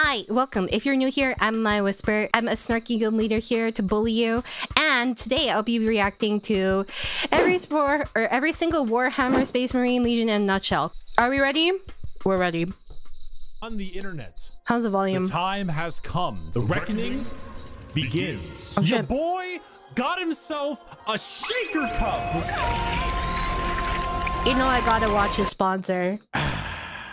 Hi, welcome. If you're new here, I'm Amaya Whisper. I'm a snarky guild leader here to bully you. And today I'll be reacting to every single Warhammer Space Marine Legion in a nutshell. Are we ready? We're ready. On the internet. How's the volume? The time has come. The reckoning begins. Oh, Your shit. boy got himself a shaker cup. You know I gotta watch his sponsor.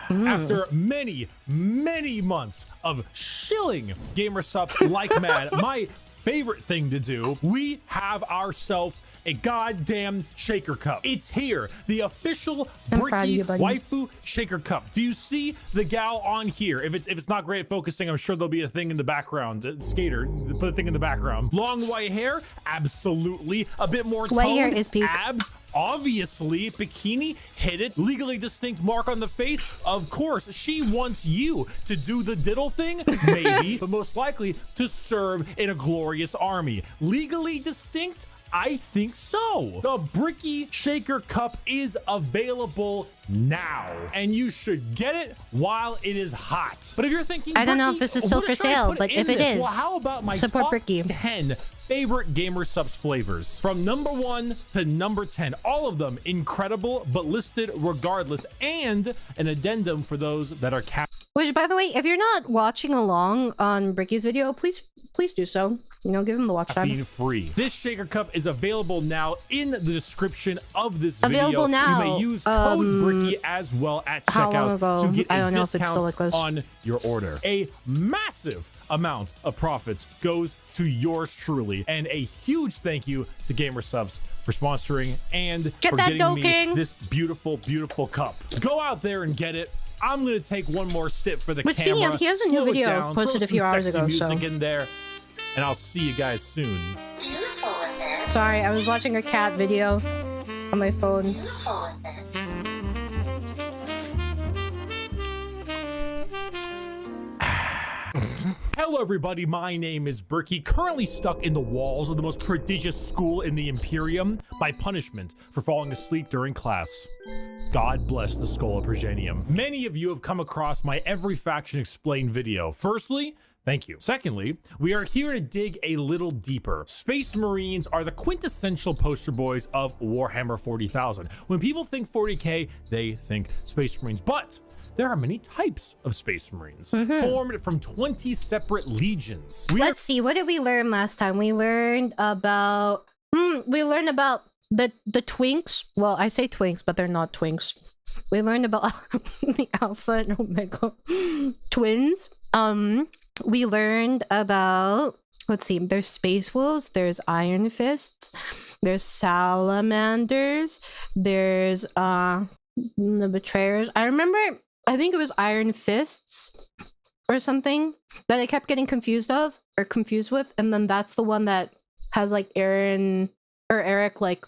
After many months of shilling gamer subs like mad, my favorite thing to do, we have ourselves a goddamn shaker cup. It's here, the official Bricky waifu shaker cup. Do you see the gal on here? If it's not great at focusing, I'm sure there'll be a thing in the background. Skater, put a thing in the background. Long white hair, absolutely. A bit more toned. White hair is peak. Abs, obviously. Bikini, hit it. Legally distinct mark on the face, of course. She wants you to do the diddle thing, maybe, but most likely to serve in a glorious army. Legally distinct? I think so. The Bricky Shaker Cup is available now, and you should get it while it is hot. But if you're thinking, I don't know if this is still for sale, but if it is, well, how about my support top Bricky. 10 favorite gamer subs flavors from number 1 to number 10? All of them incredible, but listed regardless, and an addendum for those that are Which, by the way, if you're not watching along on Bricky's video, please do so. You know, give him the watch time. caffeine free. This shaker cup is available now in the description of this video. Available now. You may use code Bricky as well at checkout to get a discount on your order. A massive amount of profits goes to yours truly, and a huge thank you to Gamer Subs for sponsoring and for getting me this beautiful cup. Go out there and get it. I'm gonna take one more sip for the camera. Speaking of, he has a new video posted a few hours ago. Music in there, and I'll see you guys soon. Beautiful in there. Sorry, I was watching a cat video on my phone. Beautiful in there. Hello everybody, my name is Bricky, currently stuck in the walls of the most prodigious school in the Imperium by punishment for falling asleep during class. God bless the Skull of Progenium. Many of you have come across my Every Faction Explained video. Firstly, thank you. Secondly, we are here to dig a little deeper. Space Marines are the quintessential poster boys of Warhammer 40,000. When people think 40K, they think Space Marines, but there are many types of Space Marines, formed from 20 separate legions. Let's see, what did we learn last time? We learned about the twinks. Well, I say twinks, but they're not twinks. We learned about the Alpha and Omega twins. We learned about, let's see, there's Space Wolves, there's Iron Fists, there's Salamanders, there's the Betrayers. I think it was Iron Fists or something that I kept getting confused with, and then that's the one that has like Eric like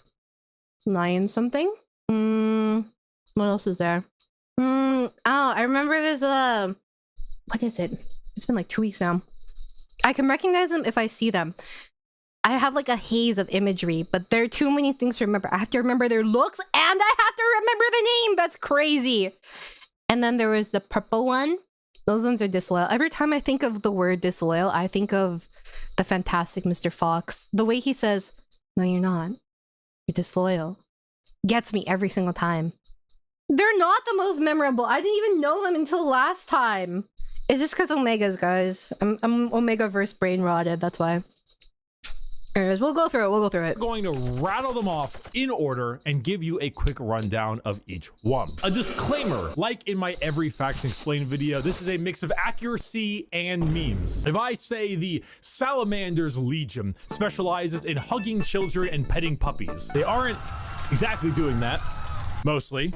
9 something. What else is there? Oh, I remember there's what is it? It's been like 2 weeks now. I can recognize them if I see them. I have like a haze of imagery, but there are too many things to remember. I have to remember their looks and I have to remember the name. That's crazy. And then there was the purple one. Those ones are disloyal. Every time I think of the word disloyal, I think of the fantastic Mr. Fox. The way he says, "No, you're not. You're disloyal," gets me every single time. They're not the most memorable. I didn't even know them until last time. It's just because Omegas, guys. I'm Omega-verse brain rotted. That's why. Anyways, we'll go through it. We're going to rattle them off in order and give you a quick rundown of each one. A disclaimer, like in my Every Faction Explained video, this is a mix of accuracy and memes. If I say the Salamanders Legion specializes in hugging children and petting puppies, they aren't exactly doing that, mostly.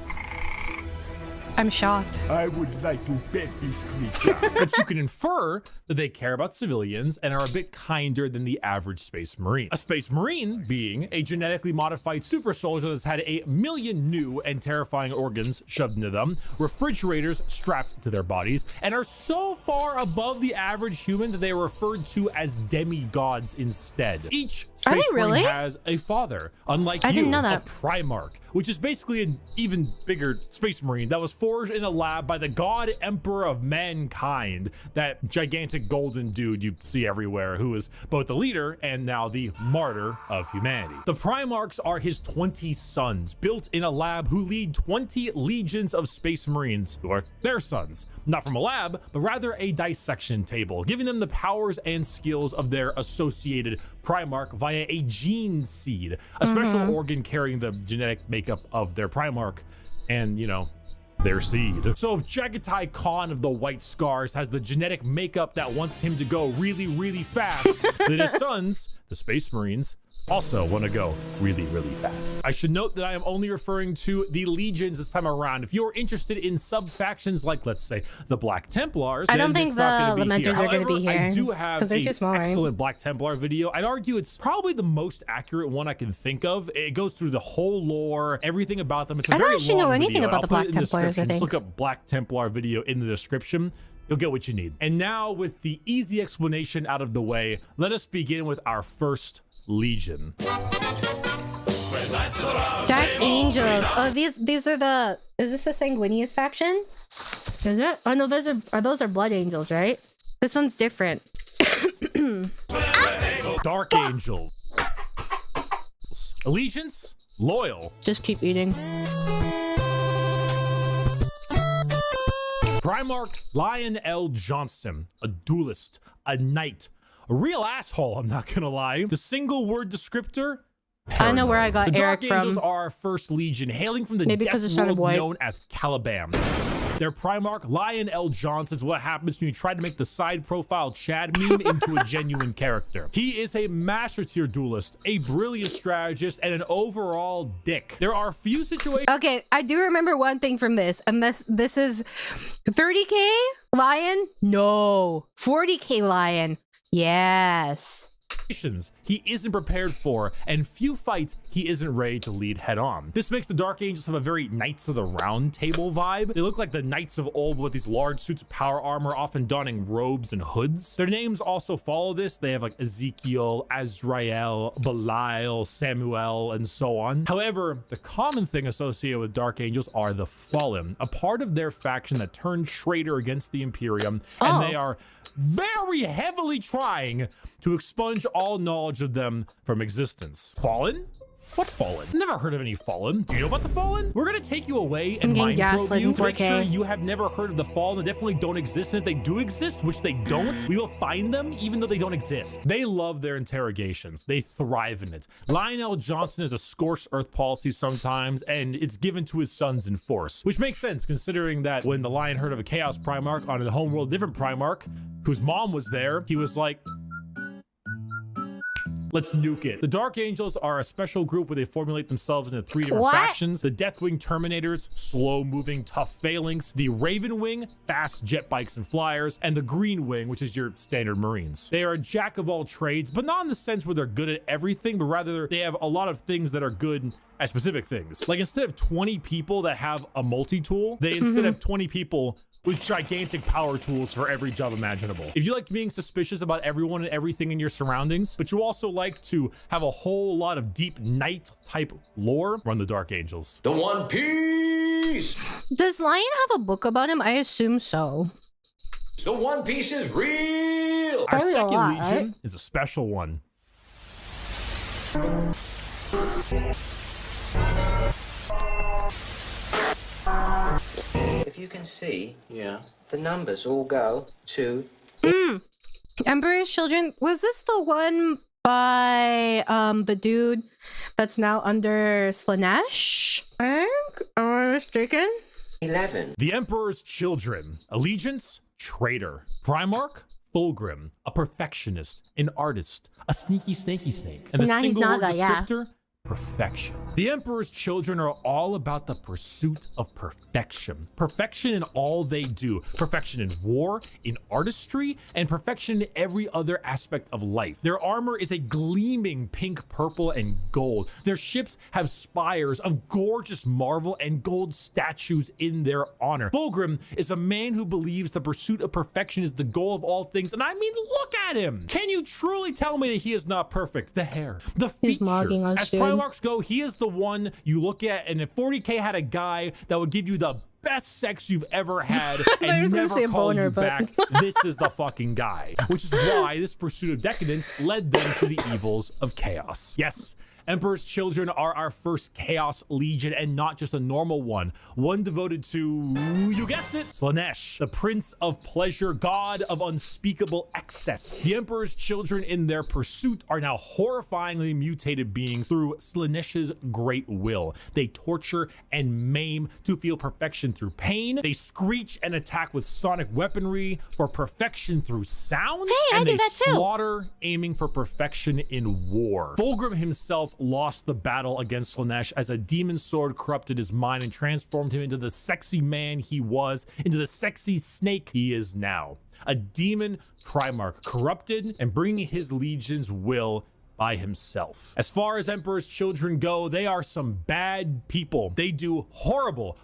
I'm shocked. I would like to pet this creature. But you can infer that they care about civilians and are a bit kinder than the average Space Marine. A Space Marine being a genetically modified super soldier that's had 1 million new and terrifying organs shoved into them, refrigerators strapped to their bodies, and are so far above the average human that they are referred to as demigods instead. Each Space Marine has a father, unlike I didn't know that. a Primarch, which is basically an even bigger Space Marine that was formed forged in a lab by the God Emperor of Mankind, that gigantic golden dude you see everywhere, who is both the leader and now the martyr of humanity. The Primarchs are his 20 sons, built in a lab, who lead 20 legions of Space Marines, who are their sons, not from a lab, but rather a dissection table, giving them the powers and skills of their associated Primarch via a gene seed, a special organ carrying the genetic makeup of their Primarch and, you know, their seed. So if Jagatai Khan of the White Scars has the genetic makeup that wants him to go really, really fast, then his sons, the Space Marines, also want to go really, really fast. I should note that I am only referring to the legions this time around. If you're interested in sub-factions like, let's say, the Black Templars, I don't think the Lamenters are going to be here. I do have they're an too small, excellent Black Templar video. I'd argue it's probably the most accurate one I can think of. It goes through the whole lore, everything about them. It's a I don't very actually know long anything video. about the I'll put Black it in the Templars, I description. Just think. look up Black Templar video in the description. You'll get what you need. And now, with the easy explanation out of the way, let us begin with our first legion. Dark Angels. Oh, these are the. Is this the Sanguinius faction? Is it? Oh no, those are Blood Angels, right? This one's different. Dark Angel. Allegiance, loyal. Just keep eating. Primarch Lion L. Johnson, a duelist, a knight, a real asshole, I'm not gonna lie. The single word descriptor, I know where I got the Eric Dark Angels from. are our first legion, hailing from the Maybe death because it started world white. known as Caliban. Their Primarch, Lion L. Johnson, is what happens when you try to make the side profile Chad meme into a genuine character. He is a master tier duelist, a brilliant strategist, and an overall dick. There are few situations. Okay, I do remember one thing from this, and this is 30k Lion? No. 40k Lion. Yes. He isn't prepared for, and few fights he isn't ready to lead head on. This makes the Dark Angels have a very Knights of the Round Table vibe. They look like the Knights of old with these large suits of power armor, often donning robes and hoods. Their names also follow this. They have like Ezekiel, Azrael, Belial, Samuel, and so on. However, the common thing associated with Dark Angels are the Fallen, a part of their faction that turned traitor against the Imperium, and they are very heavily trying to expunge all knowledge of them from existence. Fallen? What Fallen? Never heard of any Fallen. Do you know about the Fallen? We're gonna take you away and mind probe you to make sure you have never heard of the Fallen. They definitely don't exist, and if they do exist, which they don't, we will find them even though they don't exist. They love their interrogations. They thrive in it. Lionel Johnson is a scorched earth policy sometimes, and it's given to his sons in force, which makes sense considering that when the Lion heard of a Chaos Primarch on a homeworld different Primarch, whose mom was there, he was like, let's nuke it. The Dark Angels are a special group where they formulate themselves into 3 different factions. The Deathwing Terminators, slow-moving, tough phalanx. The Raven Wing, fast jet bikes and flyers. And the Green Wing, which is your standard Marines. They are a jack of all trades, but not in the sense where they're good at everything, but rather they have a lot of things that are good at specific things. Like instead of 20 people that have a multi-tool, they instead have 20 people with gigantic power tools for every job imaginable. If you like being suspicious about everyone and everything in your surroundings, but you also like to have a whole lot of deep knight type lore, run the Dark Angels. The One Piece! Does Lion have a book about him? I assume so. The One Piece is real! Our Probably a second lot, legion right? is a special one. If you can see, the numbers all go to Emperor's Children. Was this the one by the dude that's now under Slanesh? I think. Am I mistaken? 11. The Emperor's Children. Allegiance, traitor. Primarch, Fulgrim, a perfectionist, an artist, a sneaky snaky snake. And the Nah, he's single word Naga, yeah. descriptor, perfection. The Emperor's Children are all about the pursuit of perfection. Perfection in all they do. Perfection in war, in artistry, and perfection in every other aspect of life. Their armor is a gleaming pink, purple, and gold. Their ships have spires of gorgeous marble and gold statues in their honor. Fulgrim is a man who believes the pursuit of perfection is the goal of all things. And I mean, look at him. Can you truly tell me that he is not perfect? The hair, the He's features. mogging us, As dude. Primarchs go, he is the one you look at, and if 40k had a guy that would give you the best sex you've ever had I and was gonna never say call boner, you but- back, this is the fucking guy. Which is why this pursuit of decadence led them to the evils of chaos. Yes, Emperor's Children are our first Chaos Legion, and not just a normal one devoted to, you guessed it, Slaanesh, the Prince of Pleasure, god of unspeakable excess. The Emperor's Children in their pursuit are now horrifyingly mutated beings through Slaanesh's great will. They torture and maim to feel perfection through pain. They screech and attack with sonic weaponry for perfection through sound. Hey, I and do they that too. slaughter, aiming for perfection in war. Fulgrim himself lost the battle against Slaanesh as a demon sword corrupted his mind and transformed him into the sexy man he was, into the sexy snake he is now. A demon Primarch, corrupted and bringing his legion's will by himself. As far as Emperor's Children go, they are some bad people. They do horrible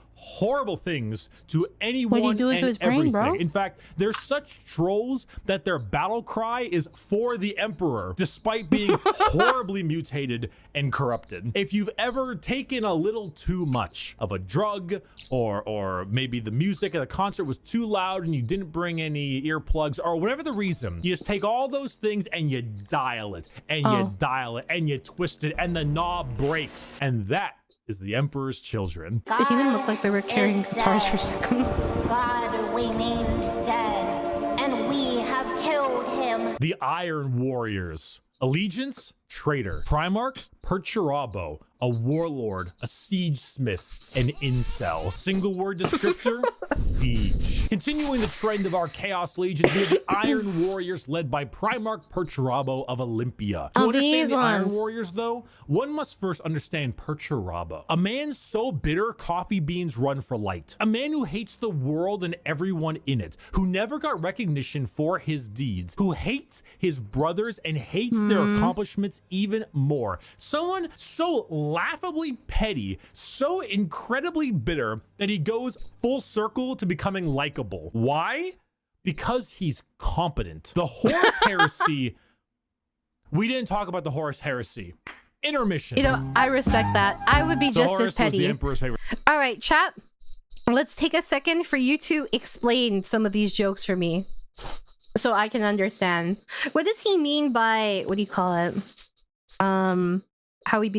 things to anyone doing and to his brain, everything. bro? In fact, they're such trolls that their battle cry is for the Emperor, despite being horribly mutated and corrupted. If you've ever taken a little too much of a drug, or maybe the music at a concert was too loud and you didn't bring any earplugs, or whatever the reason, you just take all those things and you dial it, and you dial it, and you twist it, and the knob breaks. And that is the Emperor's Children. It even looked like they were carrying is guitars for a dead. second. God remains dead, and we have killed him. The Iron Warriors. Allegiance, traitor. Primarch, Perturabo, a warlord, a siege smith, an incel. Single word descriptor, siege. Continuing the trend of our Chaos Legions, we have the Iron Warriors led by Primarch Perturabo of Olympia. To Oh, understand these the Iron ones. Warriors, though, one must first understand Perturabo. A man so bitter, coffee beans run for light. A man who hates the world and everyone in it, who never got recognition for his deeds, who hates his brothers and hates their accomplishments even more. Someone so laughably petty, so incredibly bitter that he goes full circle to becoming likable. Why? Because he's competent. The Horus Heresy. We didn't talk about the Horus Heresy. Intermission. You know, I respect that. I would be So just Horus as petty. was the Emperor's favorite. All right, chat. Let's take a second for you to explain some of these jokes for me so I can understand. What does he mean by, what do you call it? How he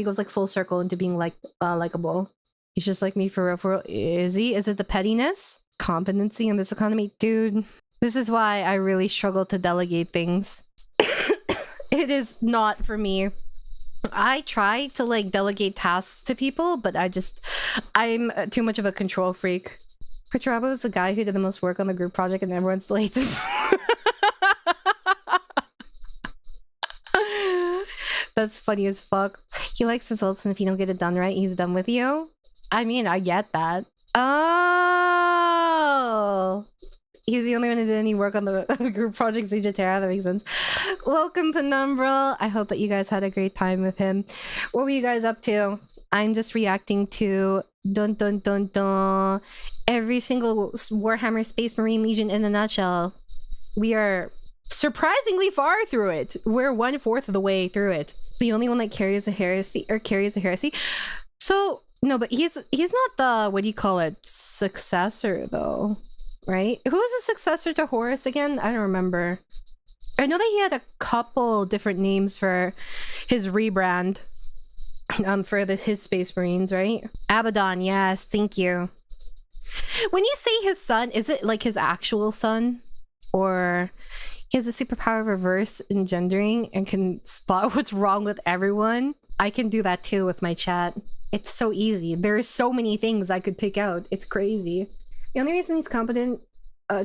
goes like full circle into being like likable. He's just like me for real, for real. Is he? Is it the pettiness? Competency in this economy? Dude, this is why I really struggle to delegate things. It is not for me. I try to like delegate tasks to people, but I'm too much of a control freak. Petrabo is the guy who did the most work on the group project and everyone still hates him. That's funny as fuck. He likes results, and if you don't get it done right, he's done with you. I mean, I get that. Oh, he's the only one who did any work on the group project Zujatera. That makes sense. Welcome, Penumbra. I hope that you guys had a great time with him. What were you guys up to? I'm just reacting to dun dun dun dun. Every single Warhammer Space Marine Legion in a nutshell. We are surprisingly far through it. We're 1/4 of the way through it. The only one that carries a heresy. So no, but he's not the, what do you call it, successor though, right? Who was the successor to Horus again? I don't remember. I know that he had a couple different names for his rebrand. For his Space Marines, right? Abaddon, yes, thank you. When you say his son, is it like his actual son, or he has a superpower of reverse engendering and can spot what's wrong with everyone? I can do that too with my chat. It's so easy. There are so many things I could pick out. It's crazy. The only reason he's competent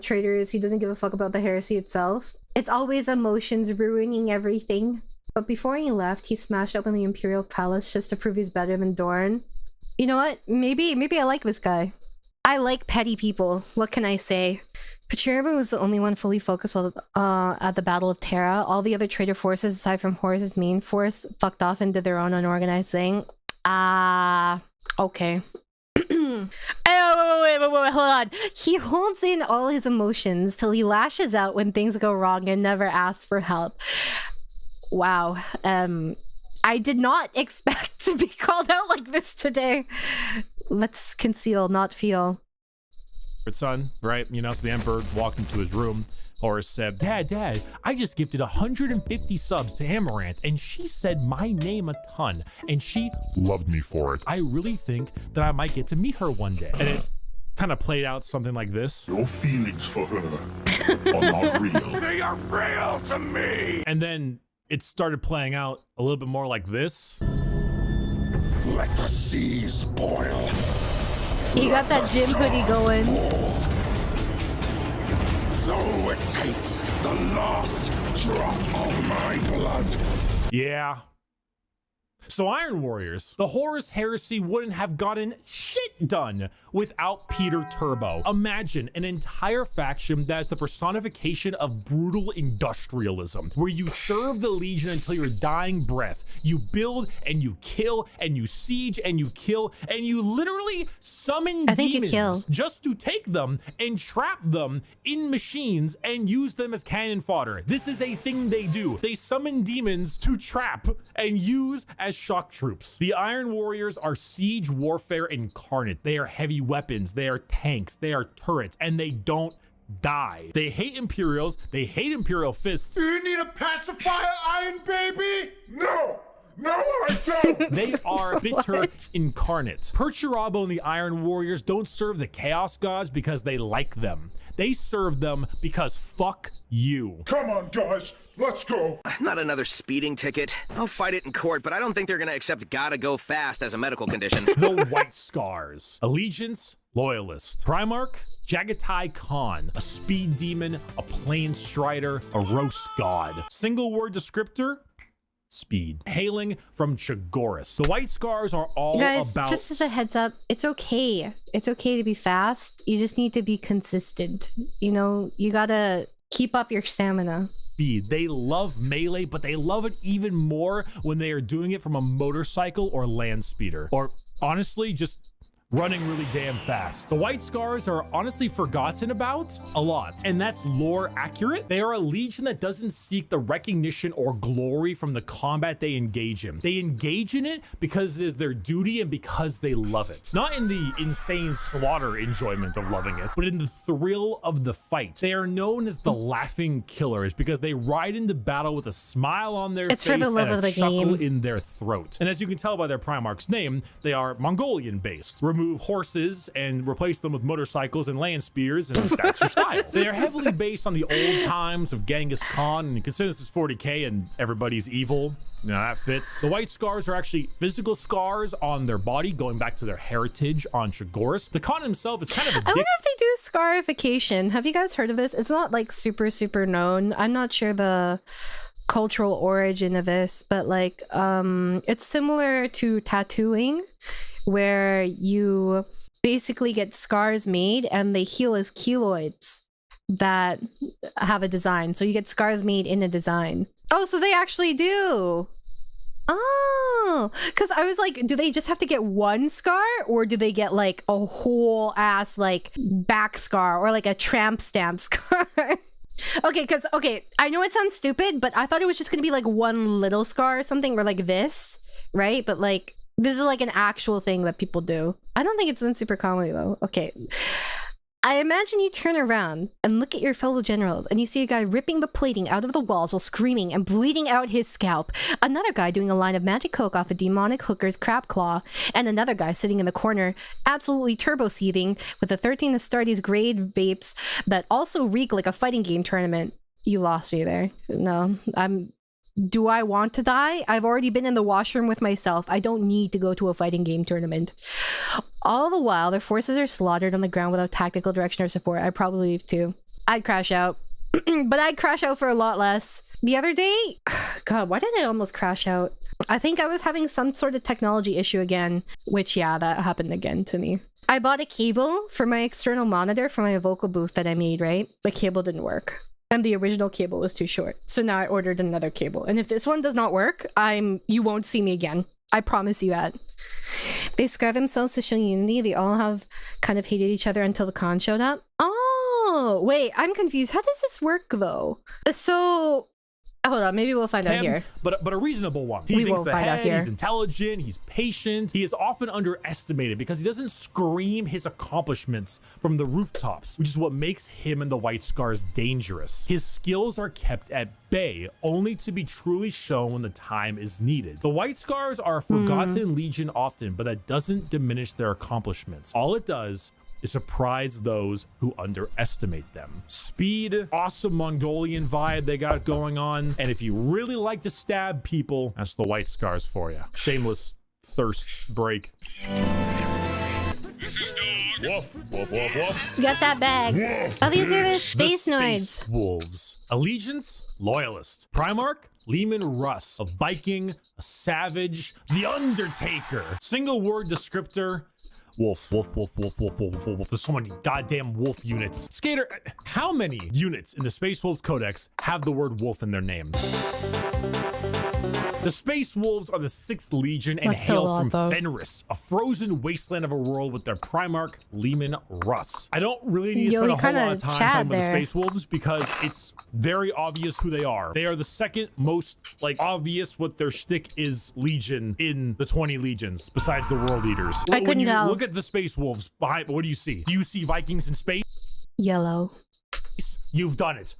traitor is he doesn't give a fuck about the heresy itself. It's always emotions ruining everything. But before he left, he smashed open the Imperial Palace just to prove he's better than Dorn. You know what? Maybe I like this guy. I like petty people. What can I say? Pachiribu was the only one fully focused at the Battle of Terra. All the other traitor forces, aside from Horus's main force, fucked off and did their own unorganized thing. Okay. Wait, hold on. He holds in all his emotions till he lashes out when things go wrong and never asks for help. Wow. I did not expect to be called out like this today. Let's conceal, not feel. Son, right? You know, so the Emperor walked into his room. Horus said, Dad, I just gifted 150 subs to Amaranth, and she said my name a ton, and she Loved me for it. I really think that I might get to meet her one day. And it kind of played out something like this. Your feelings for her are not real. They are real to me. And then it started playing out a little bit more like this. Let the seas boil. You got that gym hoodie going. So it takes the last drop of my blood. Yeah. So Iron Warriors, the Horus Heresy wouldn't have gotten shit done without Peter Turbo. Imagine an entire faction that is the personification of brutal industrialism, where you serve the Legion until your dying breath. You build and you kill and you siege and you kill and you literally summon demons just to take them and trap them in machines and use them as cannon fodder. This is a thing they do. They summon demons to trap and use as shock troops. The Iron Warriors are siege warfare incarnate. They are heavy weapons, they are tanks, they are turrets, and they don't die. They hate Imperials, they hate Imperial Fists. Do you need a pacifier, Iron Baby? No, I don't. They are bitter incarnate. Perturabo and the Iron Warriors don't serve the Chaos Gods because they like them. They serve them because fuck you. Come on, guys, let's go. Not another speeding ticket. I'll fight it in court, but I don't think they're gonna accept gotta go fast as a medical condition. The White Scars. Allegiance, Loyalist. Primarch, Jagatai Khan. A speed demon, a plain strider, a roast god. Single word descriptor, speed. Hailing from Chagoris. The White Scars are all Guys, about... just as a heads up, it's okay. It's okay to be fast. You just need to be consistent. You know, you gotta keep up your stamina. Speed. They love melee, but they love it even more when they are doing it from a motorcycle or land speeder. Or honestly, just running really damn fast. The White Scars are honestly forgotten about a lot, and that's lore accurate. They are a legion that doesn't seek the recognition or glory from the combat they engage in. They engage in it because it is their duty and because they love it. Not in the insane slaughter enjoyment of loving it, but in the thrill of the fight. They are known as the Laughing Killers because they ride into battle with a smile on their face for the love and a of the chuckle game. in their throat. And as you can tell by their Primarch's name, they are Mongolian based. Remove horses and replace them with motorcycles and land spears, and that's your style. They are heavily based on the old times of Genghis Khan, and consider this is 40k and everybody's evil. You know, that fits. The White Scars are actually physical scars on their body, going back to their heritage on Chagoris. The Khan himself is kind of a I wonder if they do scarification. Have you guys heard of this? It's not like super known. I'm not sure the cultural origin of this, but like it's similar to tattooing, where you basically get scars made and they heal as keloids that have a design. So you get scars made in a design. Oh, so they actually do. Oh, because I was like, do they just have to get one scar, or do they get like a whole ass like back scar or like a tramp stamp scar? Okay, I know it sounds stupid, but I thought it was just gonna be like one little scar or something, or like this, right? But like, this is like an actual thing that people do. I don't think it's done super commonly though. Okay. I imagine you turn around and look at your fellow generals and you see a guy ripping the plating out of the walls while screaming and bleeding out his scalp. Another guy doing a line of magic coke off a demonic hooker's crab claw. And another guy sitting in the corner, absolutely turbo seething with the 13 Astartes grade vapes that also reek like a fighting game tournament. You lost me there. No, do I want to die? I've already been in the washroom with myself. I don't need to go to a fighting game tournament. All the while, their forces are slaughtered on the ground without tactical direction or support. I'd probably leave too. I'd crash out. But I'd crash out for a lot less. The other day, God, why did I almost crash out? I think I was having some sort of technology issue again, which, yeah, that happened again to me. I bought a cable for my external monitor for my vocal booth that I made, right? The cable didn't work. And the original cable was too short. So now I ordered another cable. And if this one does not work, you won't see me again. I promise you that. They scar themselves to show unity. They all have kind of hated each other until the Khan showed up. Oh, wait, I'm confused. How does this work though? So Hold on, maybe we'll find out here. But a reasonable one. He We thinks won't find out ahead, here. he's intelligent, he's patient. He is often underestimated because he doesn't scream his accomplishments from the rooftops, which is what makes him and the White Scars dangerous. His skills are kept at bay, only to be truly shown when the time is needed. The White Scars are a forgotten legion often, but that doesn't diminish their accomplishments. All it does is surprise those who underestimate them. Speed, awesome Mongolian vibe they got going on. And if you really like to stab people, that's the White Scars for you. Shameless thirst break. This is Dog. Woof, woof, woof, woof. You got that bag. Oh, these are the space The noids. Space Wolves. Allegiance, Loyalist. Primarch, Leman Russ. A Viking, a Savage, the Undertaker. Single word descriptor, wolf, wolf, wolf, wolf, wolf, wolf, wolf, wolf. There's so many goddamn wolf units. Skater, how many units in the Space Wolves Codex have the word wolf in their name? The Space Wolves are the 6th Legion and That's so hail lot, from though. Fenris, a frozen wasteland of a world with their Primarch, Leman Russ. I don't really need to Yo, spend you a whole lot kinda of time Chad talking about the there. Space Wolves because it's very obvious who they are. They are the second most obvious what their shtick is Legion in the 20 Legions, besides the World Eaters. I When couldn't you tell. look at the Space Wolves behind, what do you see? Do you see Vikings in space? Yellow. You've done it.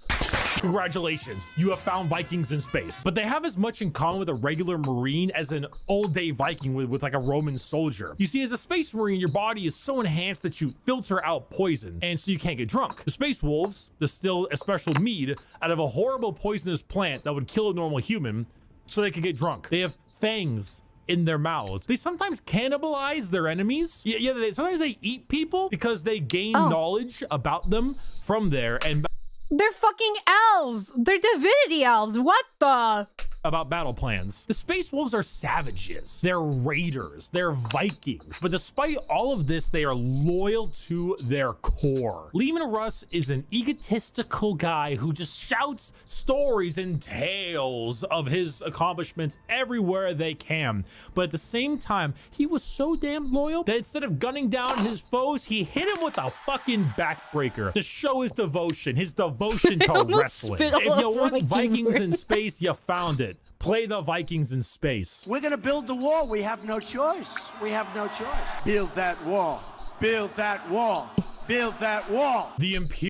Congratulations, you have found Vikings in space. But they have as much in common with a regular Marine as an old-day Viking with like a Roman soldier. You see, as a Space Marine, your body is so enhanced that you filter out poison, and so you can't get drunk. The Space Wolves distill a special mead out of a horrible poisonous plant that would kill a normal human so they could get drunk. They have fangs in their mouths. They sometimes cannibalize their enemies. Sometimes they eat people because they gain knowledge about them from there and They're fucking elves. They're divinity elves. What the? about battle plans. The Space Wolves are savages. They're raiders. They're Vikings. But despite all of this, they are loyal to their core. Leman Russ is an egotistical guy who just shouts stories and tales of his accomplishments everywhere they can. But at the same time, he was so damn loyal that instead of gunning down his foes, he hit him with a fucking backbreaker to show his devotion to almost wrestling. spit all If you over want my Vikings keyboard. in space, you found it. Play the Vikings in space. We're gonna build the wall. We have no choice. We have no choice. Build that wall. Build that wall. Build that wall. The Imperial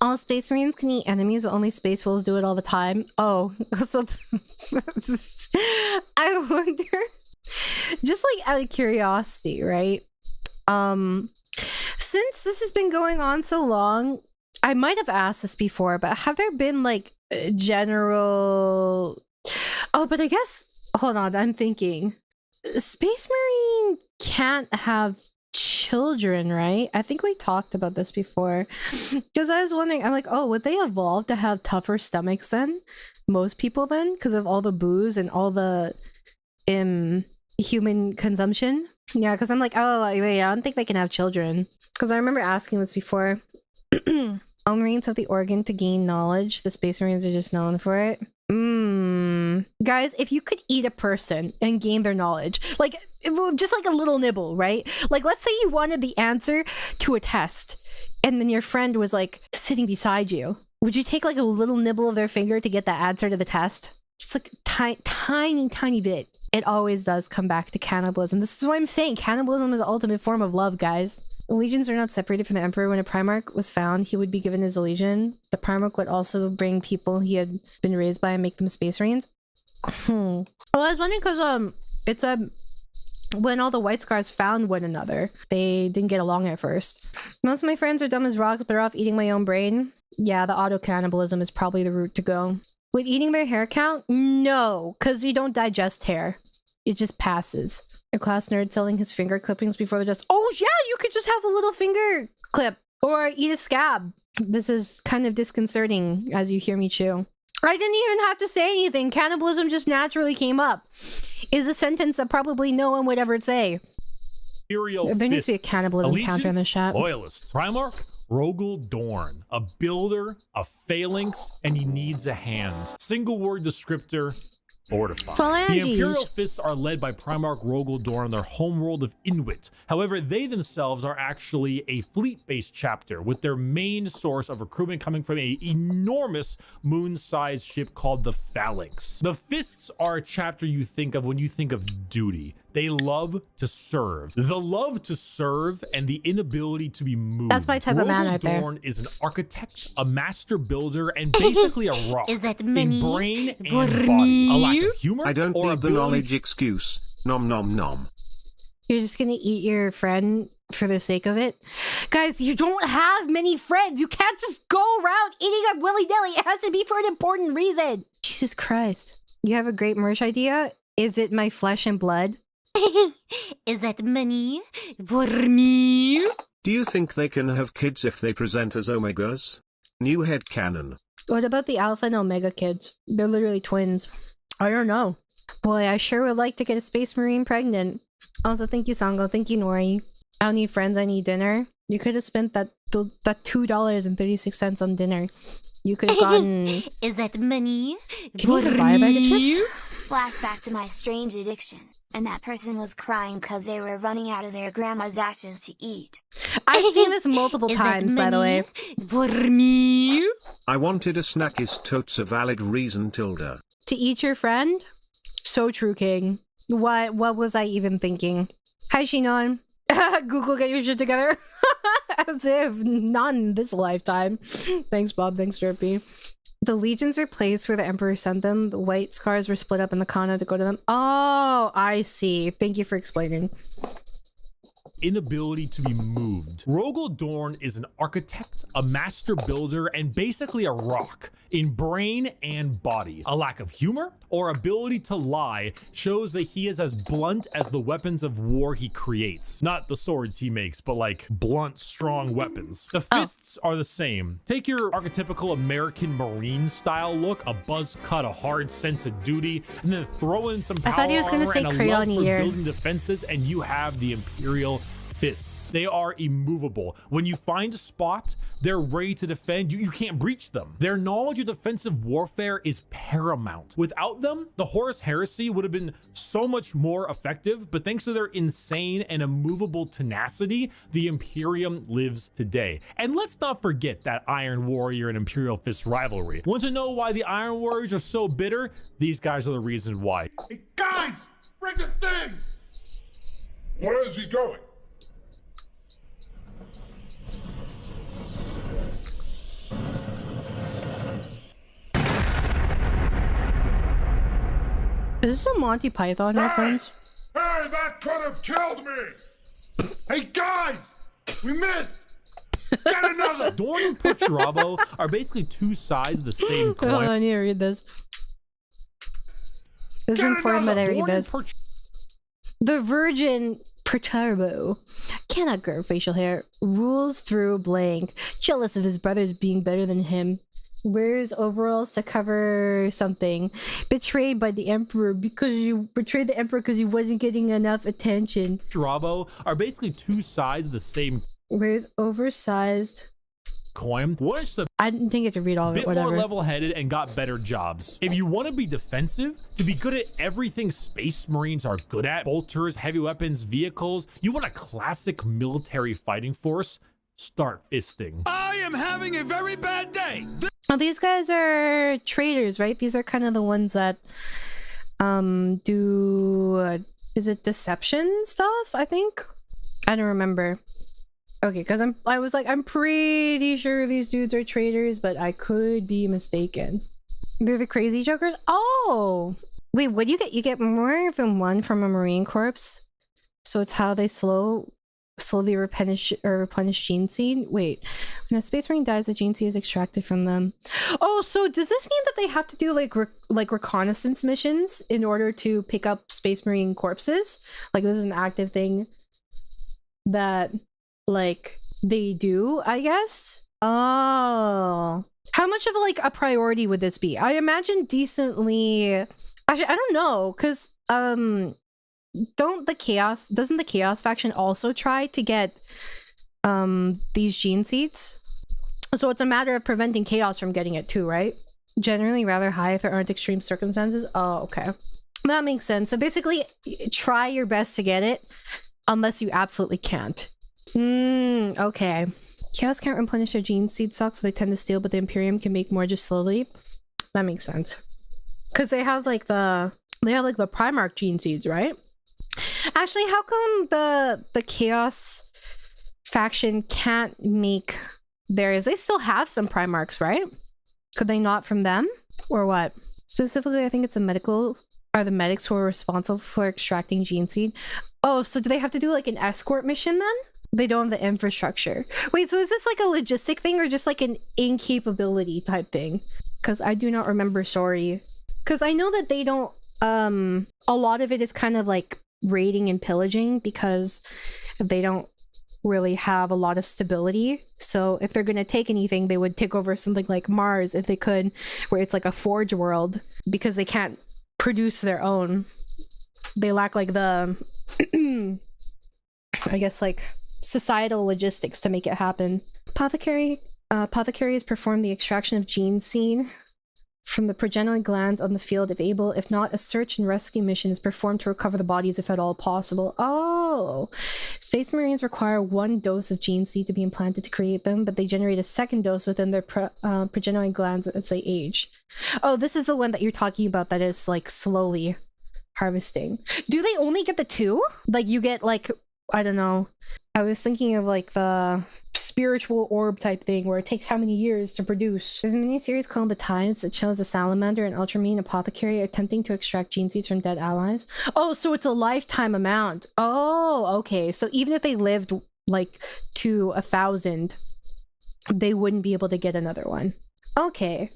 All Space Marines can eat enemies, but only Space Wolves do it all the time. Oh, so I wonder, just like out of curiosity, right? Since this has been going on so long, I might have asked this before, but have there been like general? Oh, but I guess hold on, I'm thinking Space Marine can't have children, right? I think we talked about this before because I was wondering, I'm like, oh, would they evolve to have tougher stomachs than most people then because of all the booze and all the human consumption? Yeah, because I'm like, oh wait, I don't think they can have children because I remember asking this before. All Marines have the organ to gain knowledge. The Space Marines are just known for it. Guys, if you could eat a person and gain their knowledge, like just like a little nibble, right? Like let's say you wanted the answer to a test and then your friend was like sitting beside you. Would you take like a little nibble of their finger to get the answer to the test? Just like tiny bit. It always does come back to cannibalism. This is why I'm saying cannibalism is the ultimate form of love, guys. Legions are not separated from the Emperor. When a Primarch was found, he would be given his legion. The Primarch would also bring people he had been raised by and make them Space Marines. Well, I was wondering because it's when all the White Scars found one another, they didn't get along at first. Most of my friends are dumb as rocks, better off eating my own brain. Yeah, the auto-cannibalism is probably the route to go. Would eating their hair count? No, because you don't digest hair. It just passes. A class nerd selling his finger clippings before the just. Oh yeah, you could just have a little finger clip or eat a scab. This is kind of disconcerting as you hear me chew. I didn't even have to say anything. Cannibalism just naturally came up. Is a sentence that probably no one would ever say. Imperial There needs to be a Fists. cannibalism counter in the Allegiance, chat. Loyalist. Primarch, Rogel Dorn. A builder, a phalanx, and he needs a hand. Single word descriptor, Fortified. Phalanges. The Imperial Fists are led by Primarch Rogel Dorn on their homeworld of Inuit. However, they themselves are actually a fleet-based chapter, with their main source of recruitment coming from an enormous moon-sized ship called the Phalanx. The Fists are a chapter you think of when you think of duty. They love to serve. The love to serve and the inability to be moved. That's my type of man right there. Dorn is an architect, a master builder, and basically a rock. Is that in money brain for and body. A lack me? of humor. I don't or need the ability knowledge excuse. Nom nom nom. You're just gonna eat your friend for the sake of it? Guys, you don't have many friends. You can't just go around eating up willy-nilly. It has to be for an important reason. Jesus Christ. You have a great merch idea? Is it my flesh and blood? Is that money for me? Do you think they can have kids if they present as Omegas? New headcanon. What about the Alpha and Omega kids? They're literally twins. I don't know. Boy, I sure would like to get a Space Marine pregnant. Also, thank you, Sango. Thank you, Nori. I don't need friends, I need dinner. You could have spent that $2.36 on dinner. You could have gotten... Is that money Can you for even buy a bag of me? chips? Flashback to my strange addiction, and that person was crying because they were running out of their grandma's ashes to eat. I've seen this multiple Is that times, by the way. money for me? I wanted a snack is totes a valid reason, tilde. To eat your friend? So true, King. What was I even thinking? Hi, Shinon. Google, get your shit together. As if not in this lifetime. Thanks, Bob. Thanks, Derpy. The legions were placed where the Emperor sent them. The white scars were split up in the Kana to go to them. Oh, I see. Thank you for explaining. Inability to be moved. Rogel Dorn is an architect, a master builder, and basically a rock in brain and body. A lack of humor or ability to lie shows that he is as blunt as the weapons of war he creates. Not the swords he makes, but like blunt, strong weapons. The Fists are the same. Take your archetypical American Marine style look, a buzz cut, a hard sense of duty, and then throw in some power I thought he was gonna armor say and a crayon love for ear. building defenses, and you have the Imperial Fists. They are immovable. When you find a spot, they're ready to defend. You can't breach them. Their knowledge of defensive warfare is paramount. Without them, the Horus Heresy would have been so much more effective, but thanks to their insane and immovable tenacity, the Imperium lives today. And let's not forget that Iron Warrior and Imperial Fist rivalry. Want to know why the Iron Warriors are so bitter? These guys are the reason why. Hey, guys, bring the thing! Where is he going? Is this a Monty Python reference? Hey, that could have killed me! Hey, guys! We missed! Get another! Dorn and Perturabo are basically two sides of the same Oh, I coin. need to read this. It's Get important that I another read Dorn and this. The Virgin Perturbo cannot grow facial hair. Rules through blank. Jealous of his brothers being better than him. Wears overalls to cover something. Betrayed by the Emperor because you betrayed the Emperor because he wasn't getting enough attention. Perturabo are basically two sides of the same Wears oversized. coin. One is a I didn't think I could read all of it. bit more Whatever. level-headed and got better jobs. If you want to be defensive, to be good at everything Space Marines are good at, bolters, heavy weapons, vehicles, you want a classic military fighting force, start fisting. I am having a very bad day. Oh, these guys are traders, right? These are kind of the ones that do is it deception stuff? I think I don't remember. Okay, because I was like, I'm pretty sure these dudes are traders, but I could be mistaken. They're the crazy jokers. Oh, wait, what do you get? You get more than one from a Marine Corps, so it's how they slowly replenish gene seed. Wait, when a Space Marine dies, the gene seed is extracted from them. Oh, so does this mean that they have to do like reconnaissance missions in order to pick up Space Marine corpses? Like this is an active thing that like they do, I guess. Oh, how much of like a priority would this be? I imagine decently. Actually, I don't know, because doesn't the Chaos faction also try to get these gene seeds? So it's a matter of preventing Chaos from getting it too, right? generally rather high if there aren't extreme circumstances. Oh, okay. That makes sense. So basically, try your best to get it, unless you absolutely can't. Okay. Chaos can't replenish their gene seed stocks, so they tend to steal, but the Imperium can make more just slowly. That makes sense. Because they have like the Primarch gene seeds, right? Actually, how come the Chaos faction can't make theirs? They still have some Primarchs, right? Could they not from them? Or what? Specifically, I think it's the medics who are responsible for extracting gene seed. Oh, so do they have to do like an escort mission then? They don't have the infrastructure. Wait, so is this like a logistic thing or just like an incapability type thing? Because I do not remember, sorry. Because I know that they don't, a lot of it is kind of like raiding and pillaging because they don't really have a lot of stability. So if they're going to take anything, they would take over something like Mars if they could, where it's like a forge world, because they can't produce their own. They lack like the, I guess like societal logistics to make it happen. Apothecaries perform the extraction of gene seed from the progenitor glands on the field if able. If not, a search and rescue mission is performed to recover the bodies if at all possible. Oh! Space Marines require 1 dose of gene seed to be implanted to create them, but they generate a 2nd dose within their progenitor glands as they age. Oh, this is the one that you're talking about that is like slowly harvesting. Do they only get the 2? Like you get like, I don't know. I was thinking of like the spiritual orb type thing where it takes how many years to produce. There's a mini-series called The Tides that shows a Salamander and Ultramarine apothecary attempting to extract gene seeds from dead allies. Oh, so it's a lifetime amount. Oh, okay. So even if they lived like to 1,000, they wouldn't be able to get another one. Okay.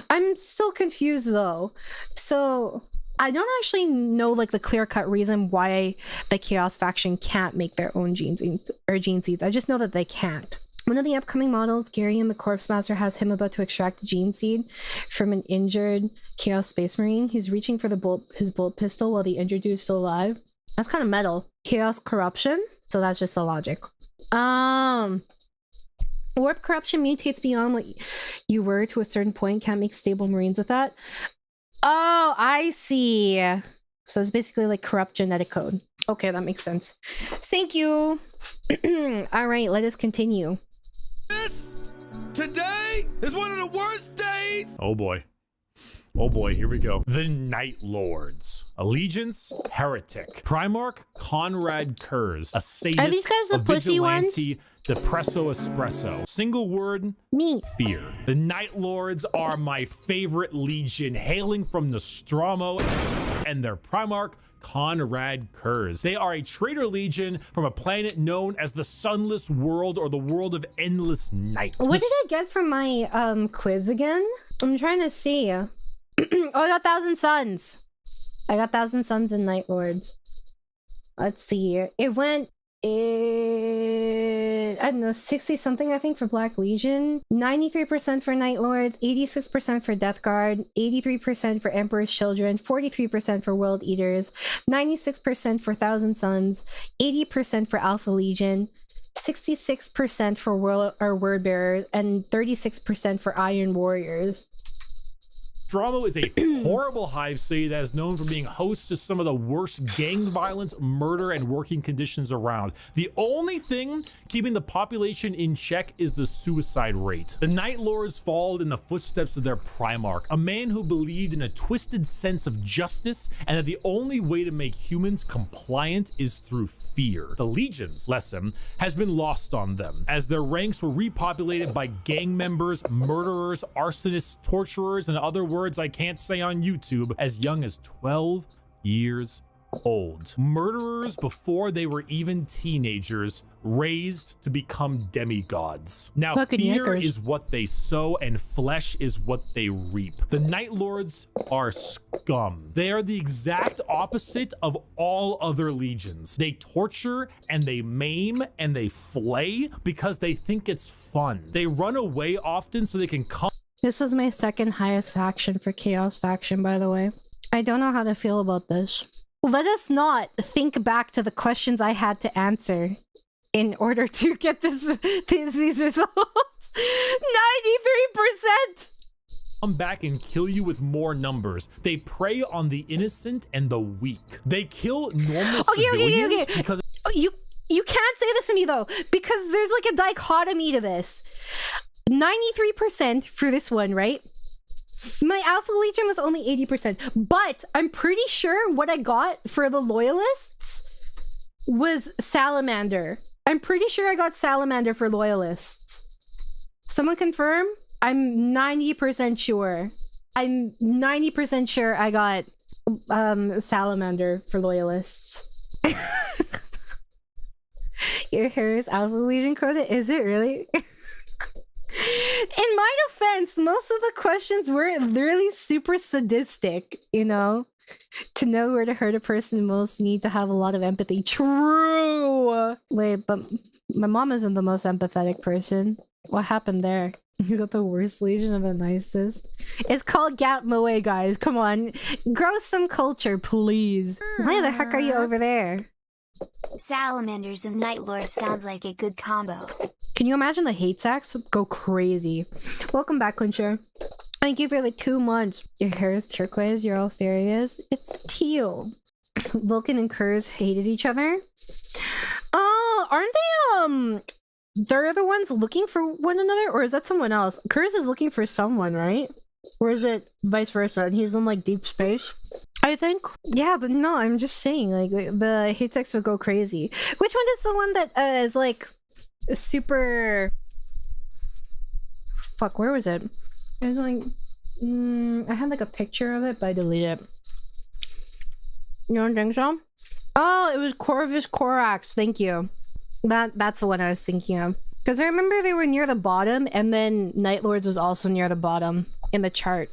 I'm still confused though. So I don't actually know like the clear-cut reason why the Chaos faction can't make their own gene seeds. I just know that they can't. One of the upcoming models, Garion the Corpse Master, has him about to extract a gene seed from an injured Chaos Space Marine. He's reaching for his bolt pistol while the injured dude is still alive. That's kind of metal. Chaos corruption. So that's just the logic. Warp corruption mutates beyond what you were to a certain point. Can't make stable Marines with that. Oh, I see. So it's basically like corrupt genetic code. Okay, that makes sense. Thank you. All right, let us continue. Today is one of the worst days. Oh boy. Oh boy, here we go. The Night Lords. Allegiance, Heretic. Primarch, Conrad Kurz. A sadist, are these guys the pussy ones? Depresso espresso. Single word, me. Fear. The Night Lords are my favorite legion, hailing from Nostromo and their Primarch, Conrad Kurz. They are a traitor legion from a planet known as the Sunless World, or the World of Endless Night. What did I get from my quiz again? I'm trying to see. Oh, I got 1,000 Suns. I got 1,000 Suns and Night Lords. Let's see. It went, I don't know, 60 something I think for Black Legion, 93% for Night Lords, 86% for Death Guard, 83% for Emperor's Children, 43% for World Eaters, 96% for 1,000 Suns, 80% for Alpha Legion, 66% for Word Bearers, and 36% for Iron Warriors. Nostromo is a horrible hive city that is known for being host to some of the worst gang violence, murder, and working conditions around. The only thing keeping the population in check is the suicide rate. The Night Lords followed in the footsteps of their Primarch, a man who believed in a twisted sense of justice and that the only way to make humans compliant is through fear. The Legion's lesson has been lost on them, as their ranks were repopulated by gang members, murderers, arsonists, torturers, and other words I can't say on YouTube, as young as 12 years old. Murderers before they were even teenagers, raised to become demigods. Now, fucking fear yickers. is what they sow and flesh is what they reap. The Night Lords are scum. They are the exact opposite of all other legions. They torture and they maim and they flay because they think it's fun. They run away often so they can come. This was my second highest faction for Chaos faction, by the way. I don't know how to feel about this. Let us not think back to the questions I had to answer in order to get these results. 93%! come back and kill you with more numbers. They prey on the innocent and the weak. They kill normal civilians because you can't say this to me though, because there's like a dichotomy to this. 93% for this one, right? My Alpha Legion was only 80%, but I'm pretty sure what I got for the Loyalists was Salamander. I'm pretty sure I got Salamander for Loyalists. Someone confirm? I'm 90% sure. I'm 90% sure I got Salamander for Loyalists. Your hair is Alpha Legion coded? Is it really? In my defense, most of the questions were literally super sadistic, you know? To know where to hurt a person most, you need to have a lot of empathy. True! Wait, but my mom isn't the most empathetic person. What happened there? You got the worst legion of the nicest. It's called Gap Moe, guys. Come on. Grow some culture, please. Why the heck are you over there? Salamanders of Night Lord sounds like a good combo. Can you imagine the hate sacks? Go crazy. Welcome back, Clincher. Thank you for the 2 months. Your hair is turquoise, you're all furious. It's teal. Vulcan and Kurz hated each other. Oh, aren't they, they're the ones looking for one another? Or is that someone else? Kurz is looking for someone, right? Or is it vice versa? And he's in, like, deep space? I think. Yeah, but no, I'm just saying, like, the hate sacks would go crazy. Which one is the one that is, like, super... Fuck, where was it? It was like, I had like a picture of it, but I deleted it. You don't think so? Oh, it was Corvus Corax. Thank you. That's the one I was thinking of. Because I remember they were near the bottom, and then Night Lords was also near the bottom in the chart.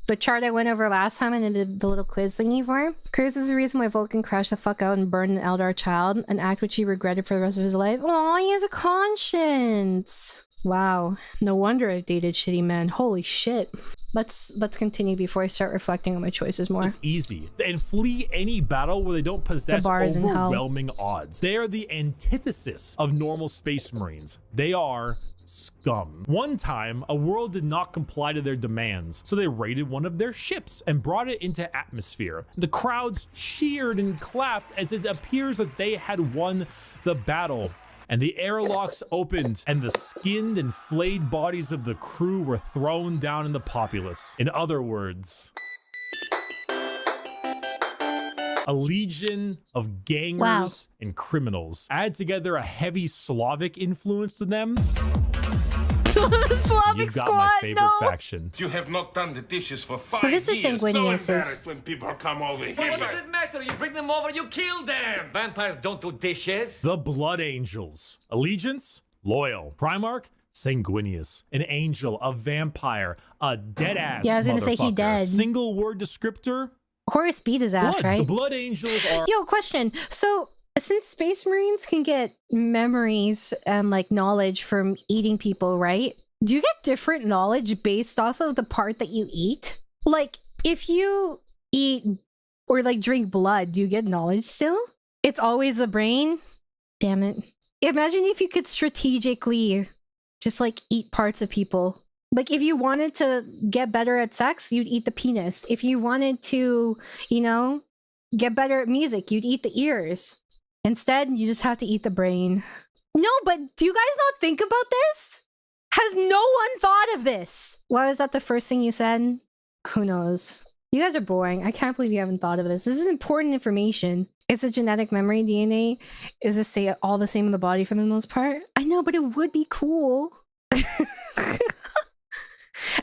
The chart I went over last time and I did the little quiz thingy for. Curse is the reason why Vulcan crashed the fuck out and burned an Eldar child, an act which he regretted for the rest of his life. Oh, he has a conscience. Wow, no wonder I've dated shitty men. Holy shit. Let's continue before I start reflecting on my choices more. It's easy. And flee any battle where they don't possess overwhelming odds. They are the antithesis of normal Space Marines. They are scum. One time, a world did not comply to their demands, so they raided one of their ships and brought it into atmosphere. The crowds cheered and clapped as it appears that they had won the battle. And the airlocks opened, and the skinned and flayed bodies of the crew were thrown down in the populace. In other words, a legion of gangers and criminals. Add together a heavy Slavic influence to them, Slavic you've got squad, my favorite faction. You have not done the dishes for 5 What is this years. So Sanguinius? embarrassed when people come over here. What does it matter? You bring them over, you kill them. Vampires don't do dishes. The Blood Angels. Allegiance, loyal. Primarch, Sanguinius. An angel, a vampire, a dead-ass Yeah, I was gonna say he motherfucker. dead. Single word descriptor, Horace beat his ass, blood. right? The Blood Angels are... Yo, question. So, since Space Marines can get memories and, like, knowledge from eating people, right? Do you get different knowledge based off of the part that you eat? Like, if you eat or, like, drink blood, do you get knowledge still? It's always the brain? Damn it. Imagine if you could strategically just, like, eat parts of people. Like, if you wanted to get better at sex, you'd eat the penis. If you wanted to, you know, get better at music, you'd eat the ears. Instead, you just have to eat the brain. No, but do you guys not think about this? Has no one thought of this? Why was that the first thing you said? Who knows? You guys are boring. I can't believe you haven't thought of this. This is important information. It's a genetic memory. DNA is to say all the same in the body for the most part. I know, but it would be cool.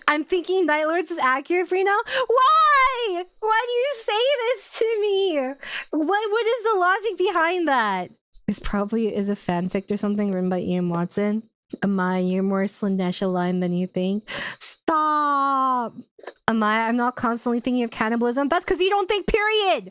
I'm thinking Night Lords is accurate for you now. Why? Why do you say this to me? What is the logic behind that? This probably is a fanfic or something written by Ian Watson. Amaya, you're more Slanesh aligned than you think. Stop! Amaya, I'm not constantly thinking of cannibalism. That's because you don't think, period!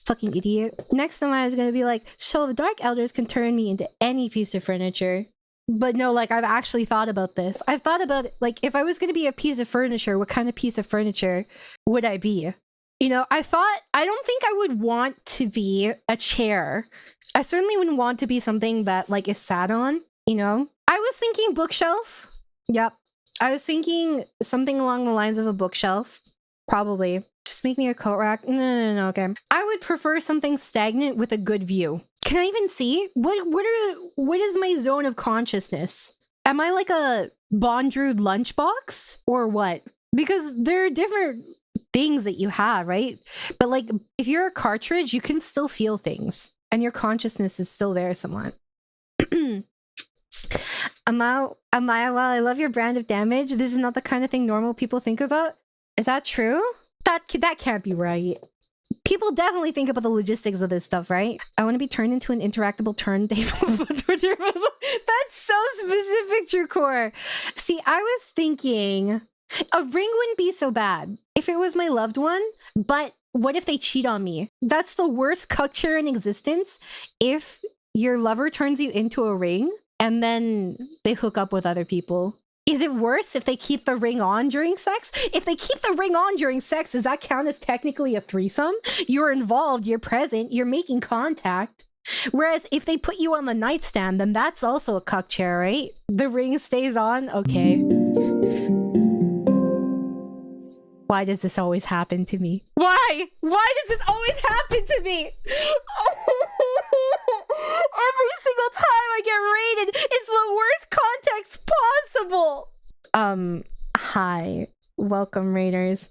Fucking idiot. Next, Amaya is gonna be like, so the Dark Elders can turn me into any piece of furniture. But no, like, I've actually thought about this. I've thought about, like, if I was gonna be a piece of furniture, what kind of piece of furniture would I be? You know, I don't think I would want to be a chair. I certainly wouldn't want to be something that, like, is sat on, you know? I was thinking bookshelf. Yep. I was thinking something along the lines of a bookshelf. Probably. Just make me a coat rack. No, okay. I would prefer something stagnant with a good view. Can I even see? What is my zone of consciousness? Am I like a Bondrude lunchbox? Or what? Because there are different things that you have, right? But like, if you're a cartridge, you can still feel things. And your consciousness is still there somewhat. Amaya, while I love your brand of damage, this is not the kind of thing normal people think about. Is that true? That can't be right. People definitely think about the logistics of this stuff, right? I want to be turned into an interactable turntable. That's so specific, Truecore. See, I was thinking a ring wouldn't be so bad if it was my loved one, but what if they cheat on me? That's the worst culture in existence. If your lover turns you into a ring and then they hook up with other people. Is it worse if they keep the ring on during sex? If they keep the ring on during sex, does that count as technically a threesome? You're involved, you're present, you're making contact. Whereas if they put you on the nightstand, then that's also a cuck chair, right? The ring stays on? Okay. Why does this always happen to me? Why? Why does this always happen to me? Every single time I get raided, it's the worst context possible. Hi. Welcome, raiders.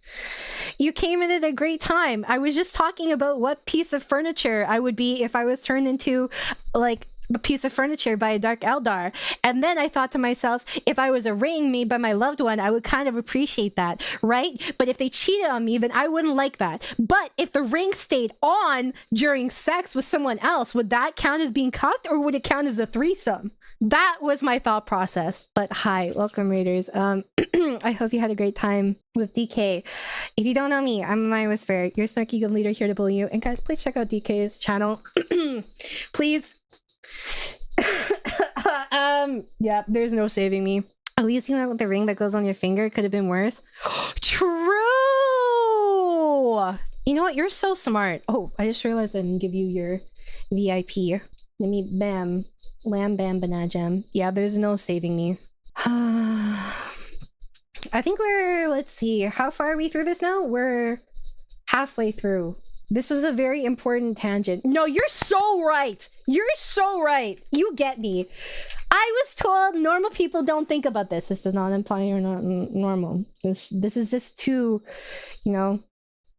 You came in at a great time. I was just talking about what piece of furniture I would be if I was turned into, like, a piece of furniture by a Dark Eldar. And then I thought to myself, if I was a ring made by my loved one, I would kind of appreciate that, right? But if they cheated on me, then I wouldn't like that. But if the ring stayed on during sex with someone else, would that count as being cucked, or would it count as a threesome? That was my thought process. But hi, welcome, raiders. I hope you had a great time with DK. If you don't know me, I'm Amaya Whisper, your snarky good leader here to bully you. And guys, please check out DK's channel. Please. Yeah, there's no saving me. At least you know with the ring that goes on your finger, could have been worse. True. You know what? You're so smart. Oh, I just realized I didn't give you your VIP. Let me bam, lamb bam banana jam. Yeah, there's no saving me. I think we're, let's see, how far are we through this now? We're halfway through. This was a very important tangent. No, you're so right. You're so right. You get me. I was told normal people don't think about this. This does not imply you're not normal. This is just too, you know,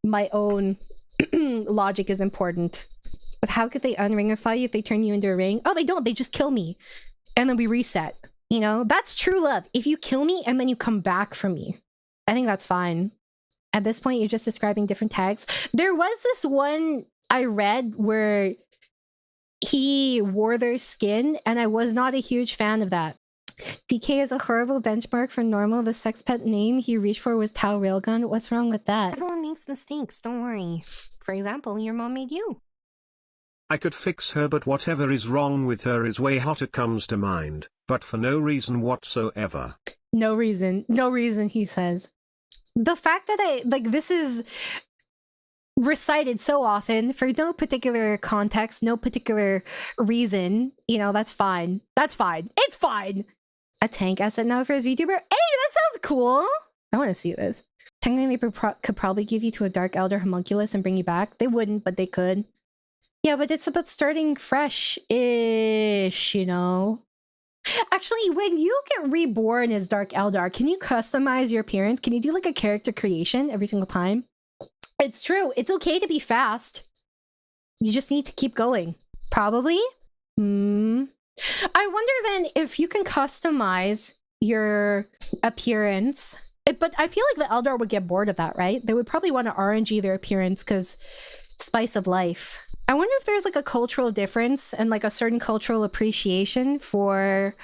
my own logic is important. But how could they unringify you if they turn you into a ring? Oh, they don't. They just kill me. And then we reset. You know, that's true love. If you kill me and then you come back for me, I think that's fine. At this point, you're just describing different tags. There was this one I read where he wore their skin, and I was not a huge fan of that. DK is a horrible benchmark for normal. The sex pet name he reached for was Tau Railgun. What's wrong with that? Everyone makes mistakes, don't worry. For example, your mom made you. I could fix her, but whatever is wrong with her is way hotter comes to mind, but for no reason whatsoever. No reason. No reason, he says. The fact that this is recited so often for no particular context, no particular reason, you know, that's fine. That's fine. It's fine. A tank asset now for his VTuber? Hey, that sounds cool. I want to see this. Technically, they could probably give you to a Dark Elder Homunculus and bring you back. They wouldn't, but they could. Yeah, but it's about starting fresh-ish, you know? Actually, when you get reborn as Dark Eldar, can you customize your appearance? Can you do like a character creation every single time? It's true. It's okay to be fast. You just need to keep going. Probably. I wonder then if you can customize your appearance. But I feel like the Eldar would get bored of that, right? They would probably want to RNG their appearance because spice of life. I wonder if there's like a cultural difference and like a certain cultural appreciation for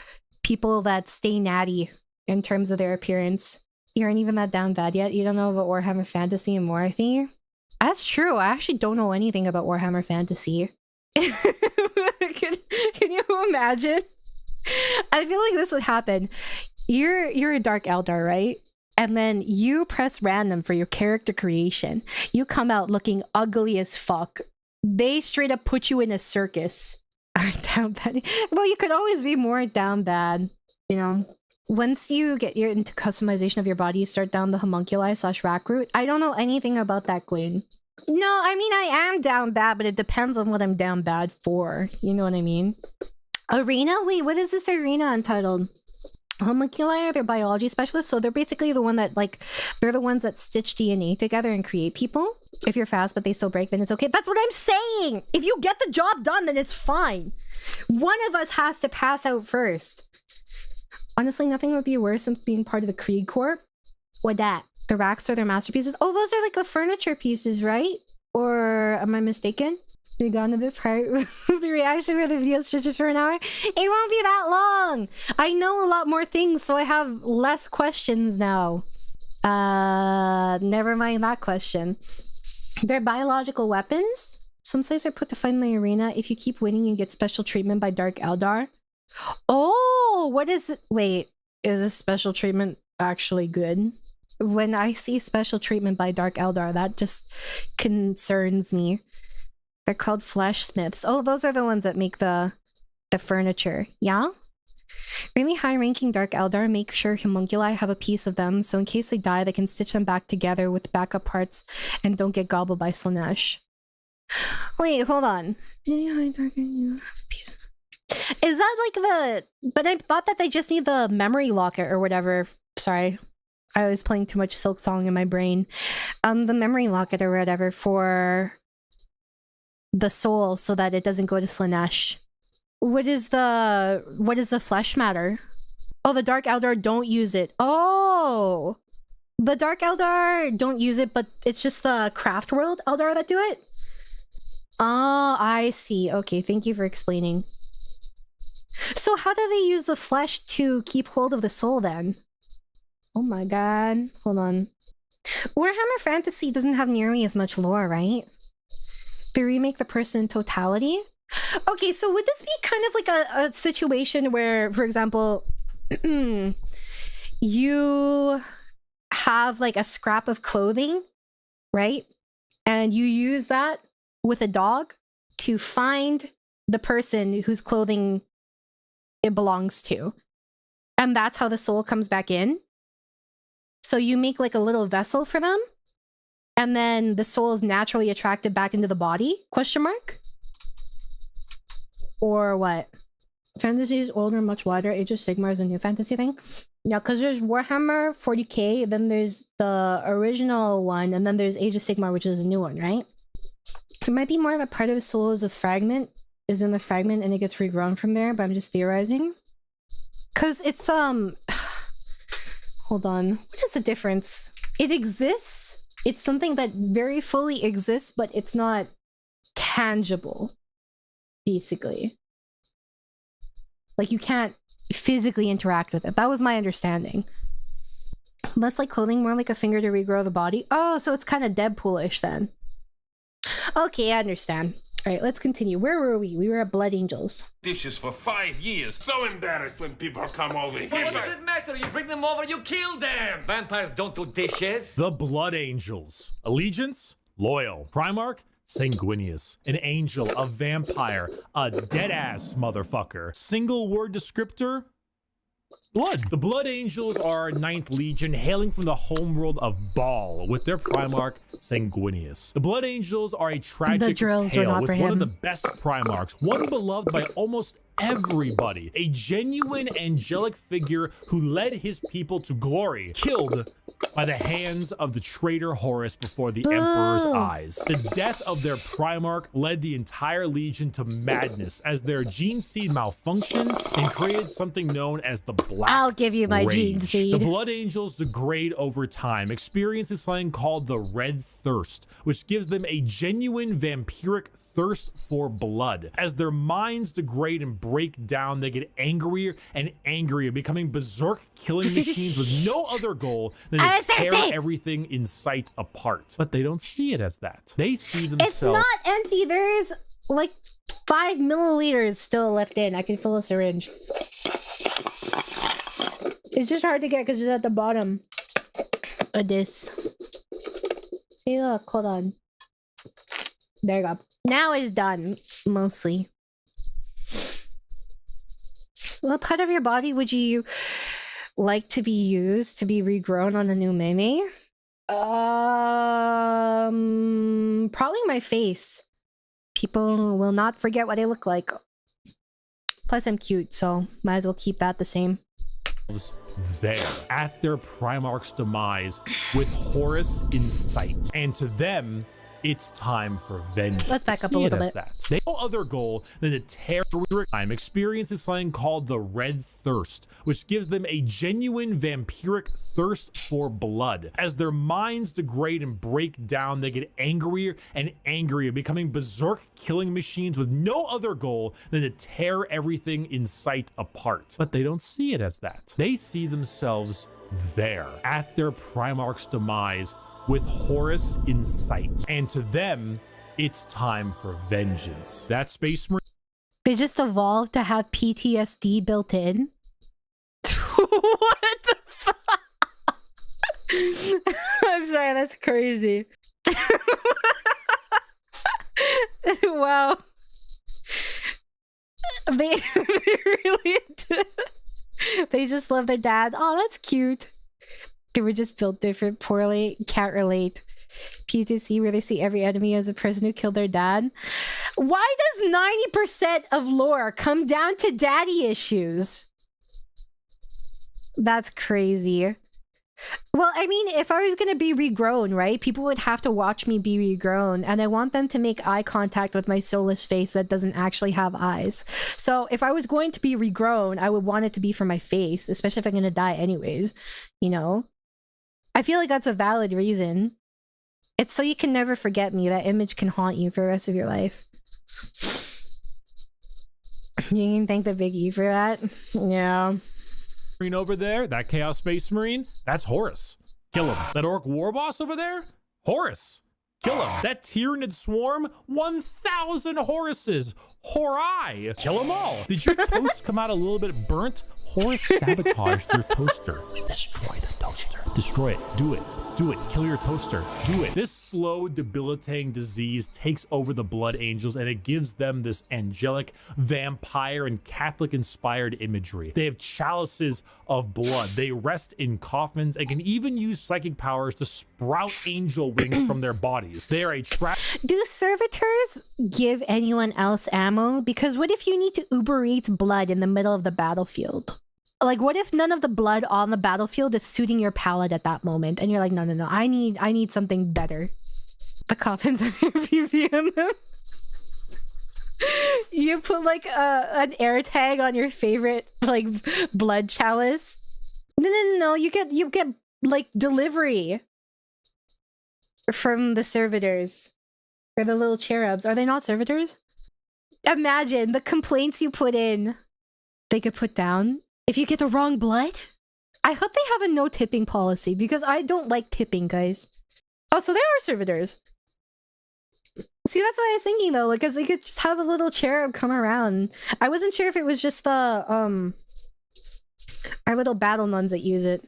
people that stay natty in terms of their appearance. You aren't even that down bad yet. You don't know about Warhammer Fantasy and Morathy? That's true. I actually don't know anything about Warhammer Fantasy. Can you imagine? I feel like this would happen. You're a Dark Eldar, right? And then you press random for your character creation. You come out looking ugly as fuck. They straight up put you in a circus. I'm down bad. Well, you could always be more down bad, you know. once you get into customization of your body, you start down the homunculi/rack route. I don't know anything about that, Queen. No, I mean, I am down bad, but it depends on what I'm down bad for. You know what I mean? Arena? Wait, what is this arena entitled? Homunculi are their biology specialists, so they're basically the one that, like, they're the ones that stitch DNA together and create people. If you're fast but they still break, then it's okay. That's what I'm saying! If you get the job done, then it's fine. One of us has to pass out first. Honestly, nothing would be worse than being part of the Krieg Corps. What that? The racks are their masterpieces? Oh, those are like the furniture pieces, right? Or am I mistaken? You gone a bit part the reaction for the video stretches for an hour? It won't be that long! I know a lot more things, so I have less questions now. Never mind that question. They're biological weapons? Some slaves are put to fight in the arena. If you keep winning, you get special treatment by Dark Eldar. Oh, what is it? Wait, is this special treatment actually good? When I see special treatment by Dark Eldar, that just concerns me. They're called flesh smiths. Oh, those are the ones that make the furniture. Yeah? Really high-ranking Dark Eldar make sure homunculi have a piece of them, so in case they die, they can stitch them back together with backup parts and don't get gobbled by Slanesh. Wait, hold on. Is that like the... But I thought that they just need the memory locket or whatever. Sorry. I was playing too much Silk Song in my brain. The memory locket or whatever for the soul so that it doesn't go to Slanesh. What is the flesh matter? Oh, the Dark Eldar don't use it. Oh! The Dark Eldar don't use it, but it's just the Craft World Eldar that do it? Oh, I see. Okay, thank you for explaining. So how do they use the flesh to keep hold of the soul then? Oh my god. Hold on. Warhammer Fantasy doesn't have nearly as much lore, right? They remake the person in totality? Okay, so would this be kind of like a situation where, for example, you have like a scrap of clothing, right? And you use that with a dog to find the person whose clothing it belongs to. And that's how the soul comes back in. So you make like a little vessel for them, and then the soul is naturally attracted back into the body? Question mark? Or what? Fantasy is older, much wider. Age of Sigmar is a new fantasy thing. Yeah, because there's Warhammer 40k, then there's the original one, and then there's Age of Sigmar, which is a new one, right? It might be more of a part of the soul is a fragment, is in the fragment, and it gets regrown from there, but I'm just theorizing. Because it's, hold on. What is the difference? It exists. It's something that very fully exists, but it's not tangible. Basically. Like, you can't physically interact with it. That was my understanding. Less like clothing, more like a finger to regrow the body. Oh, so it's kind of Deadpool-ish then. Okay, I understand. Alright, let's continue. Where were we? We were at Blood Angels. Dishes for 5 years. So embarrassed when people come over here. What does it matter? You bring them over, you kill them! Vampires don't do dishes. The Blood Angels. Allegiance? Loyal. Primarch? Sanguinius. An angel, a vampire, a dead-ass motherfucker. Single word descriptor? Blood. The Blood Angels are 9th Legion, hailing from the homeworld of Baal, with their Primarch, Sanguinius. The Blood Angels are a tragic tale with one of the best Primarchs, one beloved by almost everybody, a genuine angelic figure who led his people to glory, killed by the hands of the traitor Horus before the Emperor's eyes. The death of their Primarch led the entire Legion to madness as their gene seed malfunctioned and created something known as the Black I'll give you my Rage. gene seed. The Blood Angels degrade over time, experiencing something called the Red Thirst, which gives them a genuine vampiric thirst for blood. As their minds degrade and break down, they get angrier and angrier, becoming berserk killing machines with no other goal than to tear everything in sight apart. But they don't see it as that. They see themselves. It's not empty. There's like 5 milliliters still left in. I can fill a syringe. It's just hard to get because it's at the bottom of this. See, look, hold on. There you go. Now it's done, mostly. What part of your body would you like to be used to be regrown on a new meme? Probably my face. People will not forget what I look like. Plus, I'm cute, so might as well keep that the same. There, at their Primarch's demise, with Horus in sight. And to them, it's time for vengeance. Let's back up a little bit. They have no other goal than to tear time, experiences something called the Red Thirst, which gives them a genuine vampiric thirst for blood. As their minds degrade and break down, they get angrier and angrier, becoming berserk killing machines with no other goal than to tear everything in sight apart. But they don't see it as that. They see themselves there, at their Primarch's demise, with Horus in sight. And to them, it's time for vengeance. That Space Marine... They just evolved to have PTSD built in? What the fuck? I'm sorry, that's crazy. Wow. They really did. They just love their dad. Oh, that's cute. They were just built different, poorly, can't relate. PTSD, where they see every enemy as a person who killed their dad. Why does 90% of lore come down to daddy issues? That's crazy. Well, I mean, if I was going to be regrown, right? People would have to watch me be regrown, and I want them to make eye contact with my soulless face that doesn't actually have eyes. So if I was going to be regrown, I would want it to be for my face, especially if I'm going to die anyways, you know? I feel like that's a valid reason. It's so you can never forget me. That image can haunt you for the rest of your life. You can thank the Big E for that? Yeah. Over there, that Chaos Space Marine, that's Horus. Kill him. That Orc War Boss over there, Horus. Kill him. That Tyranid Swarm, 1,000 Horuses. Horai. Kill them all. Did your toast come out a little bit burnt? Horus sabotaged your toaster. Destroy the toaster. Destroy it. Do it. Do it. Kill your toaster. Do it. This slow, debilitating disease takes over the Blood Angels, and it gives them this angelic, vampire, and Catholic-inspired imagery. They have chalices of blood. They rest in coffins and can even use psychic powers to sprout angel wings from their bodies. They are a trap. Do servitors give anyone else ammo? Because what if you need to Uber Eats blood in the middle of the battlefield? Like, what if none of the blood on the battlefield is suiting your palate at that moment, and you're like, no, I need something better. The coffins have your PV in them. You put like an air tag on your favorite like blood chalice. No. You get like delivery from the servitors or the little cherubs. Are they not servitors? Imagine the complaints you put in. They could put down. If you get the wrong blood, I hope they have a no tipping policy because I don't like tipping, guys. Oh, so they are servitors. See, that's what I was thinking though, because they could just have a little cherub come around. I wasn't sure if it was just the our little battle nuns that use it.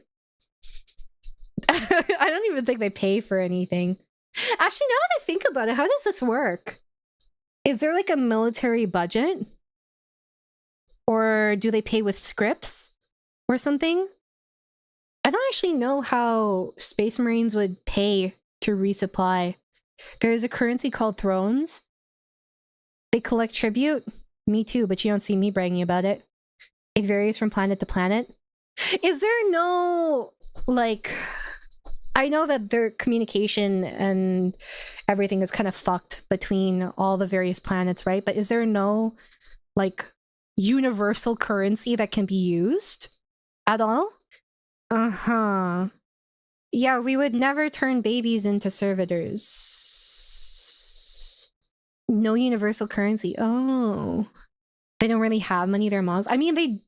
I don't even think they pay for anything. Actually, now that I think about it, how does this work? Is there like a military budget? Or do they pay with scripts or something? I don't actually know how Space Marines would pay to resupply. There's a currency called thrones. They collect tribute. Me too, but you don't see me bragging about it. It varies from planet to planet. Is there no, like... I know that their communication and everything is kind of fucked between all the various planets, right? But is there no, like, universal currency that can be used at all? Uh-huh. Yeah, we would never turn babies into servitors. No universal currency. Oh. They don't really have money, their moms. I mean,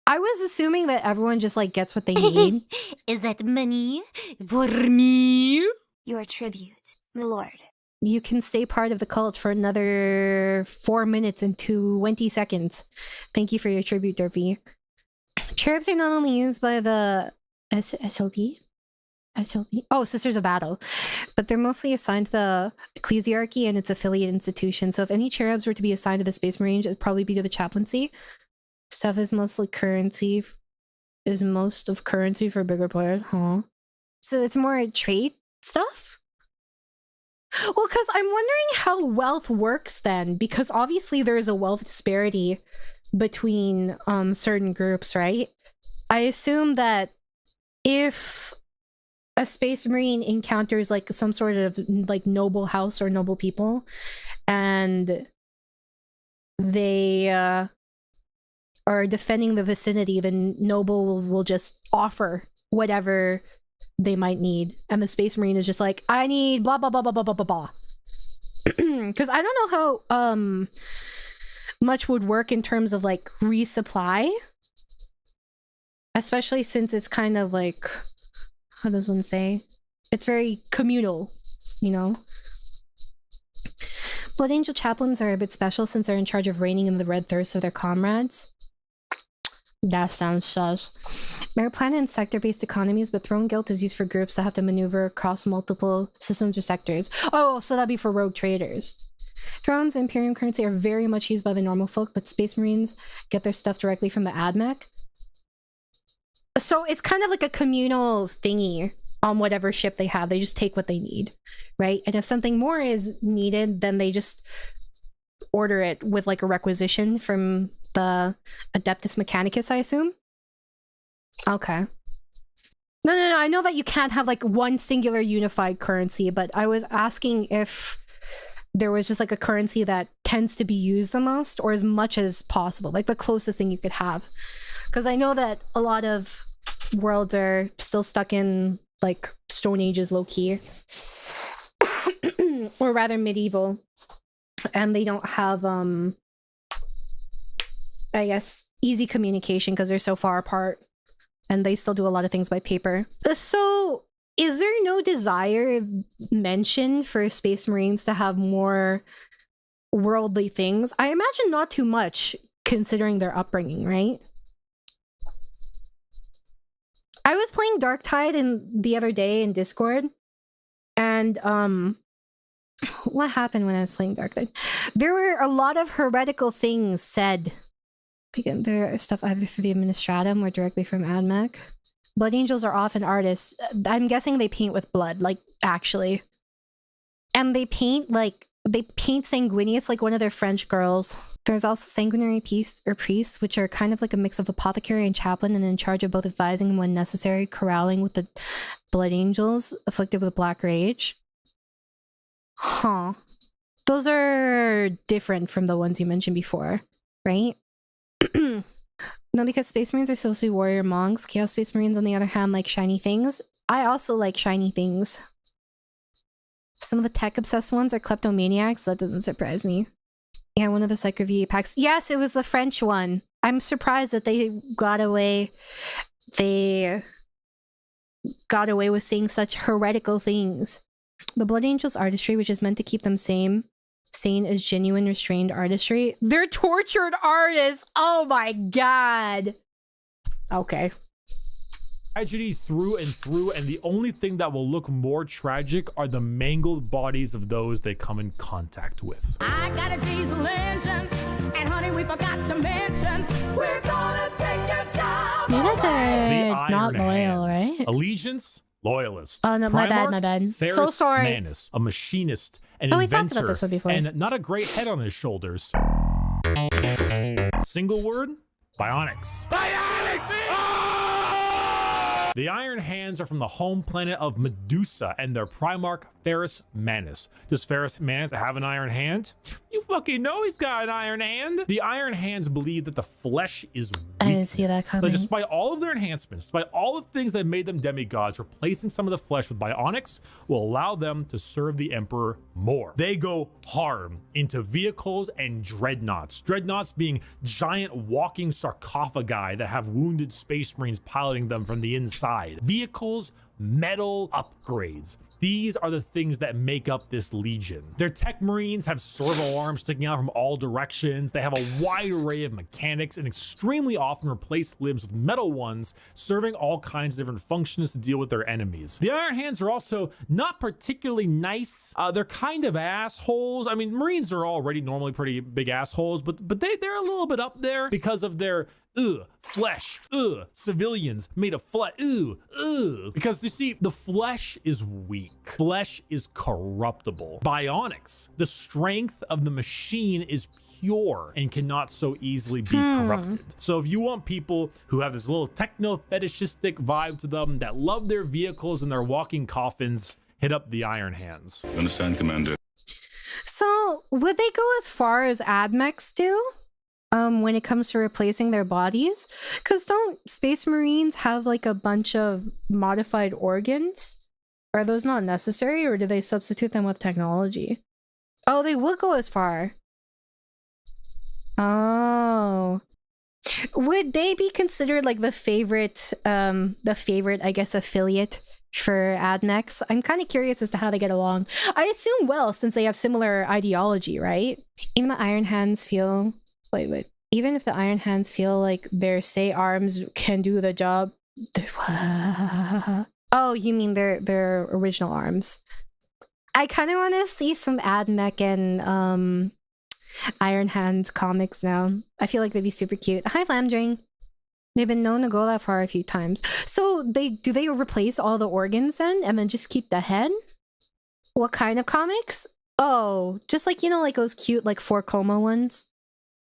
I was assuming that everyone just, like, gets what they need. Is that money for me? Your tribute, my lord. You can stay part of the cult for another 4 minutes and 20 seconds. Thank you for your tribute, Derpy. Cherubs are not only used by the SOB? Oh, Sisters of Battle. But they're mostly assigned to the Ecclesiarchy and its affiliate institution. So if any cherubs were to be assigned to the Space Marines, it'd probably be to the chaplaincy. Stuff is mostly currency. is most of currency for bigger players, huh? So it's more trait stuff? Well, because I'm wondering how wealth works then, because obviously there is a wealth disparity between certain groups, right? I assume that if a Space Marine encounters like some sort of like noble house or noble people, and they are defending the vicinity, then noble will just offer whatever they might need, and the Space Marine is just like, I need blah blah blah blah blah blah blah blah. Because I don't know how much would work in terms of like resupply, especially since it's kind of like, how does one say, it's very communal, you know. Blood Angel chaplains are a bit special since they're in charge of reining in the red thirst of their comrades. That sounds sus. They're planet and sector-based economies, but Throne Guild is used for groups that have to maneuver across multiple systems or sectors. Oh, so that'd be for rogue traders. Thrones and Imperium currency are very much used by the normal folk, but Space Marines get their stuff directly from the AdMech. So it's kind of like a communal thingy on whatever ship they have. They just take what they need, right? And if something more is needed, then they just order it with like a requisition from the Adeptus Mechanicus, I assume. Okay. No, I know that you can't have like one singular unified currency, but I was asking if there was just like a currency that tends to be used the most, or as much as possible, like the closest thing you could have. Because I know that a lot of worlds are still stuck in like Stone Ages low-key. Or rather medieval. And they don't have I guess easy communication because they're so far apart, and they still do a lot of things by paper. So is there no desire mentioned for Space Marines to have more worldly things? I imagine not too much considering their upbringing, right? I was playing Darktide the other day in Discord, and what happened when I was playing Darktide? There were a lot of heretical things said. There are stuff either through the Administratum or directly from AdMech. Blood Angels are often artists. I'm guessing they paint with blood, like, actually. And they paint sanguineous like one of their French girls. There's also sanguinary priests, which are kind of like a mix of apothecary and chaplain, and in charge of both advising and when necessary, corralling with the Blood Angels afflicted with black rage. Huh. Those are different from the ones you mentioned before, right? No, because Space Marines are supposed to be warrior monks. Chaos Space Marines, on the other hand, like shiny things. I also like shiny things. Some of the tech-obsessed ones are kleptomaniacs. That doesn't surprise me. Yeah, one of the CRPG packs. Yes, it was the French one. I'm surprised that they got away. They got away with saying such heretical things. The Blood Angels artistry, which is meant to keep them sane as genuine restrained artistry. They're tortured artists. Oh my god. Okay. Tragedy through and through, and the only thing that will look more tragic are the mangled bodies of those they come in contact with. I got a diesel engine, and honey, we forgot to mention, we're gonna take your job. You guys The are not Iron loyal, Hands. right? Allegiance, loyalist. Oh no, Primarch, my bad. Ferris So sorry. Manus, a machinist, an Oh, we talked inventor, about this one before. and not a great head on his shoulders. Single word, bionics. The Iron Hands are from the home planet of Medusa and their Primarch Ferris Manus. Does Ferris Manus have an iron hand? You fucking know he's got an iron hand. The Iron Hands believe that the flesh is weakness. I didn't see that coming. But despite all of their enhancements, despite all the things that made them demigods, replacing some of the flesh with bionics will allow them to serve the Emperor more. They go hard into vehicles and dreadnoughts. Dreadnoughts being giant walking sarcophagi that have wounded Space Marines piloting them from the inside. Vehicles, metal upgrades. These are the things that make up this legion. Their tech marines have servo arms sticking out from all directions. They have a wide array of mechanics and extremely often replace limbs with metal ones, serving all kinds of different functions to deal with their enemies. The Iron Hands are also not particularly nice. They're kind of assholes. I mean, Marines are already normally pretty big assholes, but they're a little bit up there because of their ugh. Flesh, ugh. Civilians made of flesh, ugh, ugh. Because you see, the flesh is weak. Flesh is corruptible. Bionics, the strength of the machine is pure and cannot so easily be corrupted. So if you want people who have this little techno fetishistic vibe to them, that love their vehicles and their walking coffins, hit up the Iron Hands. Understand, Commander? So would they go as far as admechs do? When it comes to replacing their bodies? Because don't Space Marines have like a bunch of modified organs? Are those not necessary, or do they substitute them with technology? Oh, they would go as far. Oh. Would they be considered like the favorite, I guess, affiliate for admechs? I'm kind of curious as to how they get along. I assume well, since they have similar ideology, right? Even the Iron Hands feel... Wait. Even if the Iron Hands feel like their say arms can do the job... Oh, you mean their original arms. I kind of want to see some admech and Iron Hands comics now. I feel like they'd be super cute. Hi, Flamdring. They've been known to go that far a few times. So do they replace all the organs then and then just keep the head? What kind of comics? Oh, just like, you know, like those cute like 4-coma ones.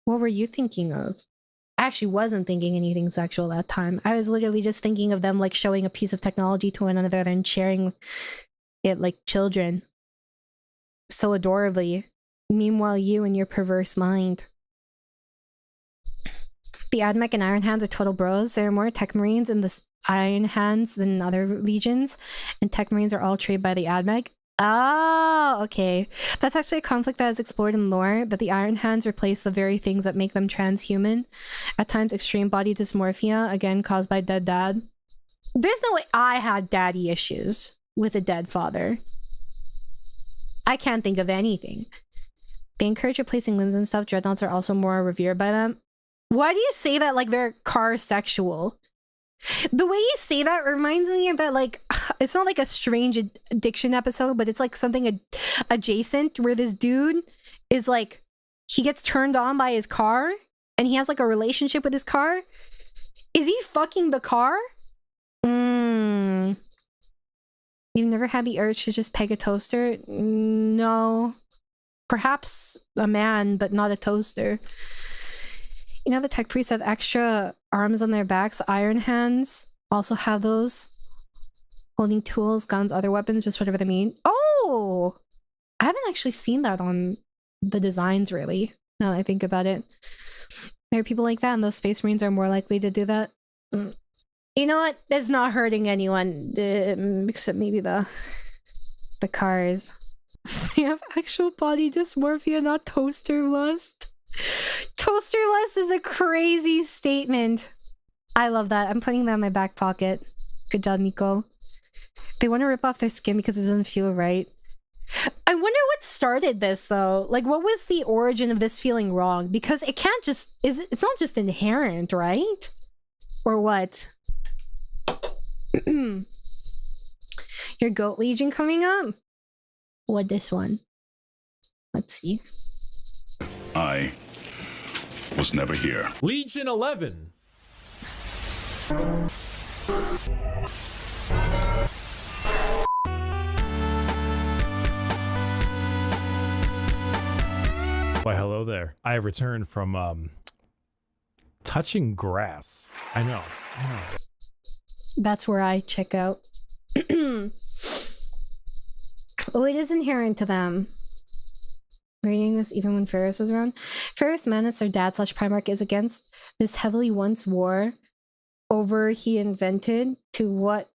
What were you thinking of? I actually wasn't thinking anything sexual that time. I was literally just thinking of them like showing a piece of technology to one another and sharing it like children. So adorably. Meanwhile, you and your perverse mind. The Admech and Iron Hands are total bros. There are more Tech Marines in the Iron Hands than in other legions, and Tech Marines are all trained by the Admech. Oh, okay. That's actually a conflict that is explored in lore, that the Iron Hands replace the very things that make them transhuman. At times, extreme body dysmorphia, again caused by dead dad. There's no way I had daddy issues with a dead father. I can't think of anything. They encourage replacing limbs and stuff. Dreadnoughts are also more revered by them. Why do you say that like they're car sexual? The way you say that reminds me of that, like, it's not like a strange addiction episode, but it's like something adjacent where this dude is like, he gets turned on by his car and he has like a relationship with his car. Is he fucking the car? You've never had the urge to just peg a toaster? No. Perhaps a man, but not a toaster. You know, the tech priests have extra arms on their backs. Iron Hands also have those. Holding tools, guns, other weapons, just whatever they mean. Oh! I haven't actually seen that on the designs, really, now that I think about it. There are people like that, and those Space Marines are more likely to do that. You know what? It's not hurting anyone, except maybe the cars. They have actual body dysmorphia, not toaster lust. Toaster lust is a crazy statement. I love that. I'm putting that in my back pocket. Good job, Miko. They want to rip off their skin because it doesn't feel right. I wonder what started this, though. Like, what was the origin of this feeling wrong? Because it can't just... It's not just inherent, right? Or what? Your Goat Legion coming up? What, this one? Let's see. I was never here. Legion 11. Why, hello there. I have returned from touching grass. I know. That's where I check out. Oh, it is inherent to them. Reading this even when Ferris was around. Ferris Manus, their dad / Primarch, is against this heavily once war over he invented to what.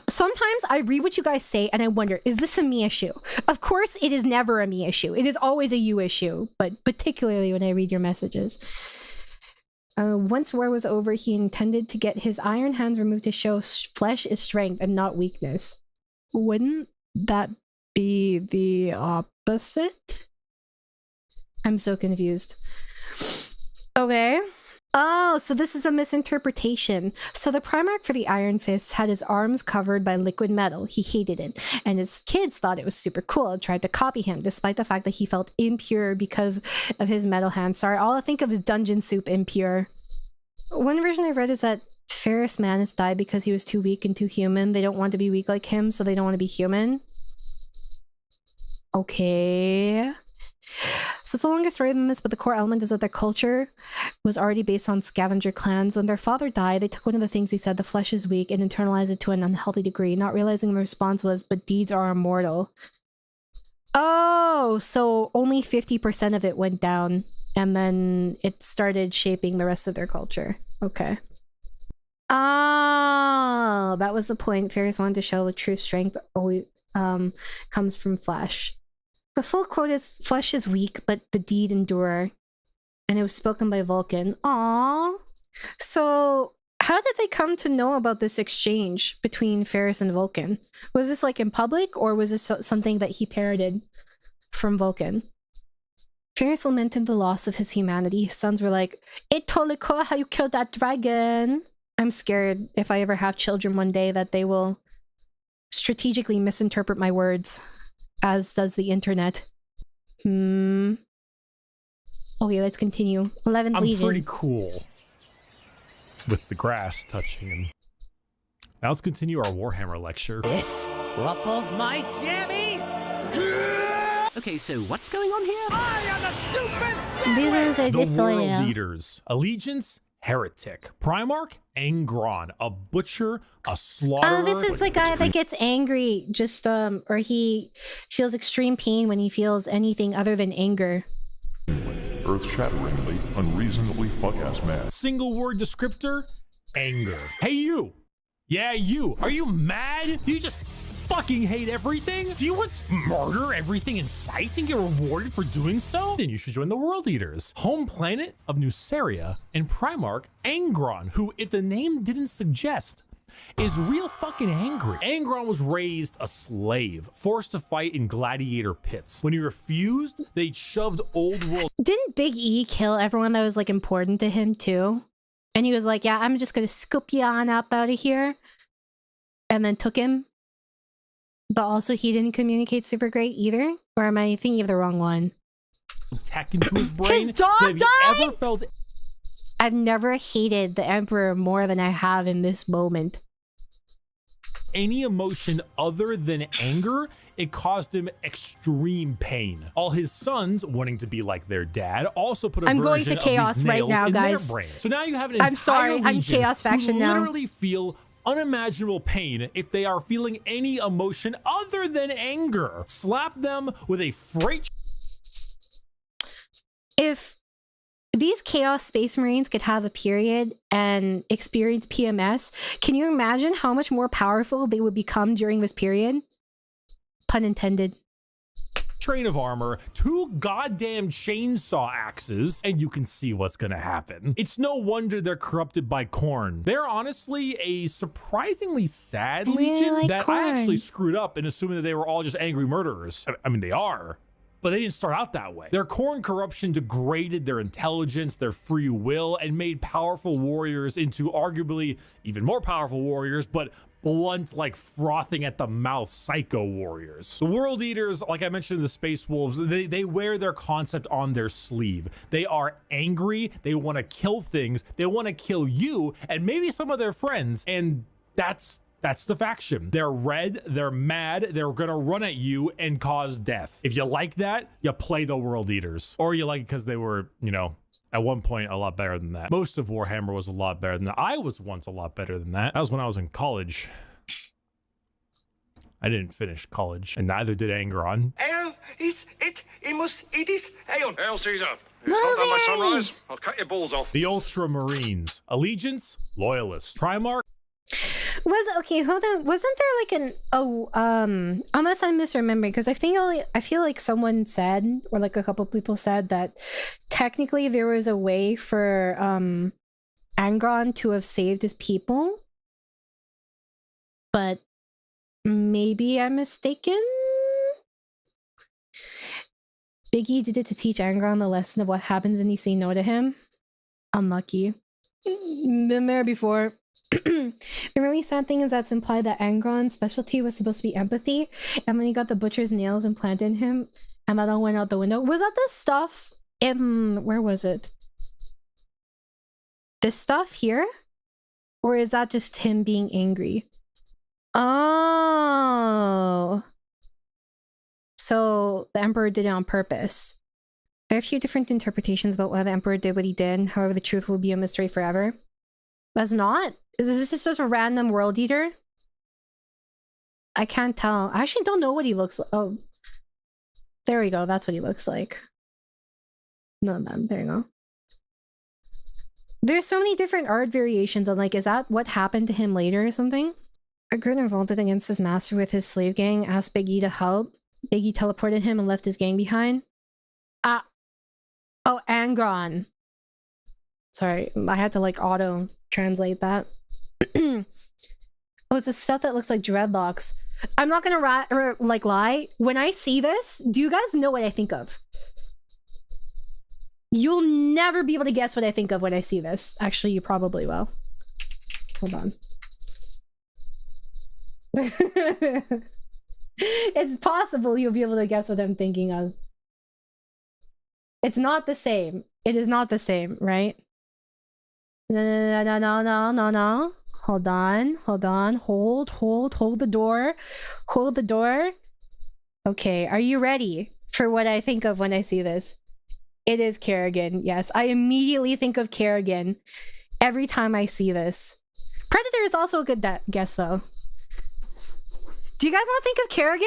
Sometimes I read what you guys say and I wonder, is this a me issue? Of course it is never a me issue. It is always a you issue, but particularly when I read your messages. Once war was over, he intended to get his Iron Hands removed to show flesh is strength and not weakness. Wouldn't that be the opposite? I'm so confused. Okay. Oh, so this is a misinterpretation. So the Primarch for the Iron Fists had his arms covered by liquid metal. He hated it. And his kids thought it was super cool and tried to copy him, despite the fact that he felt impure because of his metal hands. Sorry, all I think of is Dungeon Soup impure. One version I read is that Ferris Manus died because he was too weak and too human. They don't want to be weak like him, so they don't want to be human. Okay. So it's a longer story than this, but the core element is that their culture was already based on scavenger clans. When their father died, they took one of the things he said, the flesh is weak, and internalized it to an unhealthy degree, not realizing the response was, but deeds are immortal. Oh, so only 50% of it went down, and then it started shaping the rest of their culture. Okay. Oh, that was the point. Fairies wanted to show the true strength always comes from flesh. The full quote is, flesh is weak, but the deed endure. And it was spoken by Vulcan. Aww. So, how did they come to know about this exchange between Ferris and Vulcan? Was this like in public, or was this something that he parroted from Vulcan? Ferris lamented the loss of his humanity. His sons were like, "It's totally cool how you killed that dragon." I'm scared if I ever have children one day that they will strategically misinterpret my words, as does the internet. Okay, let's continue. 11th I'm Legion. pretty cool with the grass touching him. Now let's continue our Warhammer lecture. This ruffles my jammies! Okay, so what's going on here? I am a super The World Eaters. Allegiance, Heretic. Primarch, Angron. A Butcher, a Slaughterer. Oh, this is the guy that gets angry, just, or he feels extreme pain when he feels anything other than anger. Earth-shatteringly, unreasonably fuck-ass mad. Single word descriptor, anger. Hey you! Yeah, you! Are you mad? Do you just fucking hate everything? Do you want to murder everything in sight and get rewarded for doing so? Then you should join the World Eaters. Home planet of Nuceria and Primarch Angron, who, if the name didn't suggest, is real fucking angry. Angron was raised a slave, forced to fight in gladiator pits. When he refused, they shoved old world. Didn't Big E kill everyone that was like important to him too? And he was like, yeah, I'm just gonna scoop you on up out of here. And then took him. But also he didn't communicate super great either? Or am I thinking of the wrong one? Tech into his brain. His dog so have died? you ever felt... I've never hated the Emperor more than I have in this moment. Any emotion other than anger, it caused him extreme pain. All his sons, wanting to be like their dad, also put a I'm going version to chaos of these right nails now, in guys. their brain. So now you have an I'm entire sorry, I'm legion chaos faction who now. literally feel unimaginable pain if they are feeling any emotion other than anger. Slap them with a freight. If these Chaos Space Marines could have a period and experience PMS, can you imagine how much more powerful they would become during this period? Pun intended. Train of armor, 2 goddamn chainsaw axes, and you can see what's gonna happen. It's no wonder they're corrupted by Khorne. They're honestly a surprisingly sad legion like that Khorne. I actually screwed up in assuming that they were all just angry murderers. I mean, they are. But they didn't start out that way. Their Khorne corruption degraded their intelligence, their free will, and made powerful warriors into arguably even more powerful warriors, but blunt, like frothing at the mouth psycho warriors. The World Eaters, like I mentioned in the Space Wolves, they wear their concept on their sleeve. They are angry, they want to kill things, they want to kill you, and maybe some of their friends, and that's the faction. They're red, they're mad, they're gonna run at you and cause death. If you like that, you play the World Eaters. Or you like it because they were, you know, at one point a lot better than that. Most of Warhammer was a lot better than that. I was once a lot better than that. That was when I was in college. I didn't finish college, and neither did Angron. Hail, Caesar. You can't have my sunrise. I'll cut your balls off. The Ultramarines. Allegiance, Loyalists. Primarch. Okay, hold on. Wasn't there like unless I'm misremembering, because I feel like someone said, or like a couple people said, that technically there was a way for Angron to have saved his people, but maybe I'm mistaken. Biggie did it to teach Angron the lesson of what happens when you say no to him. Unlucky. Been there before. The really sad thing is that's implied that Angron's specialty was supposed to be empathy, and when he got the butcher's nails implanted in him, and that all went out the window. Was that the stuff in, where was it? This stuff here? Or is that just him being angry? Oh. So the Emperor did it on purpose. There are a few different interpretations about why the Emperor did what he did. However, the truth will be a mystery forever. That's not? Is this just a random world eater? I can't tell. I actually don't know what he looks like. Oh. There we go. That's what he looks like. No, man. There you go. There's so many different art variations. I'm like, is that what happened to him later or something? A grid revolted against his master with his slave gang, asked Big E to help. Big E teleported him and left his gang behind. Ah. Oh, Angron. Sorry, I had to like auto translate that. Oh, it's the stuff that looks like dreadlocks. I'm not gonna lie. When I see this, do you guys know what I think of? You'll never be able to guess what I think of when I see this. Actually, you probably will. Hold on. It's possible you'll be able to guess what I'm thinking of. It's not the same. It is not the same, right? No. Hold on. Hold the door. Hold the door. Okay, are you ready for what I think of when I see this? It is Kerrigan. Yes, I immediately think of Kerrigan every time I see this. Predator is also a good guess, though. Do you guys not think of Kerrigan?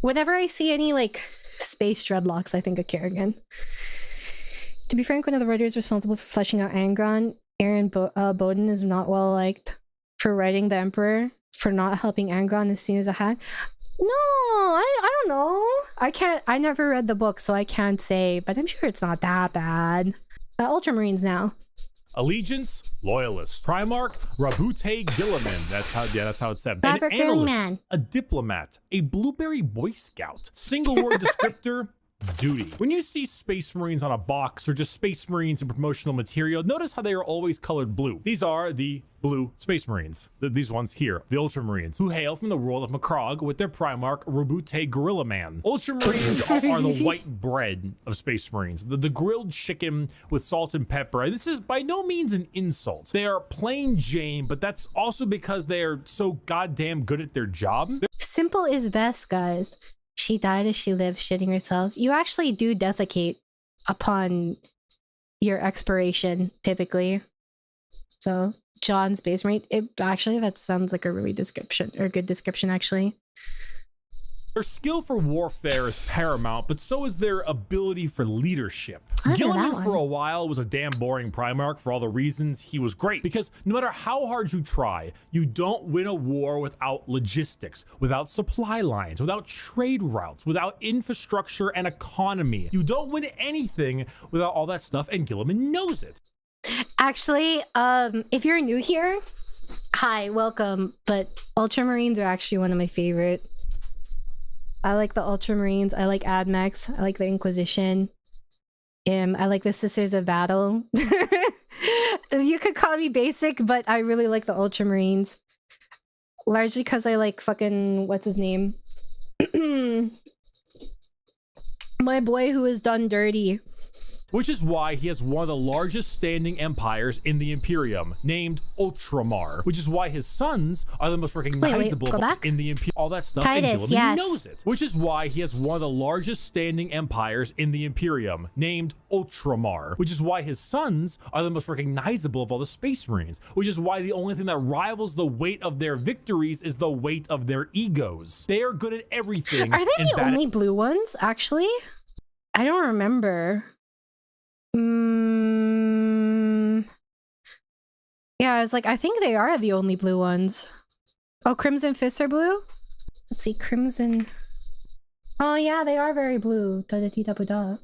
Whenever I see any, like, space dreadlocks, I think of Kerrigan. To be frank, one of the writers responsible for fleshing out Angron, Aaron Bowden, is not well liked for writing the Emperor, for not helping Angron as seen as a hack. No, I don't know. I never read the book, so I can't say, but I'm sure it's not that bad. Ultramarines now. Allegiance, loyalist. Primarch, Rabute Gilliman. That's how it's said. An analyst, a diplomat, a blueberry boy scout. Single word descriptor, duty. When you see Space Marines on a box or just Space Marines in promotional material, notice how they are always colored blue. These are the blue Space Marines. These ones here, the Ultramarines, who hail from the world of Macrog with their Primarch, Rabute Gorilla Man. Ultramarines are the white bread of Space Marines, the grilled chicken with salt and pepper. This is by no means an insult. They are plain Jane, but that's also because they are so goddamn good at their job. Simple is best, guys. She died as she lived, shitting herself. You actually do defecate upon your expiration, typically. So, John Space Marine. Actually, that sounds like a really good description, actually. Their skill for warfare is paramount, but so is their ability for leadership. Gilliman for a while was a damn boring Primarch for all the reasons he was great, because no matter how hard you try, you don't win a war without logistics, without supply lines, without trade routes, without infrastructure and economy. You don't win anything without all that stuff, and Gilliman knows it. Actually, if you're new here, hi, welcome, but Ultramarines are actually one of my favorite. I like the Ultramarines, I like Admex, I like the Inquisition, I like the Sisters of Battle. You could call me basic, but I really like the Ultramarines. Largely because I like fucking, what's his name? My boy who was done dirty. Which is why he has one of the largest standing empires in the Imperium, named Ultramar. Which is why his sons are the most recognizable in the Imperium. All that stuff, Titus, and Gilliman knows it. Which is why he has one of the largest standing empires in the Imperium, named Ultramar. Which is why his sons are the most recognizable of all the Space Marines. Which is why the only thing that rivals the weight of their victories is the weight of their egos. They are good at everything. Are they the only blue ones, actually? I don't remember. Yeah, it's like, I think they are the only blue ones. Oh, Crimson Fists are blue? Let's see, Crimson. Oh yeah, they are very blue. Da-da-dee-da-ba-da.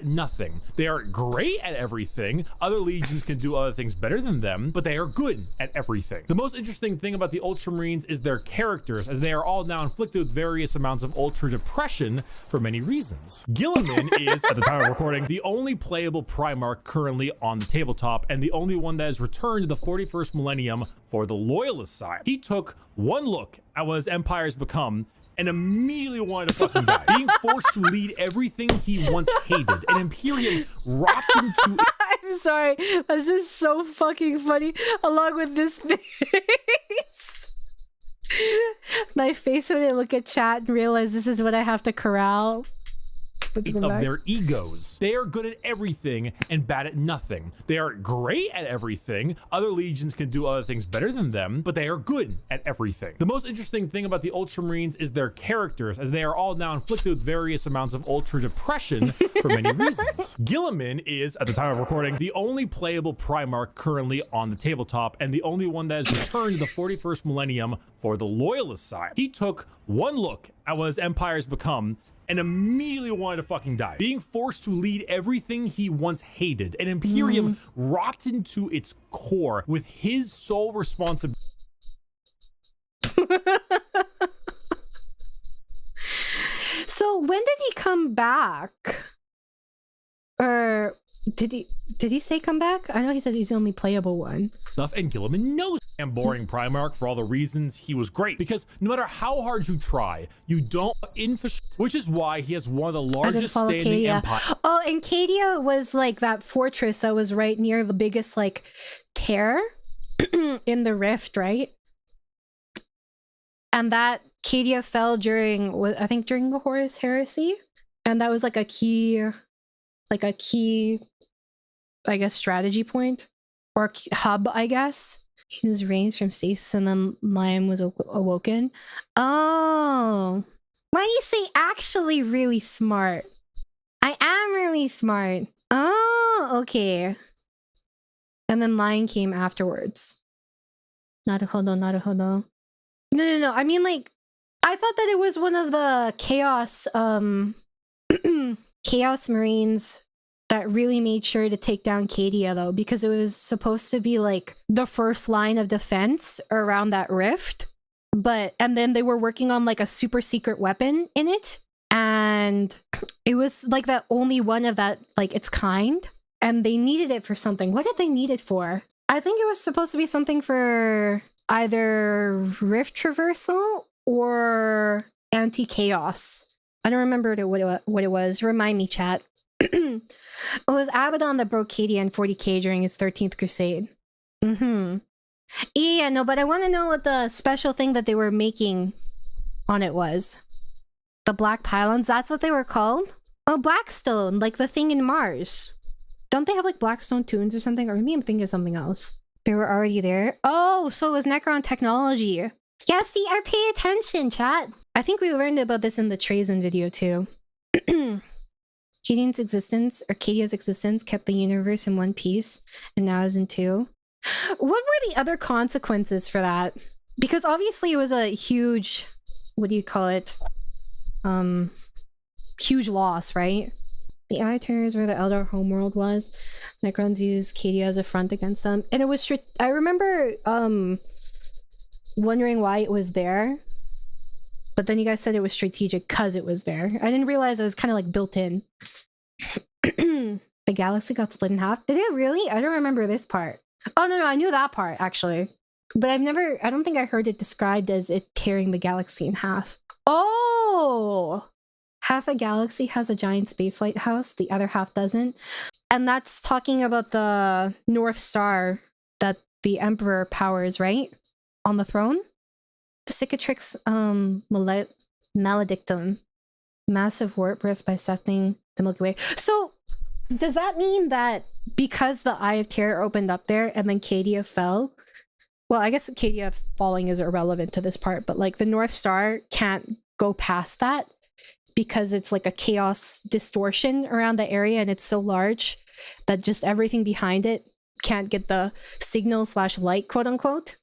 Nothing. They are great at everything. Other legions can do other things better than them, but they are good at everything. The most interesting thing about the Ultramarines is their characters, as they are all now inflicted with various amounts of ultra depression for many reasons. Gilliman is, at the time of recording, the only playable Primarch currently on the tabletop, and the only one that has returned to the 41st millennium for the Loyalist side. He took one look at what his empires become and immediately wanted to fucking die. Being forced to lead everything he once hated. An Imperium rocked him to... I'm I'm sorry. That's just so fucking funny. Along with this face. My face when I look at chat and realize this is what I have to corral. Of their egos. They are good at everything and bad at nothing. They are great at everything. Other legions can do other things better than them, but they are good at everything. The most interesting thing about the Ultramarines is their characters, as they are all now inflicted with various amounts of ultra depression for many reasons. Gilliman is, at the time of recording, the only playable Primarch currently on the tabletop, and the only one that has returned to the 41st millennium for the Loyalist side. He took one look at what his empires become and immediately wanted to fucking die. Being forced to lead everything he once hated, an Imperium rotten to its core with his sole responsibility. So when did he come back? Or did he say come back? I know he said he's the only playable one. Stuff, and Gilliman knows and boring Primarch for all the reasons he was great, because no matter how hard you try, you don't which is why he has one of the largest standing empires. Oh, and Cadia was like that fortress that was right near the biggest like tear in the rift, right? And that Cadia fell during, I think during the Horus Heresy, and that was like a key, I guess, strategy point or hub, I guess. He was raised from stasis and then Liam was awoken. Oh, why do you say actually really smart? I am really smart. Oh, okay. And then Lion came afterwards. Naruhodo. No. I mean, like, I thought that it was one of the Chaos, Chaos Marines that really made sure to take down Cadia, though, because it was supposed to be like the first line of defense around that rift. And then they were working on like a super secret weapon in it, and it was like the only one of that, like, its kind, and they needed it for something. What did they need it for? I think it was supposed to be something for either rift traversal or anti-chaos. I don't remember what it was. Remind me, chat. It was Abaddon that broke Cadia and 40k during his 13th crusade. Yeah, no, but I want to know what the special thing that they were making on it was. The black pylons, that's what they were called? Oh, Blackstone, like the thing in Mars. Don't they have like Blackstone tunes or something? Or maybe I'm thinking of something else. They were already there. Oh, so it was Necron technology. Yeah, see, I pay attention, chat. I think we learned about this in the Trazen video too. Cadia's existence kept the universe in one piece, and now is in two. What were the other consequences for that? Because obviously it was a huge, what do you call it? Huge loss, right? The Eye Terror is where the Eldar homeworld was. Necrons used Cadia as a front against them. And it was, I remember wondering why it was there. But then you guys said it was strategic because it was there. I didn't realize it was kind of like built in. The galaxy got split in half. Did it really? I don't remember this part. Oh, no, I knew that part, actually. But I don't think I heard it described as it tearing the galaxy in half. Oh! Half the galaxy has a giant space lighthouse, the other half doesn't. And that's talking about the North Star that the Emperor powers, right? On the throne? The Cicatrix Maledictum. Massive warp rift bisecting the Milky Way. So, does that mean that because the Eye of Terror opened up there and then Cadia fell? Well, I guess Cadia falling is irrelevant to this part, but like the North Star can't go past that because it's like a chaos distortion around the area and it's so large that just everything behind it can't get the signal / light, quote unquote.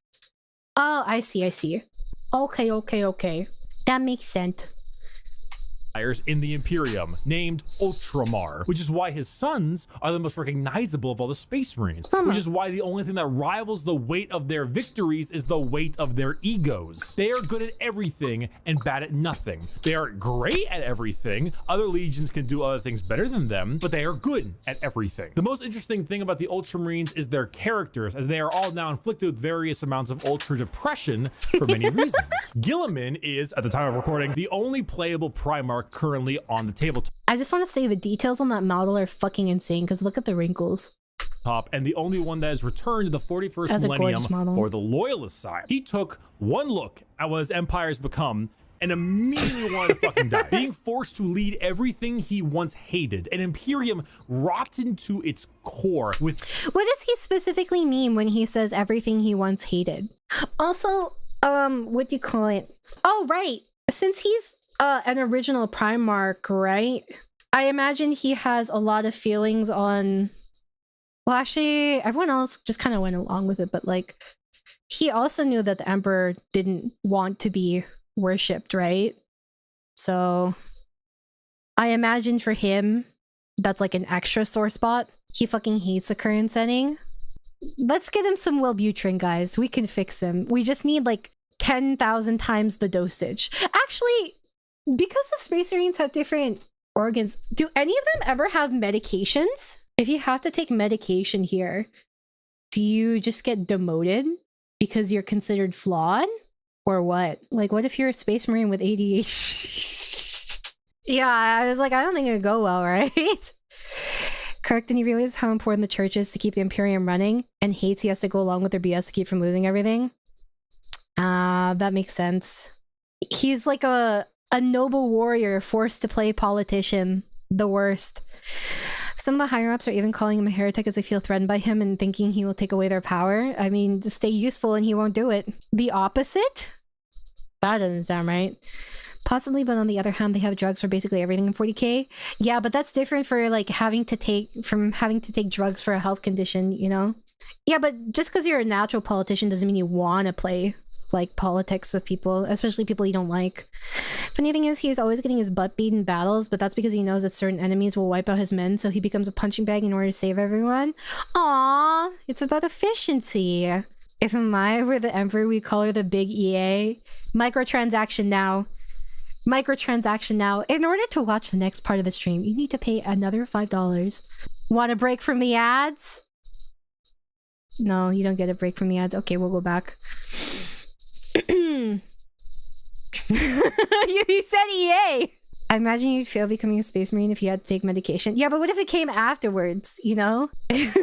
Oh, I see. Okay. That makes sense. In the Imperium, named Ultramar, which is why his sons are the most recognizable of all the Space Marines, which is why the only thing that rivals the weight of their victories is the weight of their egos. They are good at everything and bad at nothing. They are great at everything. Other legions can do other things better than them, but they are good at everything. The most interesting thing about the Ultramarines is their characters, as they are all now inflicted with various amounts of ultra depression for many reasons. Gilliman is, at the time of recording, the only playable Primarch currently on the tabletop. I just want to say the details on that model are fucking insane because look at the wrinkles. top and the only one that has returned to the 41st millennium for the loyalist side. He took one look at what his empire has become and immediately wanted to fucking die. Being forced to lead everything he once hated, an Imperium rotten to its core with... What does he specifically mean when he says everything he once hated? Also, what do you call it? Oh, right. Since he's an original Primarch, right? I imagine he has a lot of feelings on... Well, actually, everyone else just kind of went along with it, but like, he also knew that the Emperor didn't want to be worshipped, right? So I imagine for him that's like an extra sore spot. He fucking hates the current setting. Let's get him some Wellbutrin, guys. We can fix him. We just need like 10,000 times the dosage. Actually, because the Space Marines have different organs, do any of them ever have medications? If you have to take medication here, do you just get demoted because you're considered flawed? Or what? Like, what if you're a Space Marine with ADHD? Yeah, I was like, I don't think it'd go well, right? Kirk, didn't you realize how important the church is to keep the Imperium running and hates he has to go along with their BS to keep from losing everything? That makes sense. He's like a noble warrior forced to play politician. The worst. Some of the higher-ups are even calling him a heretic as they feel threatened by him and thinking he will take away their power. I mean, to stay useful and he won't do it. The opposite? That doesn't sound right. Possibly, but on the other hand, they have drugs for basically everything in 40k. Yeah, but that's different for like having to take drugs for a health condition, you know? Yeah, but just because you're a natural politician doesn't mean you want to play like politics with people, especially people you don't like. Funny thing is, he's always getting his butt beat in battles, but that's because he knows that certain enemies will wipe out his men, so he becomes a punching bag in order to save everyone. Aww, it's about efficiency. If Amaya were the Emperor, we'd call her the big EA. Microtransaction now. Microtransaction now. In order to watch the next part of the stream, you need to pay another $5. Want a break from the ads? No, you don't get a break from the ads. Okay, we'll go back. You said EA! I imagine you'd fail becoming a Space Marine if you had to take medication. Yeah, but what if it came afterwards, you know? Is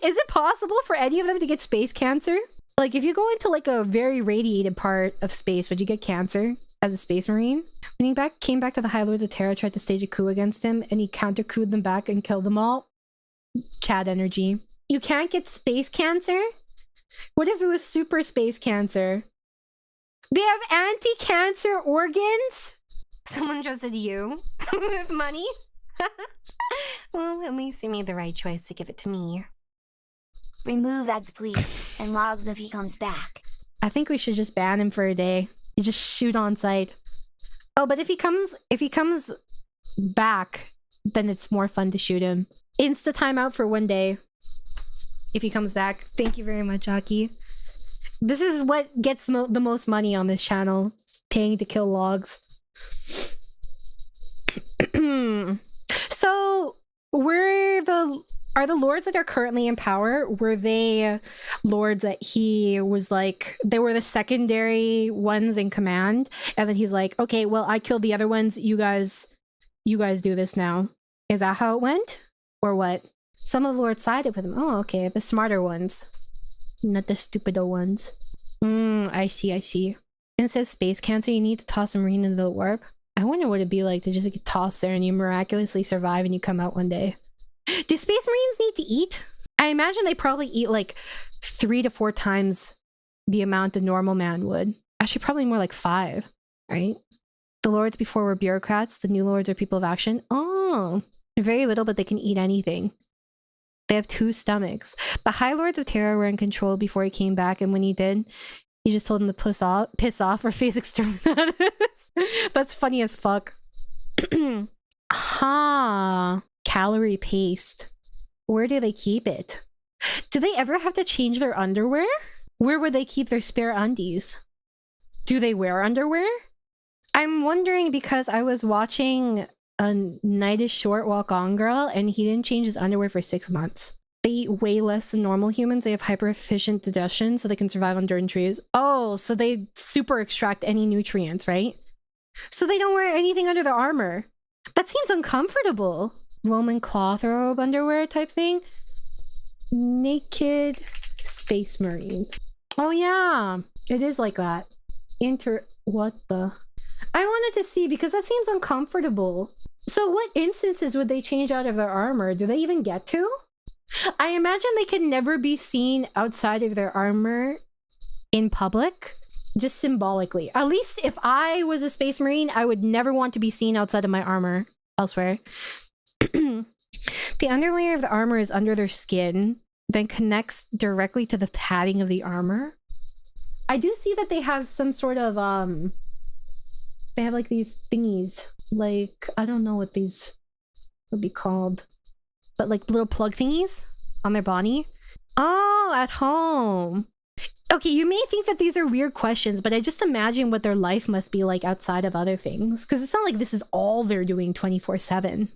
it possible for any of them to get space cancer? Like, if you go into like a very radiated part of space, would you get cancer as a Space Marine? When he came back to the High Lords of Terra, tried to stage a coup against him, and he counter-couped them back and killed them all. Chad energy. You can't get space cancer? What if it was super space cancer? They have anti-cancer organs? Someone trusted you with money? Well, at least you made the right choice to give it to me. Remove ads, please, and logs if he comes back. I think we should just ban him for a day. You just shoot on sight. Oh, but if he comes back, then it's more fun to shoot him. Insta timeout for one day. If he comes back. Thank you very much, Aki. This is what gets the most money on this channel. Paying to kill logs. So, are the lords that are currently in power, were they lords that he was like, they were the secondary ones in command, and then he's like, okay, well, I killed the other ones, you guys do this now. Is that how it went? Or what? Some of the lords sided with him. Oh, okay, the smarter ones. Not the stupido ones. I see. And it says space cancer, you need to toss a marine into the warp. I wonder what it'd be like to just get tossed there and you miraculously survive and you come out one day. Do Space Marines need to eat? I imagine they probably eat like 3 to 4 times the amount a normal man would. Actually, probably more like 5, right? The lords before were bureaucrats. The new lords are people of action. Oh, very little, but they can eat anything. They have 2 stomachs. The High Lords of Terra were in control before he came back, and when he did, he just told them to piss off or face exterminators. That's funny as fuck. Calorie paste. Where do they keep it? Do they ever have to change their underwear? Where would they keep their spare undies? Do they wear underwear? I'm wondering because I was watching a Night is Short Walk On Girl and he didn't change his underwear for 6 months. They eat way less than normal humans. They have hyper efficient digestion so they can survive on dirt and trees. Oh, so they super extract any nutrients, right? So they don't wear anything under their armor. That seems uncomfortable. Roman cloth robe underwear type thing. Naked Space Marine. Oh yeah, it is like that. What the? I wanted to see because that seems uncomfortable. So what instances would they change out of their armor? Do they even get to? I imagine they can never be seen outside of their armor in public, just symbolically. At least if I was a Space Marine, I would never want to be seen outside of my armor elsewhere. The underlayer of the armor is under their skin, then connects directly to the padding of the armor. I do see that they have some sort of, they have like these thingies, like, I don't know what these would be called, but like little plug thingies on their body. Oh, at home. Okay, you may think that these are weird questions, but I just imagine what their life must be like outside of other things, because it's not like this is all they're doing 24/7.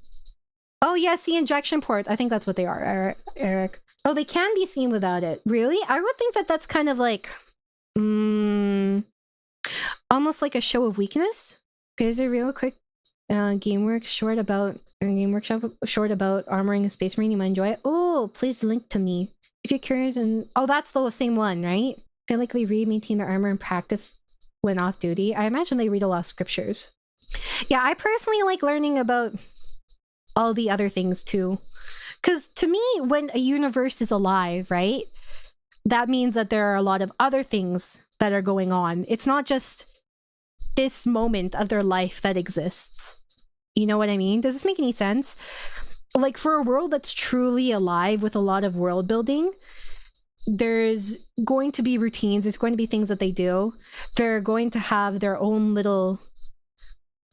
Oh yes, the injection ports. I think that's what they are, Eric. Oh, they can be seen without it. Really? I would think that that's kind of like, almost like a show of weakness. Here's a real quick GameWorkshop short about armoring a Space Marine. You might enjoy it. Oh, please link to me if you're curious. And oh, that's the same one, right? They likely read, maintain their armor, and practice when off duty. I imagine they read a lot of scriptures. Yeah, I personally like learning about all the other things too, because to me, when a universe is alive, right, that means that there are a lot of other things that are going on. It's not just this moment of their life that exists. You know what I mean? Does this make any sense? Like, for a world that's truly alive with a lot of world building, there's going to be routines, there's going to be things that they do. They're going to have their own little,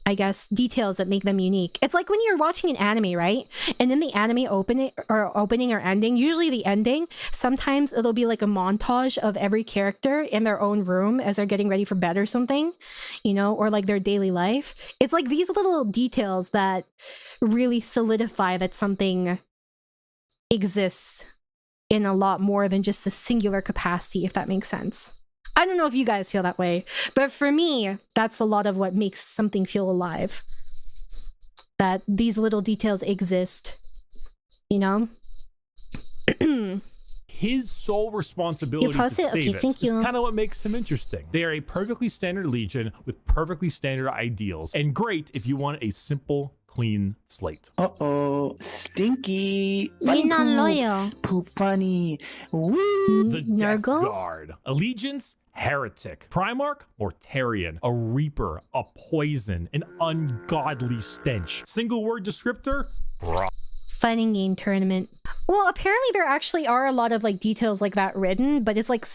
I guess, details that make them unique. It's like when you're watching an anime, right? And in the anime opening or ending, usually the ending, sometimes it'll be like a montage of every character in their own room as they're getting ready for bed or something, you know, or like their daily life. It's like these little details that really solidify that something exists in a lot more than just a singular capacity, if that makes sense. I don't know if you guys feel that way, but for me, that's a lot of what makes something feel alive. That these little details exist, you know? His sole responsibility to save it is kind of what makes him interesting. They are a perfectly standard legion with perfectly standard ideals, and great if you want a simple, clean slate. Uh-oh, stinky. You're not loyal. Poop funny. Woo. The Death Guard. Allegiance, heretic. Primarch, Mortarian. A reaper, a poison, an ungodly stench. Single word descriptor, brat. Fighting game tournament. Well, apparently there actually are a lot of like details like that written, but it's like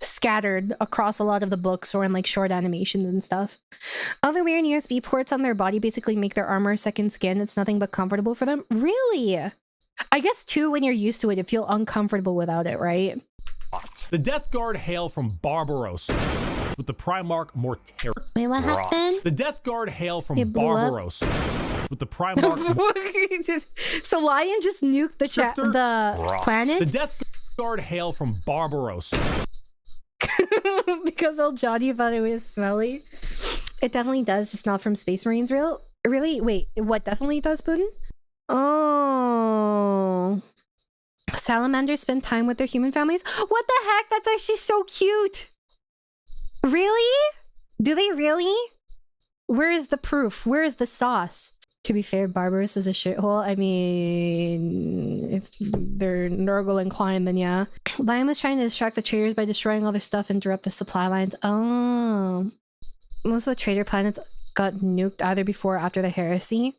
scattered across a lot of the books or in like short animations and stuff. Other weird USB ports on their body basically make their armor second skin. It's nothing but comfortable for them. Really? I guess too, when you're used to it, you feel uncomfortable without it, right? The Death Guard hail from Barbaros with the Primarch Mortarian. Wait, what happened? The Death Guard hail from Barbaros with the Primarch. So Lion just nuked the planet? The Death Guard hail from Barbaros. Because old Johnny thought it was smelly. It definitely does, just not from Space Marines. Really? Wait, what definitely does, Putin? Oh. Salamanders spend time with their human families? What the heck? That's actually so cute. Really? Do they really? Where is the proof? Where is the sauce? To be fair, Barbaros is a shithole. I mean, if they're Nurgle inclined, then yeah. Lion was trying to distract the traders by destroying all their stuff and interrupt the supply lines. Oh. Most of the trader planets got nuked either before or after the heresy.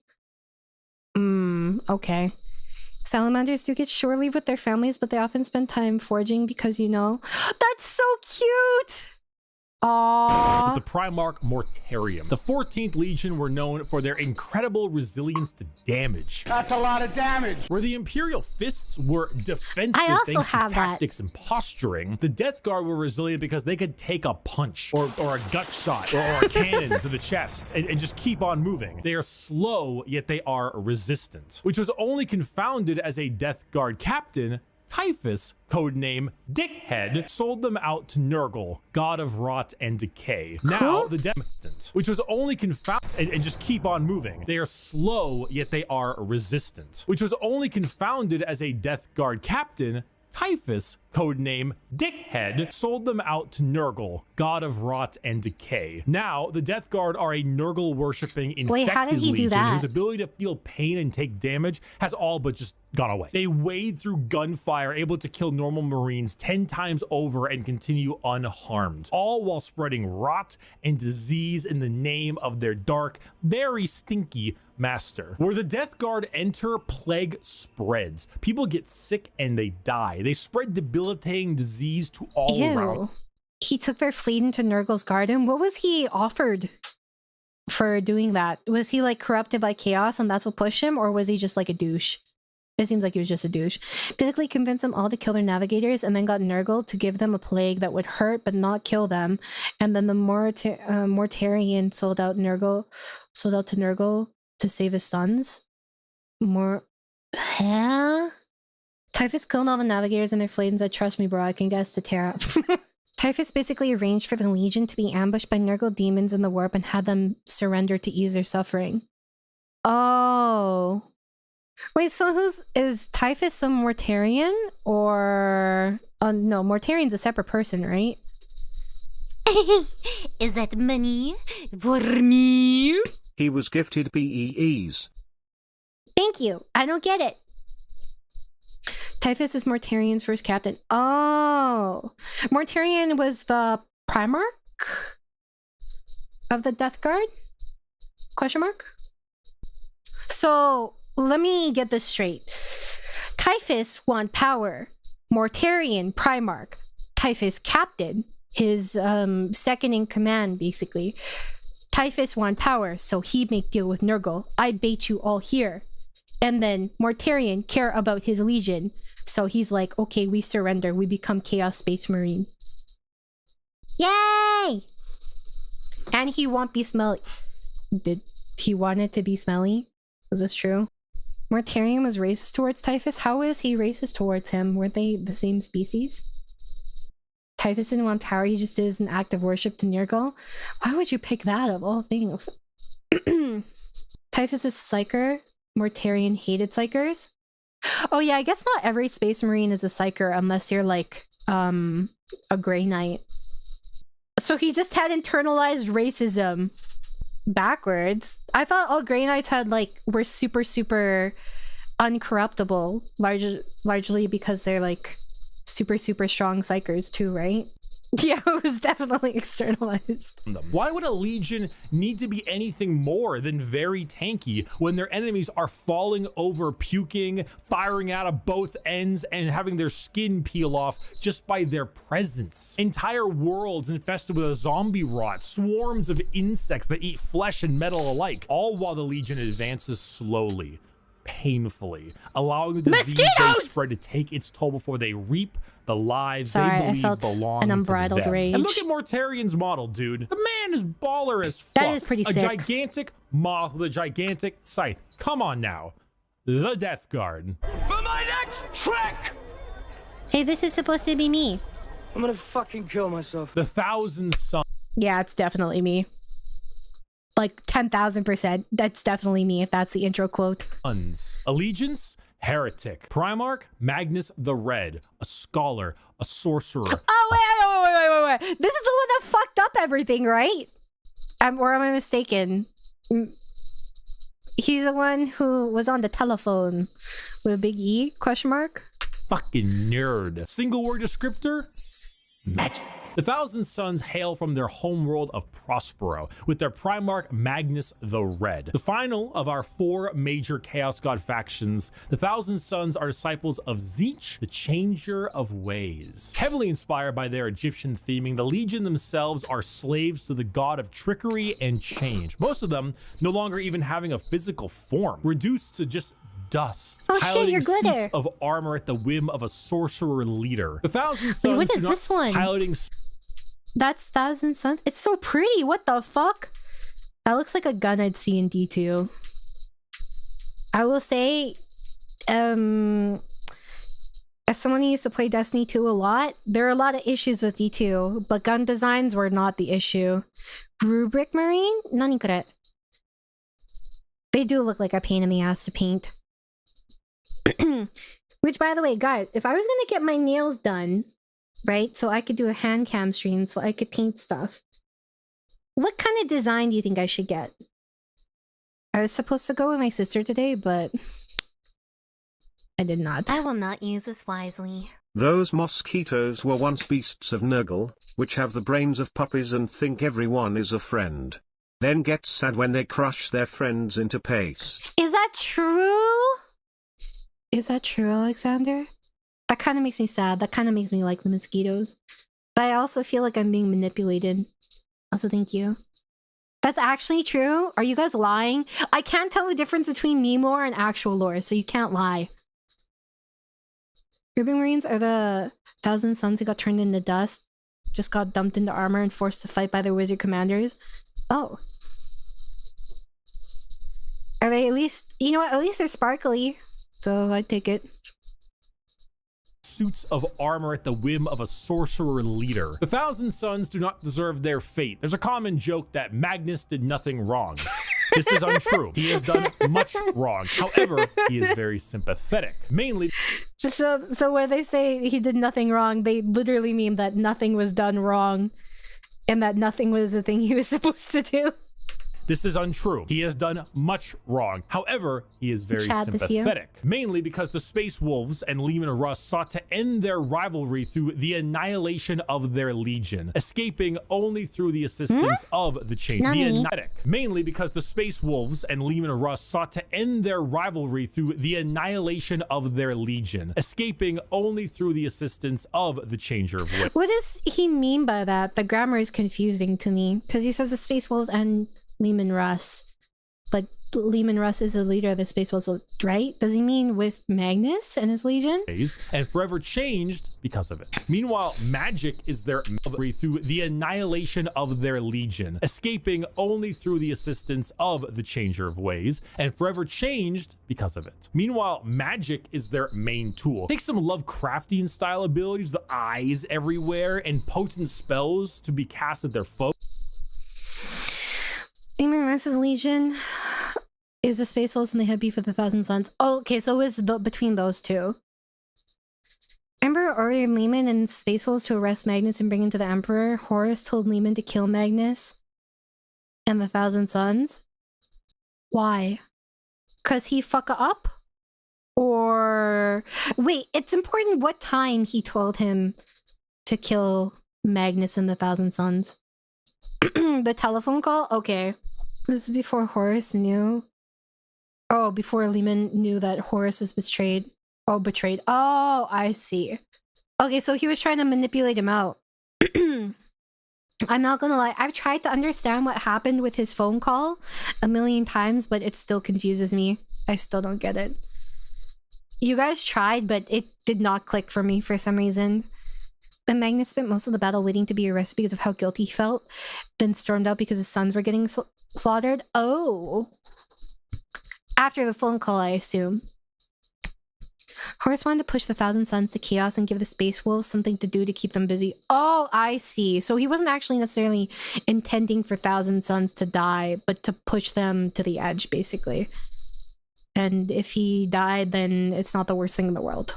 Okay. Salamanders do get shore leave with their families, but they often spend time foraging because, you know... That's so cute! Aww. With the Primarch Mortarian. The 14th Legion were known for their incredible resilience to damage. That's a lot of damage. Where the Imperial Fists were defensive thanks to tactics and posturing, the Death Guard were resilient because they could take a punch or a gut shot or a cannon to the chest and just keep on moving. They are slow, yet they are resistant, which was only confounded as a Death Guard captain Typhus, codename Dickhead, sold them out to Nurgle, god of rot and decay. Now, the Dementant, which was only confounded and just keep on moving. They are slow, yet they are resistant, which was only confounded as a Death Guard captain. Typhus, codename Dickhead, sold them out to Nurgle, god of rot and decay. Now, the Death Guard are a Nurgle-worshipping infected legion whose ability to feel pain and take damage has all but just gone away. They wade through gunfire, able to kill normal Marines 10 times over and continue unharmed, all while spreading rot and disease in the name of their dark, very stinky master. Where the Death Guard enter, plague spreads. People get sick and they die. They spread debilitating disease to all around. He took their fleet into Nurgle's garden. What was he offered for doing that? Was he like corrupted by chaos and that's what pushed him, or was he just like a douche? It seems like he was just a douche. Physically convinced them all to kill their navigators and then got Nurgle to give them a plague that would hurt but not kill them. And then the Mortarion sold out to Nurgle to save his sons. Typhus killed all the navigators and their flames and said, "Trust me, bro, I can guess the Terra." Typhus basically arranged for the Legion to be ambushed by Nurgle demons in the warp and had them surrender to ease their suffering. Oh. Wait, so is Typhus some Mortarion? Or... no, Mortarion's a separate person, right? Is that money for me? He was gifted BEEs. Thank you. I don't get it. Typhus is Mortarion's first captain. Oh. Mortarion was the Primarch of the Death Guard? Question mark? So, let me get this straight. Typhus want power. Mortarion, Primarch. Typhus captain. His second in command, basically. Typhus want power, so he make deal with Nurgle. I bait you all here. And then Mortarion care about his legion. So he's like, okay, we surrender. We become Chaos Space Marine. Yay! And he won't be smelly. Did he want it to be smelly? Was this true? Mortarion was racist towards Typhus. How is he racist towards him? Weren't they the same species? Typhus didn't want power. He just did as an act of worship to Nurgle. Why would you pick that of all things? Typhus is a psyker. Mortarion hated psychers. Oh yeah, I guess not every Space Marine is a psyker unless you're like a Grey Knight. So he just had internalized racism backwards. I thought all Grey Knights were super uncorruptible, largely because they're like super strong psychers too, right? Yeah, it was definitely externalized. Why would a legion need to be anything more than very tanky when their enemies are falling over, puking, firing out of both ends, and having their skin peel off just by their presence? Entire worlds infested with a zombie rot, swarms of insects that eat flesh and metal alike, all while the legion advances slowly, painfully, allowing the disease they spread to take its toll before they reap the lives they believe belong an unbridled to them. rage. And look at Mortarion's model, dude. The man is baller as fuck. That is pretty sick. A gigantic moth with a gigantic scythe. Come on now. The Death Guard. For my next trick! Hey, this is supposed to be me. I'm gonna fucking kill myself. The Thousand Sons. Yeah, it's definitely me. Like 10,000%. That's definitely me if that's the intro quote. Allegiance, Heretic. Primarch, Magnus the Red. A scholar, a sorcerer. Oh, wait. This is the one that fucked up everything, right? Or am I mistaken? He's the one who was on the telephone with Big E, question mark? Fucking nerd. Single word descriptor? Magic. The Thousand Sons hail from their homeworld of Prospero, with their Primarch Magnus the Red. The final of our 4 major Chaos God factions, the Thousand Sons are disciples of Tzeentch, the Changer of Ways. Heavily inspired by their Egyptian theming, the Legion themselves are slaves to the god of trickery and change, most of them no longer even having a physical form, reduced to just dust. Oh shit, you're suits glitter. of armor at the whim of a sorcerer leader. The Thousand Sons what is this one? piloting. That's Thousand Sons. It's so pretty. What the fuck? That looks like a gun I'd see in D2. I will say, As someone who used to play Destiny 2 a lot, there are a lot of issues with D2, but gun designs were not the issue. Rubric Marine? Nani kore? They do look like a pain in the ass to paint. Which, by the way, guys, if I was gonna get my nails done, right, so I could do a hand cam stream, so I could paint stuff, what kind of design do you think I should get? I was supposed to go with my sister today, but I did not. I will not use this wisely. Those mosquitoes were once beasts of Nurgle, which have the brains of puppies and think everyone is a friend. Then get sad when they crush their friends into paste. Is that true? Is that true, Alexander? That kind of makes me sad. That kind of makes me like the mosquitoes. But I also feel like I'm being manipulated. Also, thank you. That's actually true? Are you guys lying? I can't tell the difference between meme lore and actual lore, so you can't lie. Ruby Marines are the 1,000 Suns who got turned into dust, just got dumped into armor and forced to fight by their wizard commanders. Oh. Are they at least... You know what? At least they're sparkly. So I take it. Suits of armor at the whim of a sorcerer leader. The 1,000 Suns do not deserve their fate. There's a common joke that Magnus did nothing wrong. This is untrue. He has done much wrong. However, he is very sympathetic. Mainly... So when they say he did nothing wrong, they literally mean that nothing was done wrong. And that nothing was the thing he was supposed to do. This is untrue. He has done much wrong. However, he is very sympathetic. Mainly because the Space Wolves and Leman Russ sought to end their rivalry through the annihilation of their legion, escaping only through the assistance of the Change. Mainly because the Space Wolves and Leman Russ sought to end their rivalry through the annihilation of their legion, escaping only through the assistance of the Changer of Wit. What does he mean by that? The grammar is confusing to me. Because he says the Space Wolves and Leman Russ, but Leman Russ is the leader of the Space Wolves, right? Does he mean with Magnus and his legion? And forever changed because of it. Meanwhile, magic is their through the annihilation of their legion, escaping only through the assistance of the Changer of Ways, and forever changed because of it. Meanwhile, magic is their main tool. Take some Lovecraftian style abilities, the eyes everywhere, and potent spells to be cast at their foe. Leman Russ's legion is the Space Wolves and the head beef of the 1,000 Suns. Oh, okay, so it was between those two. Emperor ordered Leman and Space Wolves to arrest Magnus and bring him to the Emperor. Horus told Leman to kill Magnus and the 1,000 Suns. Why? Cause he fuck up? Or... Wait, it's important what time he told him to kill Magnus and the 1,000 Suns. The telephone call? Okay. This is before Horus knew. Oh, before Leman knew that Horus was betrayed. Oh, betrayed. Oh, I see. Okay, so he was trying to manipulate him out. I'm not gonna lie. I've tried to understand what happened with his phone call a million times, but it still confuses me. I still don't get it. You guys tried, but it did not click for me for some reason. And Magnus spent most of the battle waiting to be arrested because of how guilty he felt, then stormed out because his sons were getting slaughtered. Oh. After the phone call, I assume. Horus wanted to push the 1,000 Suns to chaos and give the Space Wolves something to do to keep them busy. Oh, I see. So he wasn't actually necessarily intending for 1,000 Suns to die, but to push them to the edge, basically. And if he died, then it's not the worst thing in the world.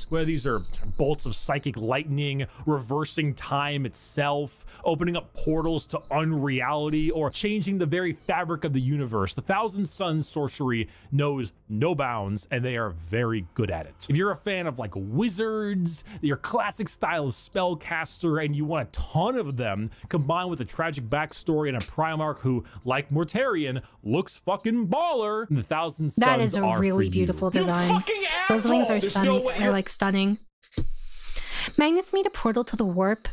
Where these are bolts of psychic lightning, reversing time itself, opening up portals to unreality, or changing the very fabric of the universe. The 1,000 Suns sorcery knows no bounds, and they are very good at it. If you're a fan of like wizards, your classic style of spellcaster, and you want a ton of them, combined with a tragic backstory and a Primarch who, like Mortarion, looks fucking baller, the 1,000 Suns that is a really beautiful design. Those wings are stunning. They're like stunning. Magnus made a portal to the warp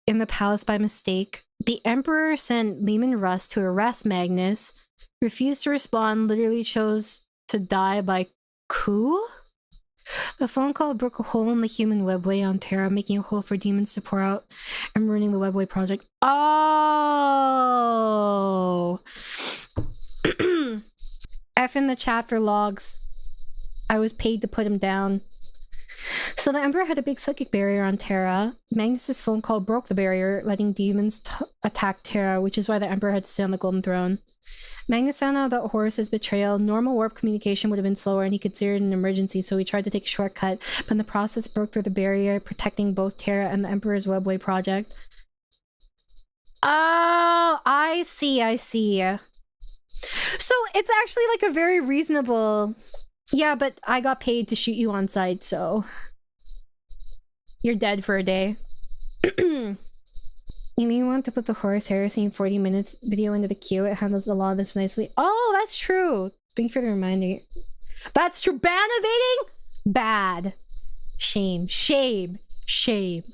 in the palace by mistake. The Emperor sent Leman Russ to arrest Magnus, refused to respond, literally chose to die by coup. The phone call broke a hole in the human webway on Terra, making a hole for demons to pour out and ruining the webway project. Oh! F in the chat for logs. I was paid to put him down. So the Emperor had a big psychic barrier on Terra. Magnus's phone call broke the barrier, letting demons attack Terra, which is why the Emperor had to sit on the Golden Throne. Magnus found out about Horus's betrayal. Normal warp communication would have been slower and he considered it an emergency, so he tried to take a shortcut, but in the process broke through the barrier, protecting both Terra and the Emperor's Webway project. Oh, I see, I see. So it's actually like a very reasonable... Yeah, but I got paid to shoot you on sight, so... You're dead for a day. You may want to put the Horus Heresy in 40 minutes video into the queue. It handles a lot of this nicely. Oh, that's true. Thank you for the reminder. That's true. Ban evading? Bad. Shame. Shame. Shame.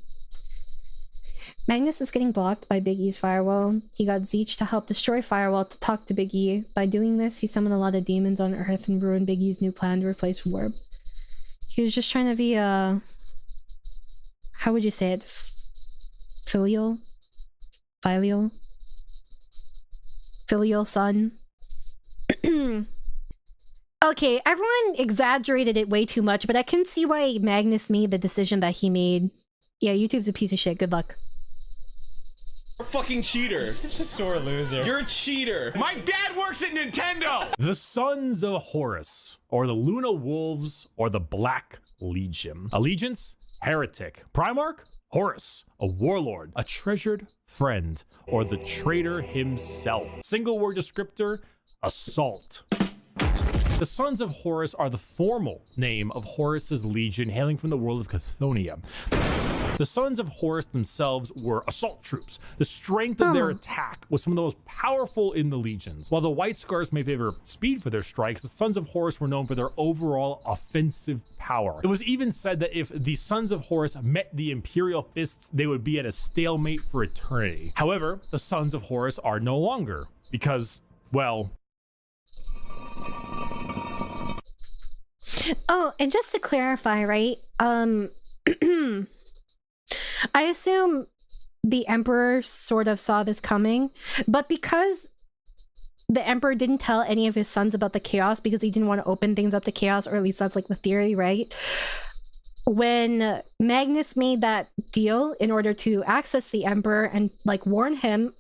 Magnus is getting blocked by Big E's firewall. He got Zeech to help destroy firewall to talk to Big E. By doing this, he summoned a lot of demons on Earth and ruined Big E's new plan to replace Warp. He was just trying to be a... How would you say it? Filial? Filial? Filial son? Okay, everyone exaggerated it way too much, but I can see why Magnus made the decision that he made. Yeah, YouTube's a piece of shit. Good luck. You're a fucking cheater. You're such a sore loser. You're a cheater. My dad works at Nintendo! The Sons of Horus, or the Luna Wolves, or the Black Legion. Allegiance? Heretic. Primarch? Horus. A warlord. A treasured friend. Or the traitor himself. Single word descriptor? Assault. The Sons of Horus are the formal name of Horus's legion, hailing from the world of Chthoniya. The Sons of Horus themselves were assault troops. The strength of their attack was some of the most powerful in the legions. While the White Scars may favor speed for their strikes, the Sons of Horus were known for their overall offensive power. It was even said that if the Sons of Horus met the Imperial Fists, they would be at a stalemate for eternity. However, the Sons of Horus are no longer, because, well... Oh, and just to clarify, right? I assume the Emperor sort of saw this coming, but because the Emperor didn't tell any of his sons about the chaos because he didn't want to open things up to chaos, or at least that's like the theory, right? When Magnus made that deal in order to access the Emperor and like warn him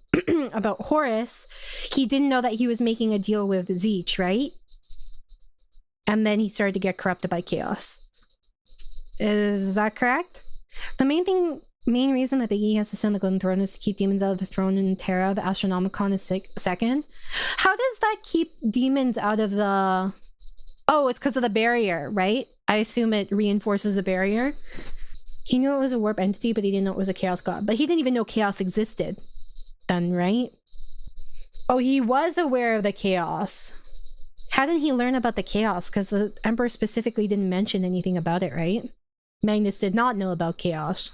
about Horus, he didn't know that he was making a deal with Zeech, right? And then he started to get corrupted by chaos. Is that correct? The main reason that Big E has to sit on the Golden Throne is to keep demons out of the throne in Terra. The Astronomicon is second. How does that keep demons out of the... Oh, it's because of the barrier, right? I assume it reinforces the barrier. He knew it was a warp entity, but he didn't know it was a chaos god. But he didn't even know chaos existed then, right? Oh, he was aware of the chaos. How did he learn about the chaos? Because the Emperor specifically didn't mention anything about it, right? Magnus did not know about chaos.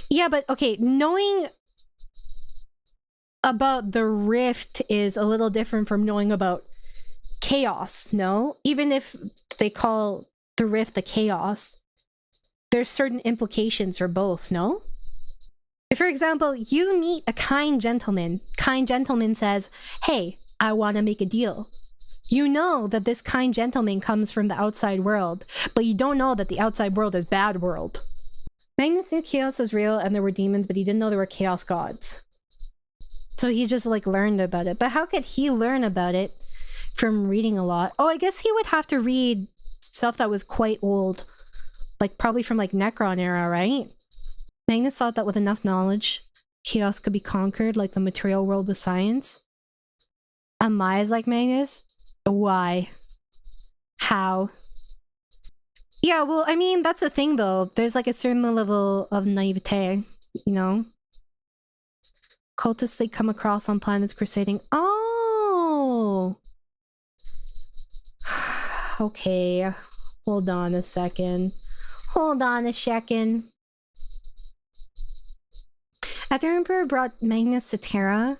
Yeah, but okay, knowing about the rift is a little different from knowing about chaos, no? Even if they call the rift the chaos, there's certain implications for both, no? If, for example, you meet a kind gentleman says, hey, I want to make a deal. You know that this kind gentleman comes from the outside world, but you don't know that the outside world is bad world. Magnus knew chaos was real and there were demons, but he didn't know there were chaos gods. So he just like learned about it. But how could he learn about it from reading a lot? Oh, I guess he would have to read stuff that was quite old. Like probably from like Necron era, right? Magnus thought that with enough knowledge, chaos could be conquered like the material world with science. Amaya's like Magnus? Why? How? Yeah, well, I mean, that's the thing though. There's like a certain level of naivete, you know? Cultists they come across on planets crusading. Oh! Okay. Hold on a second. Hold on a second. After Emperor brought Magnus to Terra,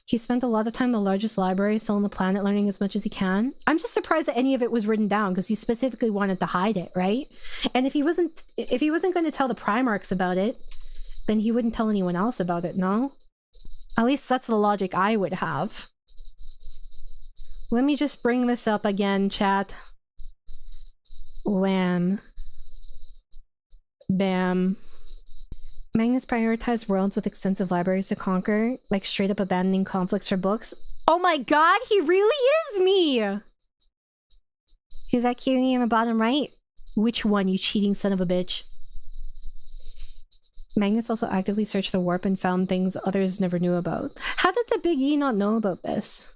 he spent a lot of time in the largest library still on the planet learning as much as he can. I'm just surprised that any of it was written down because he specifically wanted to hide it, right? And if he wasn't going to tell the Primarchs about it, then he wouldn't tell anyone else about it, no? At least that's the logic I would have. Let me just bring this up again, chat. Wham. Bam. Magnus prioritized worlds with extensive libraries to conquer, like straight up abandoning conflicts for books. Oh my god, he really is me! Is that cutie in the bottom right? Which one, you cheating son of a bitch? Magnus also actively searched the warp and found things others never knew about. How did the Big E not know about this?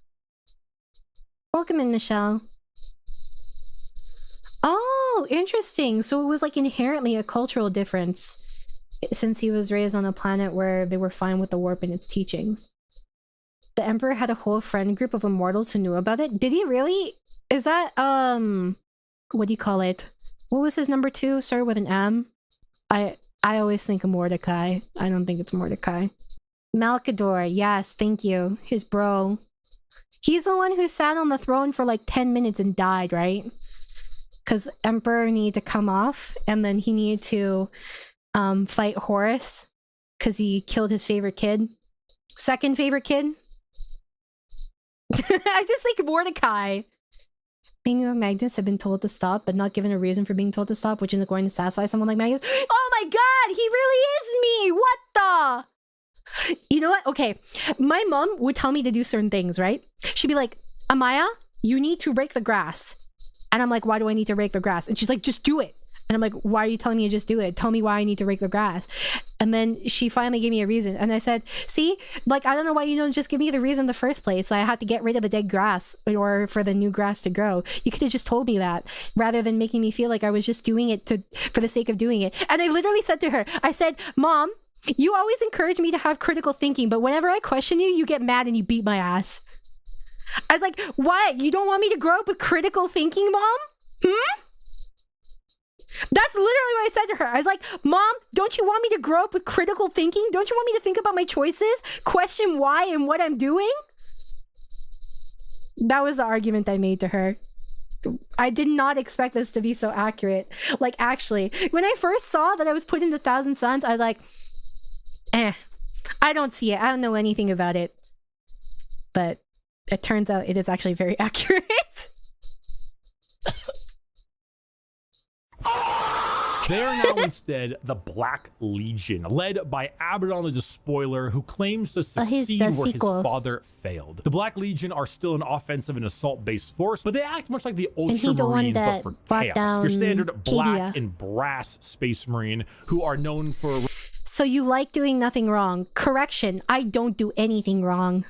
Welcome in, Michelle. Oh, interesting. So it was like inherently a cultural difference since he was raised on a planet where they were fine with the warp and its teachings. The Emperor had a whole friend group of immortals who knew about it. Did he really? Is that, what do you call it? What was his number 2? Started with an M? I always think of Mordecai. I don't think it's Mordecai. Malkador, yes, thank you. His bro. He's the one who sat on the throne for like 10 minutes and died, right? Because Emperor needed to come off, and then he needed to fight Horus, because he killed his favorite kid. Second favorite kid? I just think Mordecai. Bingo and Magnus have been told to stop, but not given a reason for being told to stop, which isn't going to satisfy someone like Magnus. Oh my god, he really is me! What the? You know what? Okay, my mom would tell me to do certain things, right? She'd be like, Amaya, you need to rake the grass. And I'm like, why do I need to rake the grass? And she's like, just do it. And I'm like, why are you telling me to just do it? Tell me why I need to rake the grass. And then she finally gave me a reason. And I said, see, like, I don't know why you don't just give me the reason in the first place. I had to get rid of the dead grass in order for the new grass to grow. You could have just told me that rather than making me feel like I was just doing it for the sake of doing it. And I literally said to her, I said, Mom, you always encourage me to have critical thinking, but whenever I question you, you get mad and you beat my ass. I was like, what? You don't want me to grow up with critical thinking, Mom? That's literally what I said to her. I was like, Mom, don't you want me to grow up with critical thinking? Don't you want me to think about my choices? Question why and what I'm doing? That was the argument I made to her. I did not expect this to be so accurate. Like, actually, when I first saw that I was put into Thousand Suns, I was like, I don't see it. I don't know anything about it. But it turns out it is actually very accurate. They are now instead the Black Legion, led by Abaddon the Despoiler, who claims to succeed where his father failed. The Black Legion are still an offensive and assault-based force, but they act much like the Ultramarines, but for chaos. Your standard black and brass Space Marine, who are known for... So you like doing nothing wrong. Correction, I don't do anything wrong.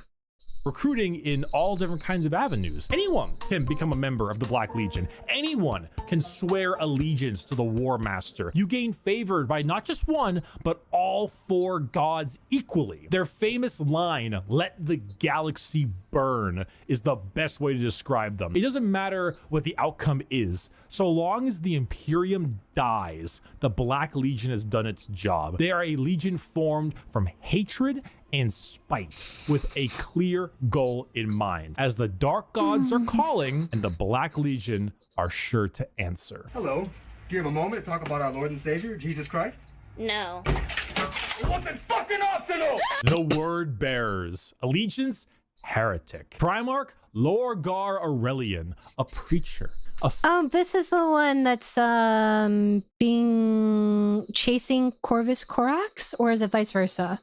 Recruiting in all different kinds of avenues. Anyone can become a member of the Black Legion. Anyone can swear allegiance to the War Master. You gain favored by not just one, but all 4 gods equally. Their famous line, "Let the galaxy burn," is the best way to describe them. It doesn't matter what the outcome is. So long as the Imperium dies, the Black Legion has done its job. They are a legion formed from hatred and spite, with a clear goal in mind, as the dark gods are calling and the Black Legion are sure to answer. Hello. Do you have a moment to talk about our Lord and Savior, Jesus Christ? No. It wasn't fucking optional! The Word Bearers. Allegiance, heretic. Primarch, Lorgar Aurelian, a preacher. This is the one that's chasing Corvus Corax, or is it vice versa?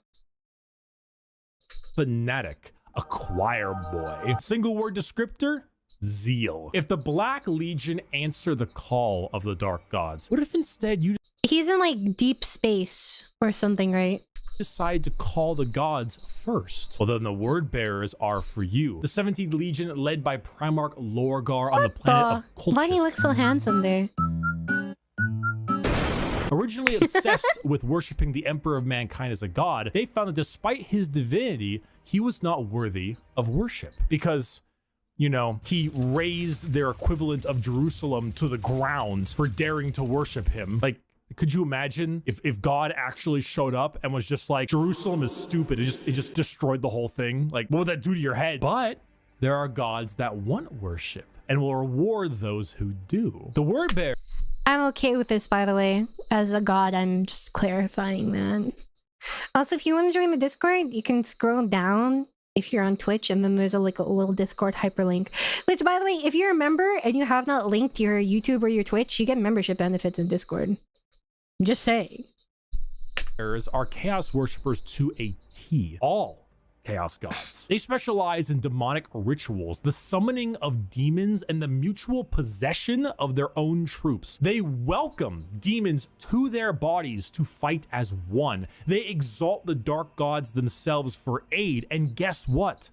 Fanatic, a choir boy. Single word descriptor, zeal. If the Black Legion answer the call of the dark gods, what if instead you... He's in like deep space or something, right? Decide to call the gods first. Well, then the Word Bearers are for you. The 17th Legion, led by Primarch Lorgar on the planet of Cultus. Why do you look so handsome there? Originally obsessed with worshipping the Emperor of Mankind as a god, they found that despite his divinity, he was not worthy of worship because, you know, he razed their equivalent of Jerusalem to the ground for daring to worship him. Like, could you imagine if God actually showed up and was just like, Jerusalem is stupid, it just destroyed the whole thing? Like, what would that do to your head? But there are gods that want worship and will reward those who do. The Word Bearer... I'm okay with this, by the way. As a god, I'm just clarifying that. Also, if you want to join the Discord, you can scroll down if you're on Twitch, and then there's a little Discord hyperlink. Which, by the way, if you're a member and you have not linked your YouTube or your Twitch, you get membership benefits in Discord. Just saying. Are chaos worshippers to a T. All chaos gods. They specialize in demonic rituals, the summoning of demons, and the mutual possession of their own troops. They welcome demons to their bodies to fight as one. They exalt the dark gods themselves for aid, and guess what?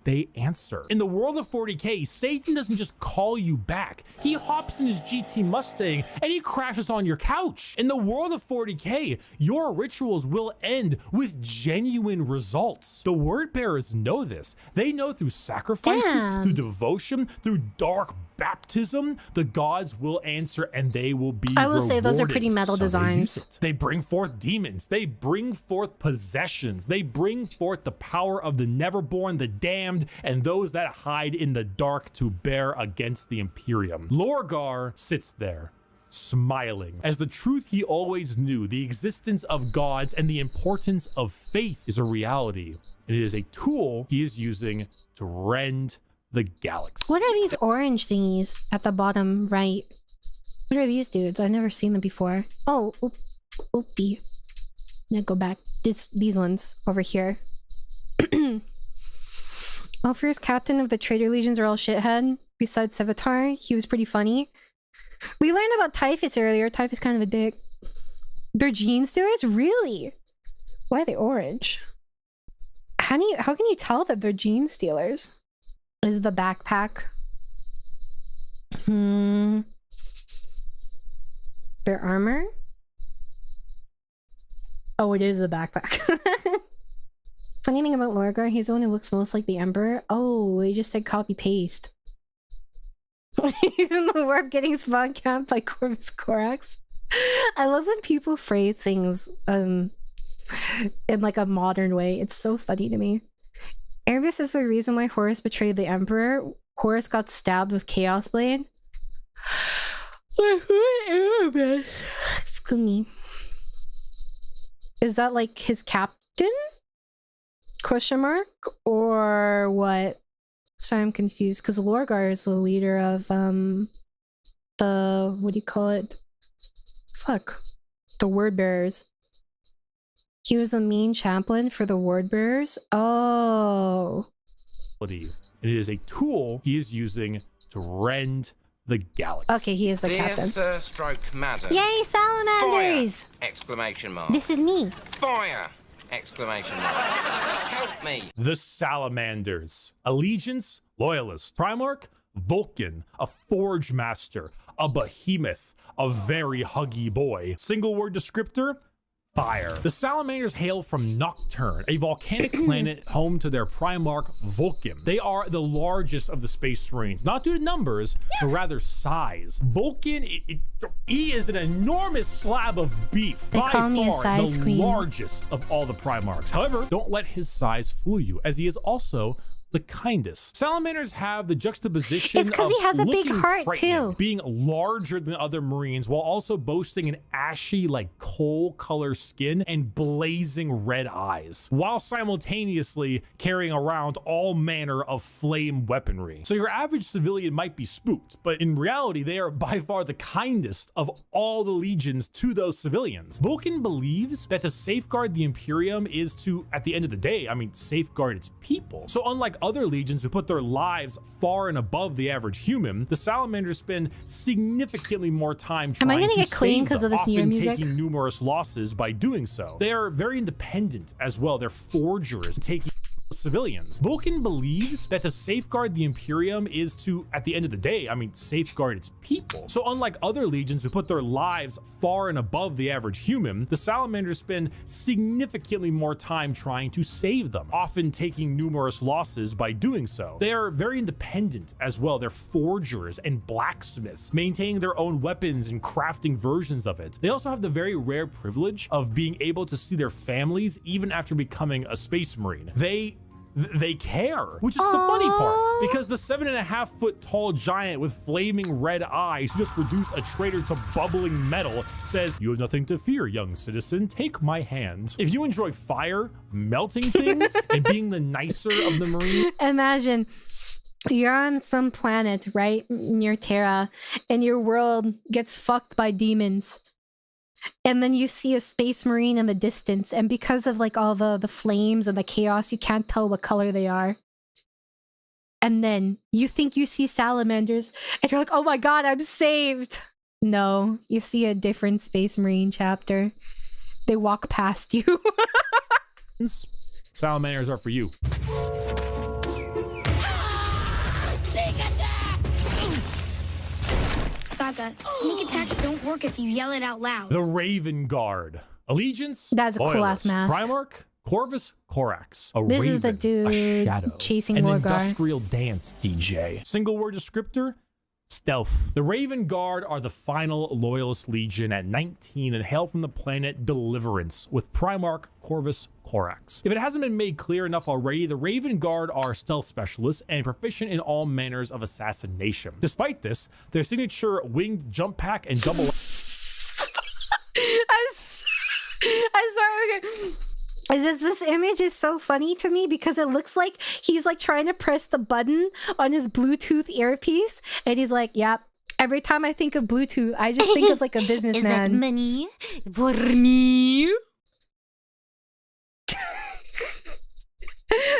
They answer. In the world of 40k, Satan doesn't just call you back. He hops in his GT Mustang and he crashes on your couch. In the world of 40k, your rituals will end with genuine results. The word bearers know this. They know through sacrifices, through devotion, through dark baptism, the gods will answer and they will be I will say those are rewarded. pretty metal So designs. They bring forth demons. They bring forth possessions. They bring forth the power of the neverborn, the damned, and those that hide in the dark to bear against the Imperium. Lorgar sits there, smiling, as the truth he always knew, the existence of gods and the importance of faith is a reality. It is a tool he is using to rend the galaxy. What are these orange thingies at the bottom right? What are these dudes? I've never seen them before. Oh, oopie. I'm gonna go back. These ones over here. Ulfir's captain of the Traitor Legions are all shithead. Besides Sevatar, he was pretty funny. We learned about Typhus earlier. Typhus kind of a dick. They're gene stealers? Really? Why are they orange? How can you tell that they're gene stealers? Is it the backpack? Their armor? Oh, it is the backpack. Funny thing about Lorgar, he's the one who looks most like the Emperor. Oh, they just said copy paste. He's in the warp getting spawn camped by Corvus Corax. I love when people phrase things in like a modern way. It's so funny to me. Erebus is the reason why Horus betrayed the Emperor. Horus got stabbed with Chaos Blade. Erebus? Excuse me. Is that like his captain? Question mark? Or what? Sorry, I'm confused because Lorgar is the leader of the what do you call it? Fuck. The Word Bearers. He was the main chaplain for the Word Bearers. Oh. It is a tool he is using to rend the galaxy. Okay, he is the captain. Sir stroke madam. Yay, Salamanders! Fire! Exclamation mark. This is me. Fire! Exclamation mark. Help me. The Salamanders. Allegiance, Loyalist. Primarch, Vulcan. A Forge Master. A Behemoth. A very huggy boy. Single word descriptor, fire. The Salamanders hail from Nocturne, a volcanic planet home to their Primarch Vulcan. They are the largest of the Space Marines, not due to numbers, but rather size. Vulcan, he is an enormous slab of beef. They by call me a far size the queen. largest of all the Primarchs. However, don't let his size fool you, as he is also the kindest. Salamanders have the juxtaposition It's because of he has a big looking heart, frightening, too. being larger than other Marines while also boasting an ashy, like coal color skin and blazing red eyes, while simultaneously carrying around all manner of flame weaponry. So your average civilian might be spooked, but in reality, they are by far the kindest of all the legions to those civilians. Vulcan believes that to safeguard the Imperium is to, at the end of the day, safeguard its people. So unlike other legions who put their lives far and above the average human, the Salamanders spend significantly more time trying gonna to get clean save because them, of this Nier often music? taking numerous losses by doing so. They are very independent as well. They're forgers, taking civilians. Vulcan believes that to safeguard the Imperium is to, at the end of the day, safeguard its people. So unlike other legions who put their lives far and above the average human, the Salamanders spend significantly more time trying to save them, often taking numerous losses by doing so. They are very independent as well. They're forgers and blacksmiths, maintaining their own weapons and crafting versions of it. They also have the very rare privilege of being able to see their families even after becoming a Space Marine. They care, which is the funny part, because the 7.5-foot tall giant with flaming red eyes who just reduced a traitor to bubbling metal says, "You have nothing to fear, young citizen. Take my hand." If you enjoy fire, melting things, and being the nicer of the Marine, Imagine you're on some planet, right, near Terra, and your world gets fucked by demons. and then you see a space marine in the distance, and because of like all the flames and the chaos, you can't tell what color they are. And then you think you see salamanders, and you're like, oh my god, I'm saved. No, you see a different space marine chapter. They walk past you. Salamanders are for you. Sneak attack! Saga, sneak attacks don't work if you yell it out loud. The Raven Guard. Allegiance. That's a cool ass mask. Primarch. Corvus Corax. A This raven, is the dude a shadow, chasing an Morgar. industrial dance DJ. Single word descriptor. Stealth. The Raven Guard are the final Loyalist Legion at 19 and hail from the planet Deliverance with Primarch Corvus Corax. If it hasn't been made clear enough already, the Raven Guard are stealth specialists and proficient in all manners of assassination. Despite this, their signature winged jump pack and double... I'm sorry. Okay. This image is so funny to me because it looks like he's like trying to press the button on his Bluetooth earpiece, and he's like, "Yep. Every time I think of Bluetooth, I just think of like a businessman." Is that money for me?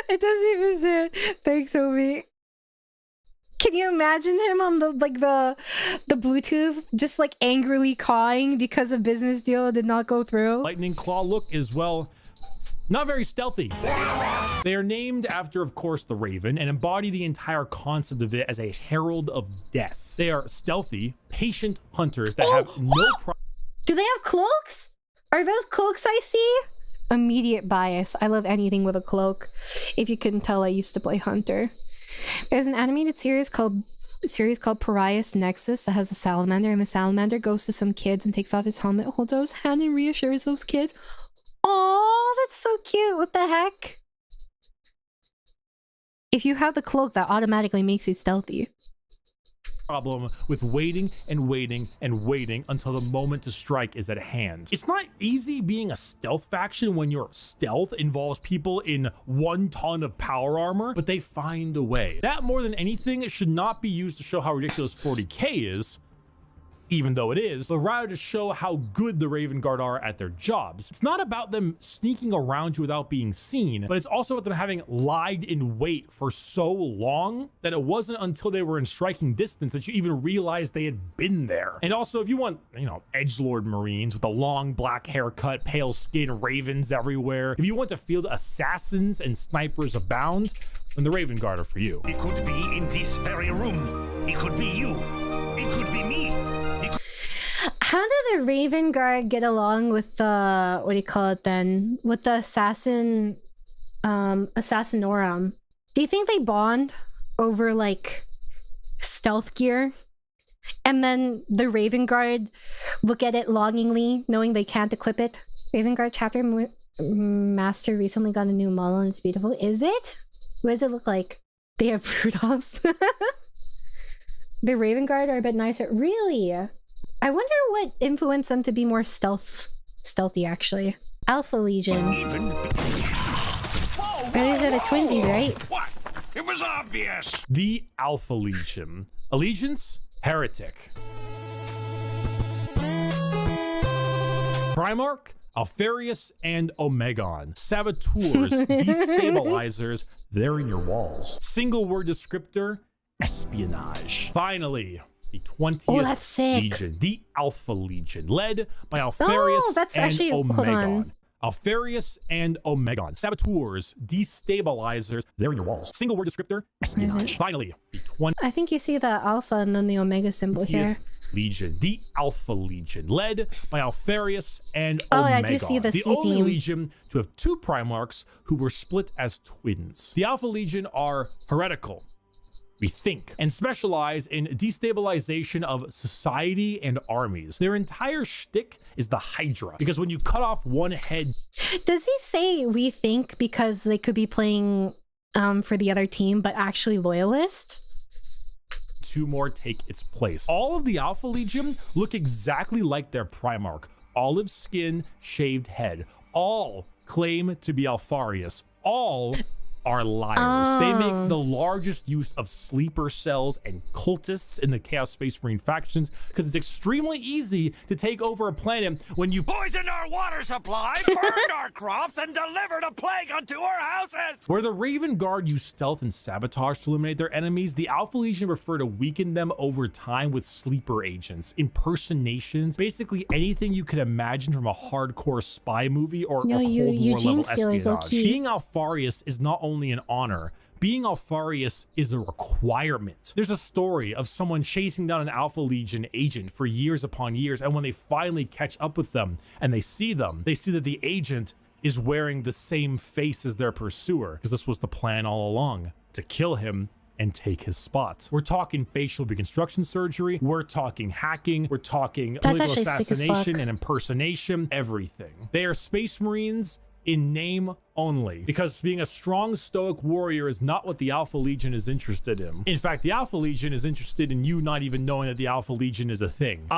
It doesn't even say it. Thanks, Obi. Can you imagine him on the Bluetooth just like angrily cawing because a business deal did not go through? Lightning Claw look is, well, not very stealthy. They are named after, of course, the Raven and embody the entire concept of it as a herald of death. They are stealthy, patient hunters that have no problem. Do they have cloaks? Are those cloaks I see? Immediate bias. I love anything with a cloak. If you couldn't tell, I used to play Hunter. There's an animated series called Pariah's Nexus that has a salamander, and the salamander goes to some kids and takes off his helmet, holds out his hand, and reassures those kids. Oh, that's so cute. What the heck? If you have the cloak, that automatically makes you stealthy. Problem with waiting and waiting and waiting until the moment to strike is at hand. It's not easy being a stealth faction when your stealth involves people in 1 ton of power armor, but they find a way. That, more than anything, should not be used to show how ridiculous 40k is, even though it is, but rather to show how good the Raven Guard are at their jobs. It's not about them sneaking around you without being seen, but it's also about them having lied in wait for so long that it wasn't until they were in striking distance that you even realized they had been there. And also, if you want, you know, edgelord Marines with a long black haircut, pale skin, ravens everywhere, if you want to field assassins and snipers abound, then the Raven Guard are for you. He could be in this very room. He could be you. It could be me. How did the Raven Guard get along with the, what do you call it then? With the Assassinorum? Do you think they bond over like stealth gear? And then the Raven Guard look at it longingly, knowing they can't equip it. Raven Guard chapter master recently got a new model and it's beautiful. Is it? What does it look like? They have Rudolphs. The Raven Guard are a bit nicer. Really? I wonder what influenced them to be more stealthy, actually. Alpha Legion. These are the twinsies, right? What? It was obvious. The Alpha Legion. Allegiance? Heretic. Primarch? Alfarius and Omegon. Saboteurs, destabilizers, they're in your walls. Single word descriptor, espionage. Finally, the 20th Legion, the Alpha Legion, led by Alfarius and Omegon. Alfarius and Omegon. Saboteurs, destabilizers, they're in your walls. Single word descriptor, espionage. Finally, the 20th I think you see the Alpha and then the Omega symbol here. Legion, the Alpha Legion, led by Alfarius and Omegon. Oh, I do see the only theme. Legion to have 2 Primarchs who were split as twins. The Alpha Legion are heretical, we think, and specialize in destabilization of society and armies. Their entire shtick is the Hydra, because when you cut off one head... Does he say we think because they could be playing for the other team, but actually loyalist? 2 more take its place. All of the Alpha Legion look exactly like their Primarch. Olive skin, shaved head. All claim to be Alfarius. All are liars. They make the largest use of sleeper cells and cultists in the Chaos Space Marine factions because it's extremely easy to take over a planet when you Poisoned our water supply, burned our crops, and delivered a plague unto our houses! Where the Raven Guard use stealth and sabotage to eliminate their enemies, the Alpha Legion prefer to weaken them over time with sleeper agents, impersonations, basically anything you could imagine from a hardcore spy movie or a Cold War level espionage. Being Alfarius is not only an honor, being Alfarius is a requirement. There's a story of someone chasing down an Alpha Legion agent for years upon years, and when they finally catch up with them and they see that the agent is wearing the same face as their pursuer, because this was the plan all along, to kill him and take his spot. We're talking facial reconstruction surgery, we're talking hacking, we're talking political assassination and impersonation, everything. They are Space Marines in name only, because being a strong stoic warrior is not what the Alpha Legion is interested in. In fact, the Alpha Legion is interested in you not even knowing that the Alpha Legion is a thing.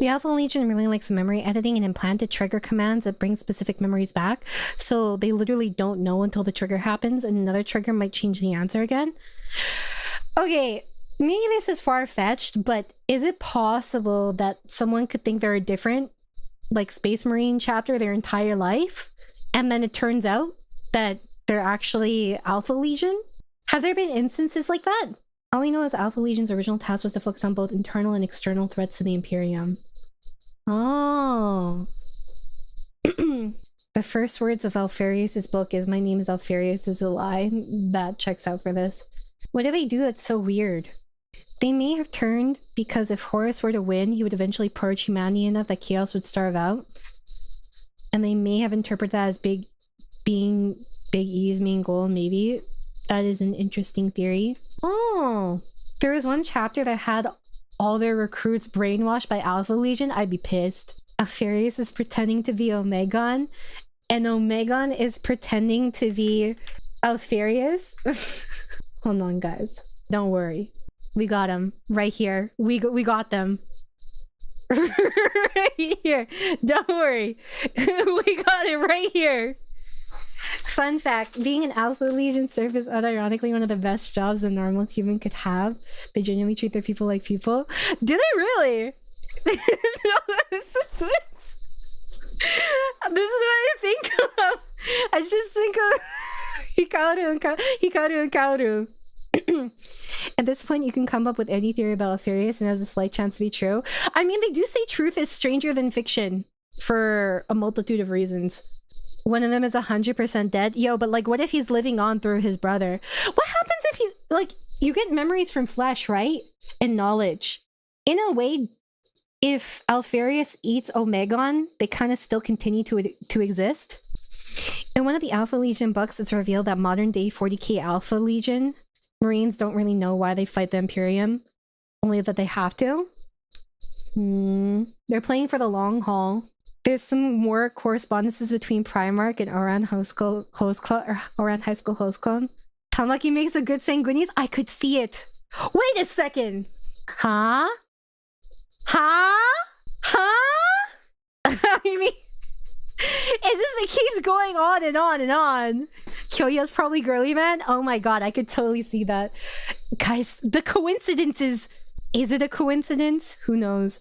The Alpha Legion really likes memory editing and implanted trigger commands that bring specific memories back, so they literally don't know until the trigger happens, and another trigger might change the answer again. Okay, maybe this is far-fetched, but is it possible that someone could think they're a different like Space Marine chapter their entire life, and then it turns out that they're actually Alpha Legion? Have there been instances like that? All we know is Alpha Legion's original task was to focus on both internal and external threats to the Imperium. Oh. The first words of Alfarius' book is, "My name is Alfarius is a lie." That checks out for this. What do they do that's so weird? They may have turned because if Horus were to win, he would eventually purge humanity enough that chaos would starve out. And they may have interpreted that as Big E's main goal, maybe. That is an interesting theory. Oh, there was one chapter that had all their recruits brainwashed by Alpha Legion. I'd be pissed. Alfarius is pretending to be Omegon, and Omegon is pretending to be Alfarius. Hold on, guys. Don't worry. We got him right here. We got them. Right here. Don't worry. We got it right here. Fun fact, being an Alpha Legion serf is unironically one of the best jobs a normal human could have. They genuinely treat their people like people. Do they really? This is what I think of. I just think of Hikaru and Kaoru. At this point, you can come up with any theory about Alfarius and has a slight chance to be true. I mean, they do say truth is stranger than fiction for a multitude of reasons. One of them is 100% dead. Yo, but like, what if he's living on through his brother? What happens if you, like, you get memories from flesh, right? And knowledge. In a way, if Alfarius eats Omegon, they kind of still continue to exist. In one of the Alpha Legion books, it's revealed that modern day 40k Alpha Legion Marines don't really know why they fight the Imperium, only that they have to. They're playing for the long haul. There's some more correspondences between Primarch and Oran High School Host Clone. Tamaki makes a good sanguineous. I could see it. Wait a second. Huh? I mean, it keeps going on and on and on. Kyoya's probably girly, man. Oh my god, I could totally see that. Guys, the coincidences. Is it a coincidence? Who knows?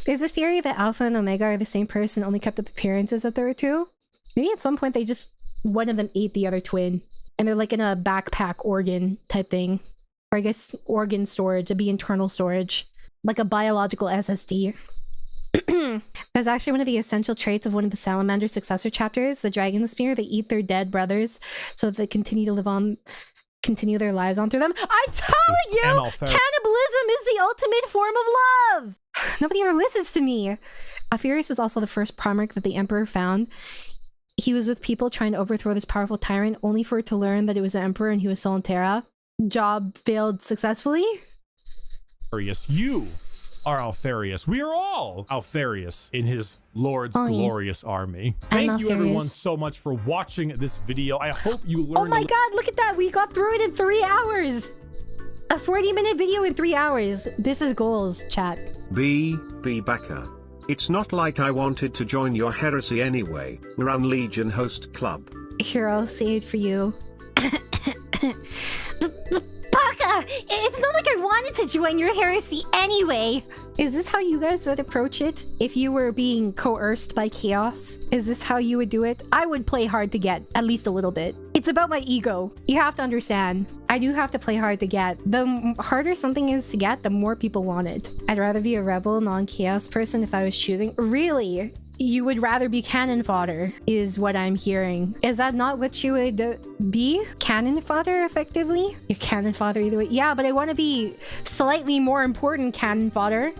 There's a theory that Alpha and Omega are the same person, only kept up appearances that there are two. Maybe at some point they just, one of them ate the other twin. And they're like in a backpack organ type thing. Or I guess organ storage, it'd be internal storage. Like a biological SSD. That's actually one of the essential traits of one of the Salamander successor chapters, the Dragon Spear. They eat their dead brothers so that they continue to live on, continue their lives on through them. I'm telling you, cannibalism is the ultimate form of love. Nobody ever listens to me. Alfarius was also the first Primarch that the Emperor found. He was with people trying to overthrow this powerful tyrant, only for it to learn that it was the Emperor and he was still in Terra. Job failed successfully. Yes, you are Alfarius. We are all Alfarius in his Lord's glorious army. Thank you everyone so much for watching this video. I hope you learned. Oh my god, look at that. We got through it in 3 hours. A 40-minute video in 3 hours. This is goals, chat. Be backer. It's not like I wanted to join your heresy anyway. We're on Legion Host Club. Here, I'll say it for you. Baka! It's not like I wanted to join your heresy anyway! Is this how you guys would approach it? If you were being coerced by chaos? Is this how you would do it? I would play hard to get, at least a little bit. It's about my ego. You have to understand. I do have to play hard to get. The harder something is to get, the more people want it. I'd rather be a rebel, non-chaos person if I was choosing. Really? You would rather be cannon fodder, is what I'm hearing. Is that not what you would be? Cannon fodder, effectively? You're cannon fodder either way. Yeah, but I want to be slightly more important cannon fodder.